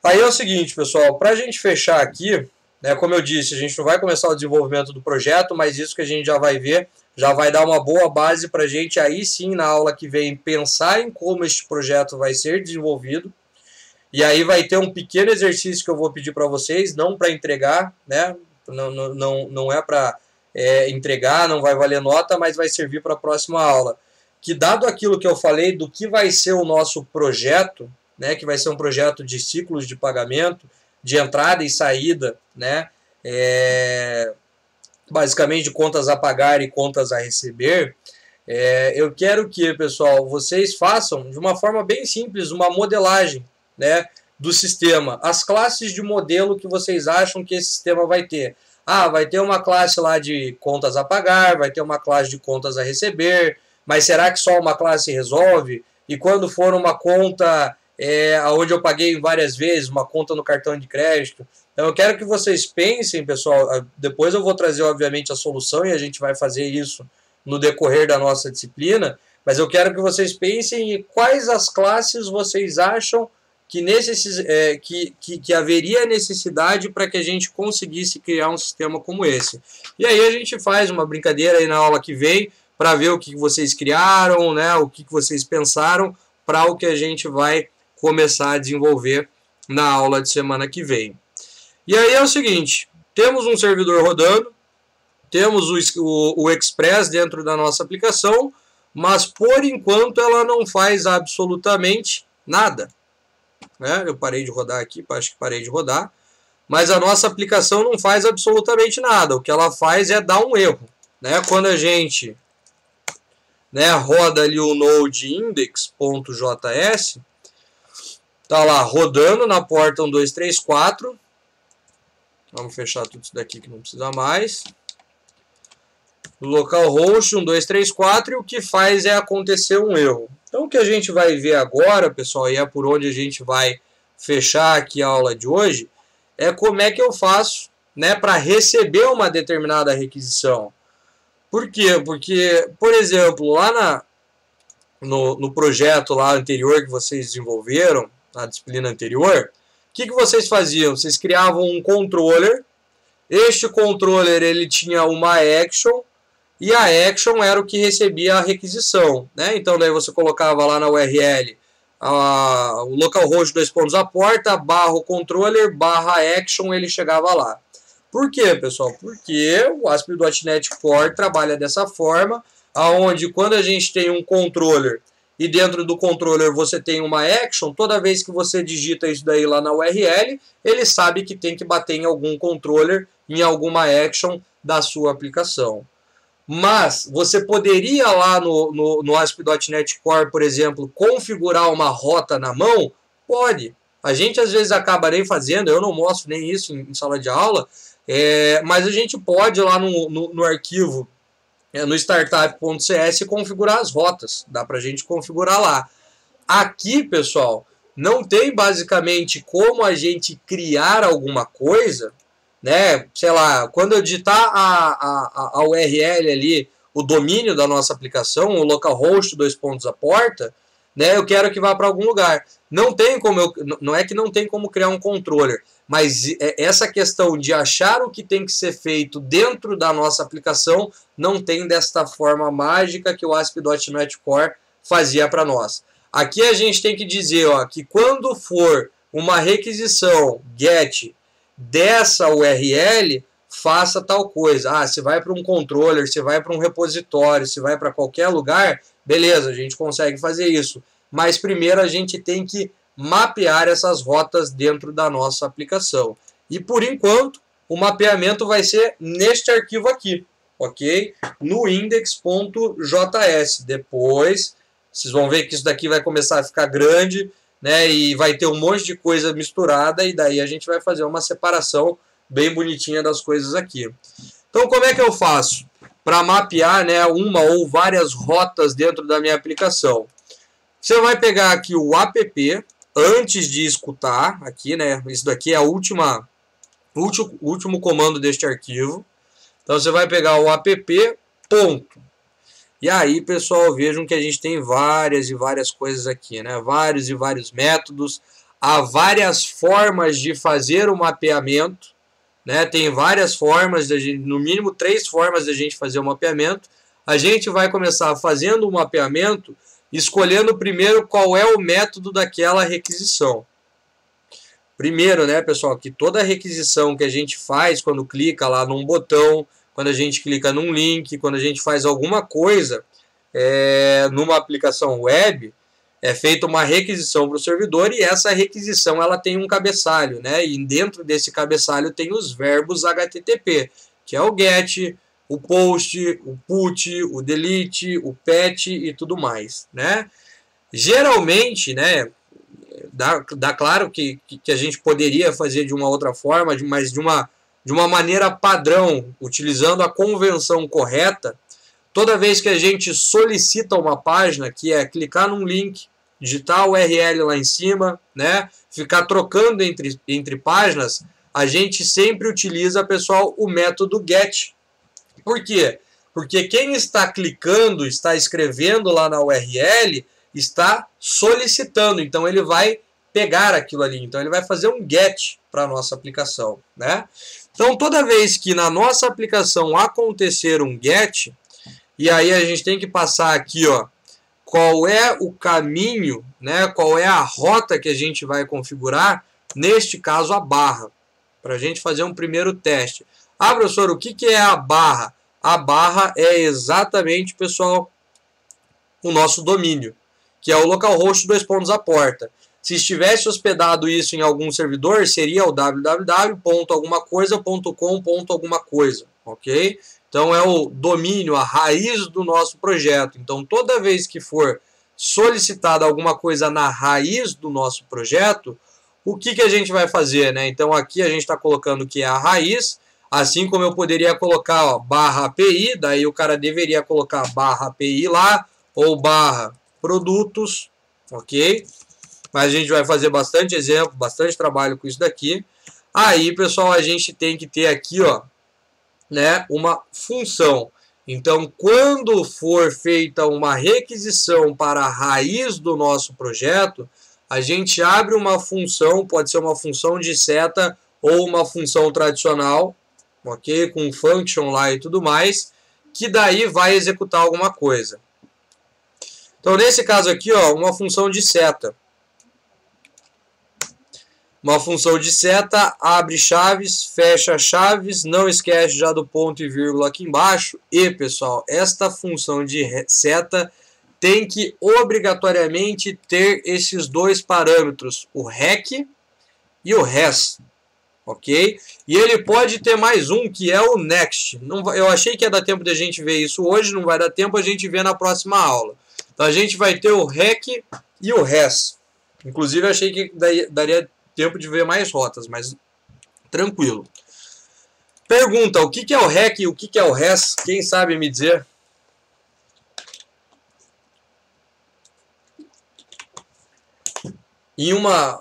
A: Aí é o seguinte, pessoal, para a gente fechar aqui, né, como eu disse, a gente não vai começar o desenvolvimento do projeto, mas isso que a gente já vai ver, já vai dar uma boa base para a gente aí sim na aula que vem pensar em como este projeto vai ser desenvolvido. E aí vai ter um pequeno exercício que eu vou pedir para vocês, não para entregar, né? Não é para entregar, não vai valer nota, mas vai servir para a próxima aula. Que dado aquilo que eu falei do que vai ser o nosso projeto, né? Que vai ser um projeto de ciclos de pagamento, de entrada e saída, né? Basicamente de contas a pagar e contas a receber, eu quero que, pessoal, vocês façam de uma forma bem simples uma modelagem, né, do sistema, as classes de modelo que vocês acham que esse sistema vai ter. Ah, vai ter uma classe lá de contas a pagar, vai ter uma classe de contas a receber, mas será que só uma classe resolve? E quando for uma conta onde eu paguei várias vezes, uma conta no cartão de crédito? Então eu quero que vocês pensem, pessoal, depois eu vou trazer obviamente a solução e a gente vai fazer isso no decorrer da nossa disciplina, mas eu quero que vocês pensem em quais as classes vocês acham que haveria necessidade para que a gente conseguisse criar um sistema como esse. E aí a gente faz uma brincadeira aí na aula que vem para ver o que vocês criaram, né, o que vocês pensaram para o que a gente vai começar a desenvolver na aula de semana que vem. E aí é o seguinte, temos um servidor rodando, temos o Express dentro da nossa aplicação, mas por enquanto ela não faz absolutamente nada. Né? Eu parei de rodar aqui, acho que parei de rodar, mas a nossa aplicação não faz absolutamente nada. O que ela faz é dar um erro. Né? Quando a gente roda ali o node index.js, tá lá rodando na porta 1234. Vamos fechar tudo isso daqui que não precisa mais. Localhost 1234, e o que faz é acontecer um erro. Então o que a gente vai ver agora, pessoal, e é por onde a gente vai fechar aqui a aula de hoje, é como é que eu faço, né, para receber uma determinada requisição. Por quê? Porque, por exemplo, lá no projeto lá anterior que vocês desenvolveram, na disciplina anterior, o que vocês faziam? Vocês criavam um controller, este controller ele tinha uma action, e a action era o que recebia a requisição. Né? Então daí você colocava lá na URL o localhost 2 pontos a porta, barra o controller, barra action, ele chegava lá. Por quê, pessoal? Porque o ASP.NET Core trabalha dessa forma, aonde quando a gente tem um controller e dentro do controller você tem uma action, toda vez que você digita isso daí lá na URL, ele sabe que tem que bater em algum controller, em alguma action da sua aplicação. Mas você poderia lá no ASP.NET Core, por exemplo, configurar uma rota na mão? Pode. A gente às vezes acaba nem fazendo, eu não mostro nem isso em sala de aula, mas a gente pode lá no arquivo, no startup.cs, configurar as rotas. Dá para a gente configurar lá. Aqui, pessoal, não tem basicamente como a gente criar alguma coisa, né? Sei lá, quando eu digitar a URL ali, o domínio da nossa aplicação, o localhost 2 pontos a porta, né? Eu quero que vá para algum lugar. Não tem como não é que não tem como criar um controller, mas essa questão de achar o que tem que ser feito dentro da nossa aplicação não tem desta forma mágica que o ASP.NET Core fazia para nós. Aqui a gente tem que dizer, ó, que quando for uma requisição GET dessa URL, faça tal coisa. Ah, se vai para um controller, se vai para um repositório, se vai para qualquer lugar, beleza, a gente consegue fazer isso. Mas primeiro a gente tem que mapear essas rotas dentro da nossa aplicação. E por enquanto, o mapeamento vai ser neste arquivo aqui, ok? No index.js. Depois, vocês vão ver que isso daqui vai começar a ficar grande, né, e vai ter um monte de coisa misturada, e daí a gente vai fazer uma separação bem bonitinha das coisas aqui. Então, como é que eu faço para mapear, né, uma ou várias rotas dentro da minha aplicação? Você vai pegar aqui o app, antes de escutar, aqui, né, isso daqui é o último comando deste arquivo. Então, você vai pegar o app, ponto. E aí, pessoal, vejam que a gente tem várias e várias coisas aqui, né? Vários e vários métodos. Há várias formas de fazer o mapeamento, né? Tem várias formas, no mínimo 3 formas de a gente fazer o mapeamento. A gente vai começar fazendo o mapeamento, escolhendo primeiro qual é o método daquela requisição. Primeiro, né, pessoal, que toda requisição que a gente faz quando clica lá num botão, quando a gente clica num link, quando a gente faz alguma coisa numa aplicação web, é feita uma requisição para o servidor, e essa requisição ela tem um cabeçalho, né? E dentro desse cabeçalho tem os verbos HTTP, que é o GET, o POST, o PUT, o DELETE, o PET e tudo mais, né? Geralmente, né, dá claro que a gente poderia fazer de uma outra forma, mas de uma de uma maneira padrão, utilizando a convenção correta, toda vez que a gente solicita uma página, que é clicar num link, digitar o URL lá em cima, né, ficar trocando entre páginas, a gente sempre utiliza, pessoal, o método GET. Por quê? Porque quem está clicando, está escrevendo lá na URL, está solicitando. Então ele vai pegar aquilo ali. Então ele vai fazer um GET para a nossa aplicação, né? Então toda vez que na nossa aplicação acontecer um GET, e aí a gente tem que passar aqui, ó, qual é o caminho, né? Qual é a rota que a gente vai configurar, neste caso a barra, para a gente fazer um primeiro teste. Ah, professor, o que é a barra? A barra é exatamente, pessoal, o nosso domínio, que é o localhost 2 pontos a porta. Se estivesse hospedado isso em algum servidor, seria o www.algumacoisa.com.alguma coisa, ok? Então é o domínio, a raiz do nosso projeto. Então toda vez que for solicitada alguma coisa na raiz do nosso projeto, o que a gente vai fazer, né? Então aqui a gente está colocando que é a raiz, assim como eu poderia colocar, ó, barra API, daí o cara deveria colocar barra API lá, ou barra produtos, ok? Mas a gente vai fazer bastante exemplo, bastante trabalho com isso daqui. Aí, pessoal, a gente tem que ter aqui, ó, né, uma função. Então, quando for feita uma requisição para a raiz do nosso projeto, a gente abre uma função, pode ser uma função de seta ou uma função tradicional, ok? Com function lá e tudo mais, que daí vai executar alguma coisa. Então, nesse caso aqui, ó, uma função de seta. Uma função de seta, abre chaves, fecha chaves, não esquece já do ponto e vírgula aqui embaixo. E, pessoal, esta função de seta tem que obrigatoriamente ter esses dois parâmetros, o rec e o res, ok? E ele pode ter mais um, que é o next. Eu achei que ia dar tempo de a gente ver isso hoje, não vai dar tempo, a gente vê na próxima aula. Então a gente vai ter o rec e o res. Inclusive eu achei que daria tempo de ver mais rotas, mas tranquilo. Pergunta, o que é o rec e o que é o res? Quem sabe me dizer? Em uma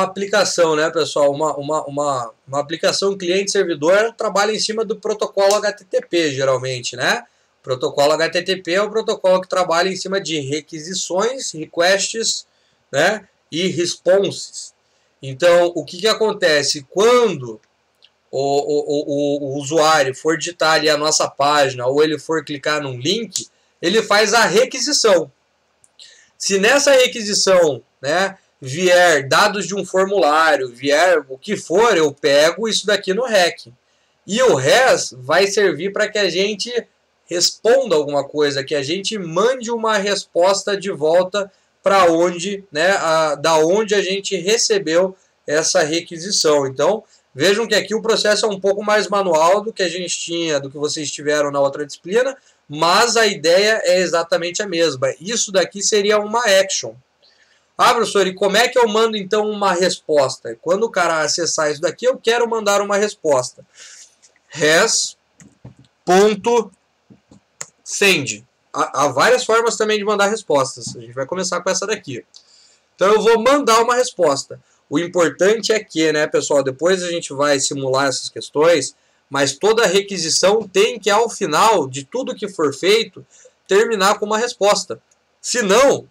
A: aplicação, né, pessoal? Uma aplicação cliente-servidor trabalha em cima do protocolo HTTP, geralmente, né? O protocolo HTTP é o protocolo que trabalha em cima de requisições, requests, né, e responses. Então, o que acontece? Quando o usuário for digitar ali a nossa página ou ele for clicar num link, ele faz a requisição. Se nessa requisição, né, vier dados de um formulário, vier o que for, eu pego isso daqui no rec. E o res vai servir para que a gente responda alguma coisa, que a gente mande uma resposta de volta para onde, né, da onde a gente recebeu essa requisição. Então, vejam que aqui o processo é um pouco mais manual do que a gente tinha, do que vocês tiveram na outra disciplina, mas a ideia é exatamente a mesma. Isso daqui seria uma action. Ah, professor, e como é que eu mando então uma resposta? Quando o cara acessar isso daqui, eu quero mandar uma resposta. Res.send. Há várias formas também de mandar respostas. A gente vai começar com essa daqui. Então eu vou mandar uma resposta. O importante é que, né, pessoal, depois a gente vai simular essas questões, mas toda requisição tem que, ao final de tudo que for feito, terminar com uma resposta. Se não,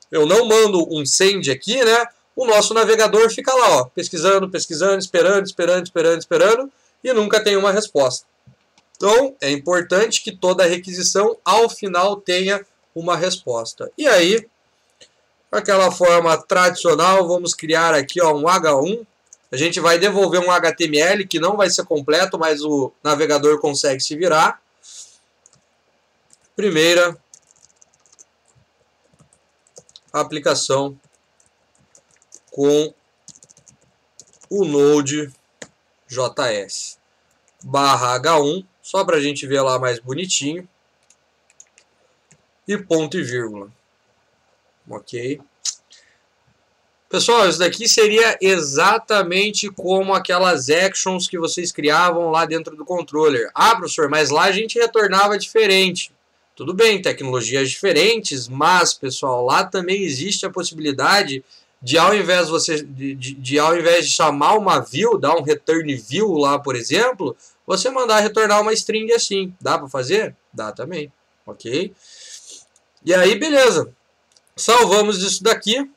A: eu não mando um send aqui, né, o nosso navegador fica lá, ó, pesquisando, esperando, e nunca tem uma resposta. Então, é importante que toda requisição, ao final, tenha uma resposta. E aí, daquela forma tradicional, vamos criar aqui, ó, um H1. A gente vai devolver um HTML, que não vai ser completo, mas o navegador consegue se virar. Primeira aplicação com o Node.js barra H1, só para a gente ver lá mais bonitinho. E ponto e vírgula. Ok? Pessoal, isso daqui seria exatamente como aquelas actions que vocês criavam lá dentro do controller. Ah, professor, mas lá a gente retornava diferente. Tudo bem, tecnologias diferentes, mas, pessoal, lá também existe a possibilidade de, ao invés de chamar uma view, dar um return view lá, por exemplo, você mandar retornar uma string assim. Dá para fazer? Dá também, ok? E aí, beleza. Salvamos isso daqui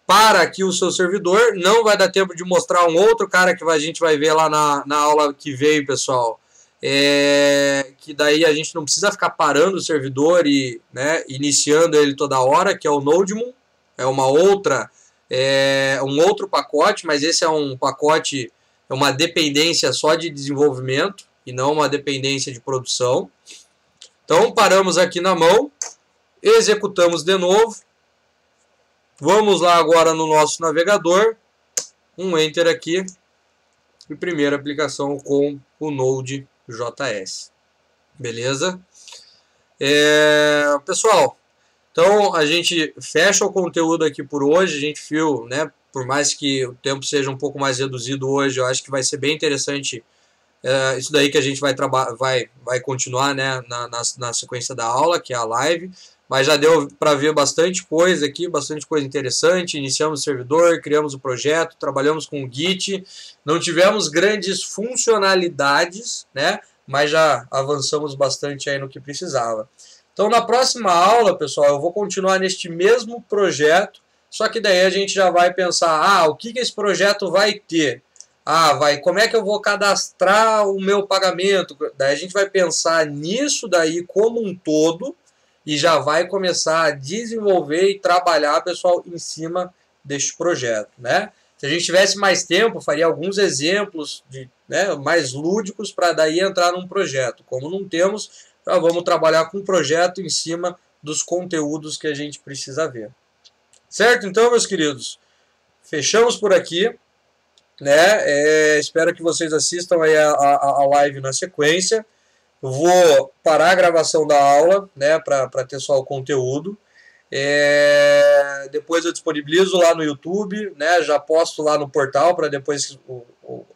A: para aqui o seu servidor. Não vai dar tempo de mostrar um outro cara que a gente vai ver lá na aula que veio, pessoal. Que daí a gente não precisa ficar parando o servidor e, né, iniciando ele toda hora, que é o Nodemon. É um outro pacote, mas esse é um pacote, é uma dependência só de desenvolvimento e não uma dependência de produção. Então paramos aqui na mão, executamos de novo. Vamos lá agora no nosso navegador, um Enter aqui, e primeira aplicação com o Node.js. Beleza? Pessoal, então a gente fecha o conteúdo aqui por hoje. A gente viu, né, por mais que o tempo seja um pouco mais reduzido hoje, eu acho que vai ser bem interessante isso daí que a gente vai continuar, né, na sequência da aula, que é a live. Mas já deu para ver bastante coisa aqui, bastante coisa interessante. Iniciamos o servidor, criamos o projeto, trabalhamos com o Git. Não tivemos grandes funcionalidades, né? Mas já avançamos bastante aí no que precisava. Então, na próxima aula, pessoal, eu vou continuar neste mesmo projeto. Só que daí a gente já vai pensar, o que esse projeto vai ter? Como é que eu vou cadastrar o meu pagamento? Daí a gente vai pensar nisso daí como um todo. E já vai começar a desenvolver e trabalhar, pessoal, em cima deste projeto, né? Se a gente tivesse mais tempo, faria alguns exemplos mais lúdicos para daí entrar num projeto. Como não temos, já vamos trabalhar com um projeto em cima dos conteúdos que a gente precisa ver. Certo? Então, meus queridos, fechamos por aqui, né? Espero que vocês assistam aí a live na sequência. Vou parar a gravação da aula, né, para ter só o conteúdo. Depois eu disponibilizo lá no YouTube, né, já posto lá no portal para depois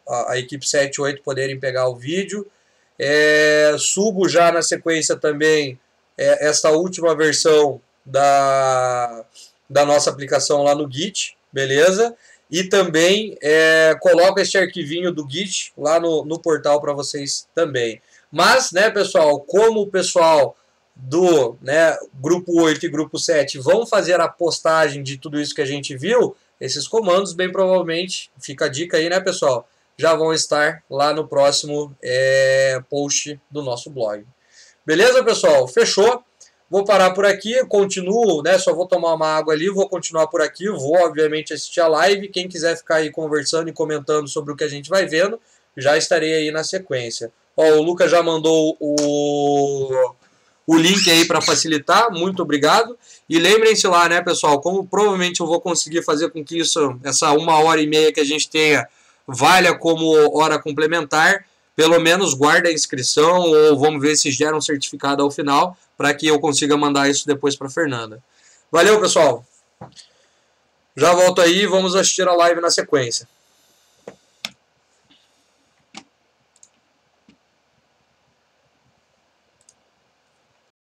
A: a equipe 7 e 8 poderem pegar o vídeo. Subo já na sequência também essa última versão da nossa aplicação lá no Git, beleza? E também coloco este arquivinho do Git lá no portal para vocês também. Mas, né, pessoal, como o pessoal do grupo 8 e grupo 7 vão fazer a postagem de tudo isso que a gente viu, esses comandos, bem provavelmente, fica a dica aí, né, pessoal, já vão estar lá no próximo post do nosso blog. Beleza, pessoal? Fechou? Vou parar por aqui, continuo, né, só vou tomar uma água ali, vou continuar por aqui, vou, obviamente, assistir a live. Quem quiser ficar aí conversando e comentando sobre o que a gente vai vendo, já estarei aí na sequência. O Lucas já mandou o link aí para facilitar, muito obrigado. E lembrem-se lá, né, pessoal, como provavelmente eu vou conseguir fazer com que essa 1h30 que a gente tenha, valha como hora complementar, pelo menos guarda a inscrição, ou vamos ver se gera um certificado ao final, para que eu consiga mandar isso depois para a Fernanda. Valeu, pessoal! Já volto aí e vamos assistir a live na sequência.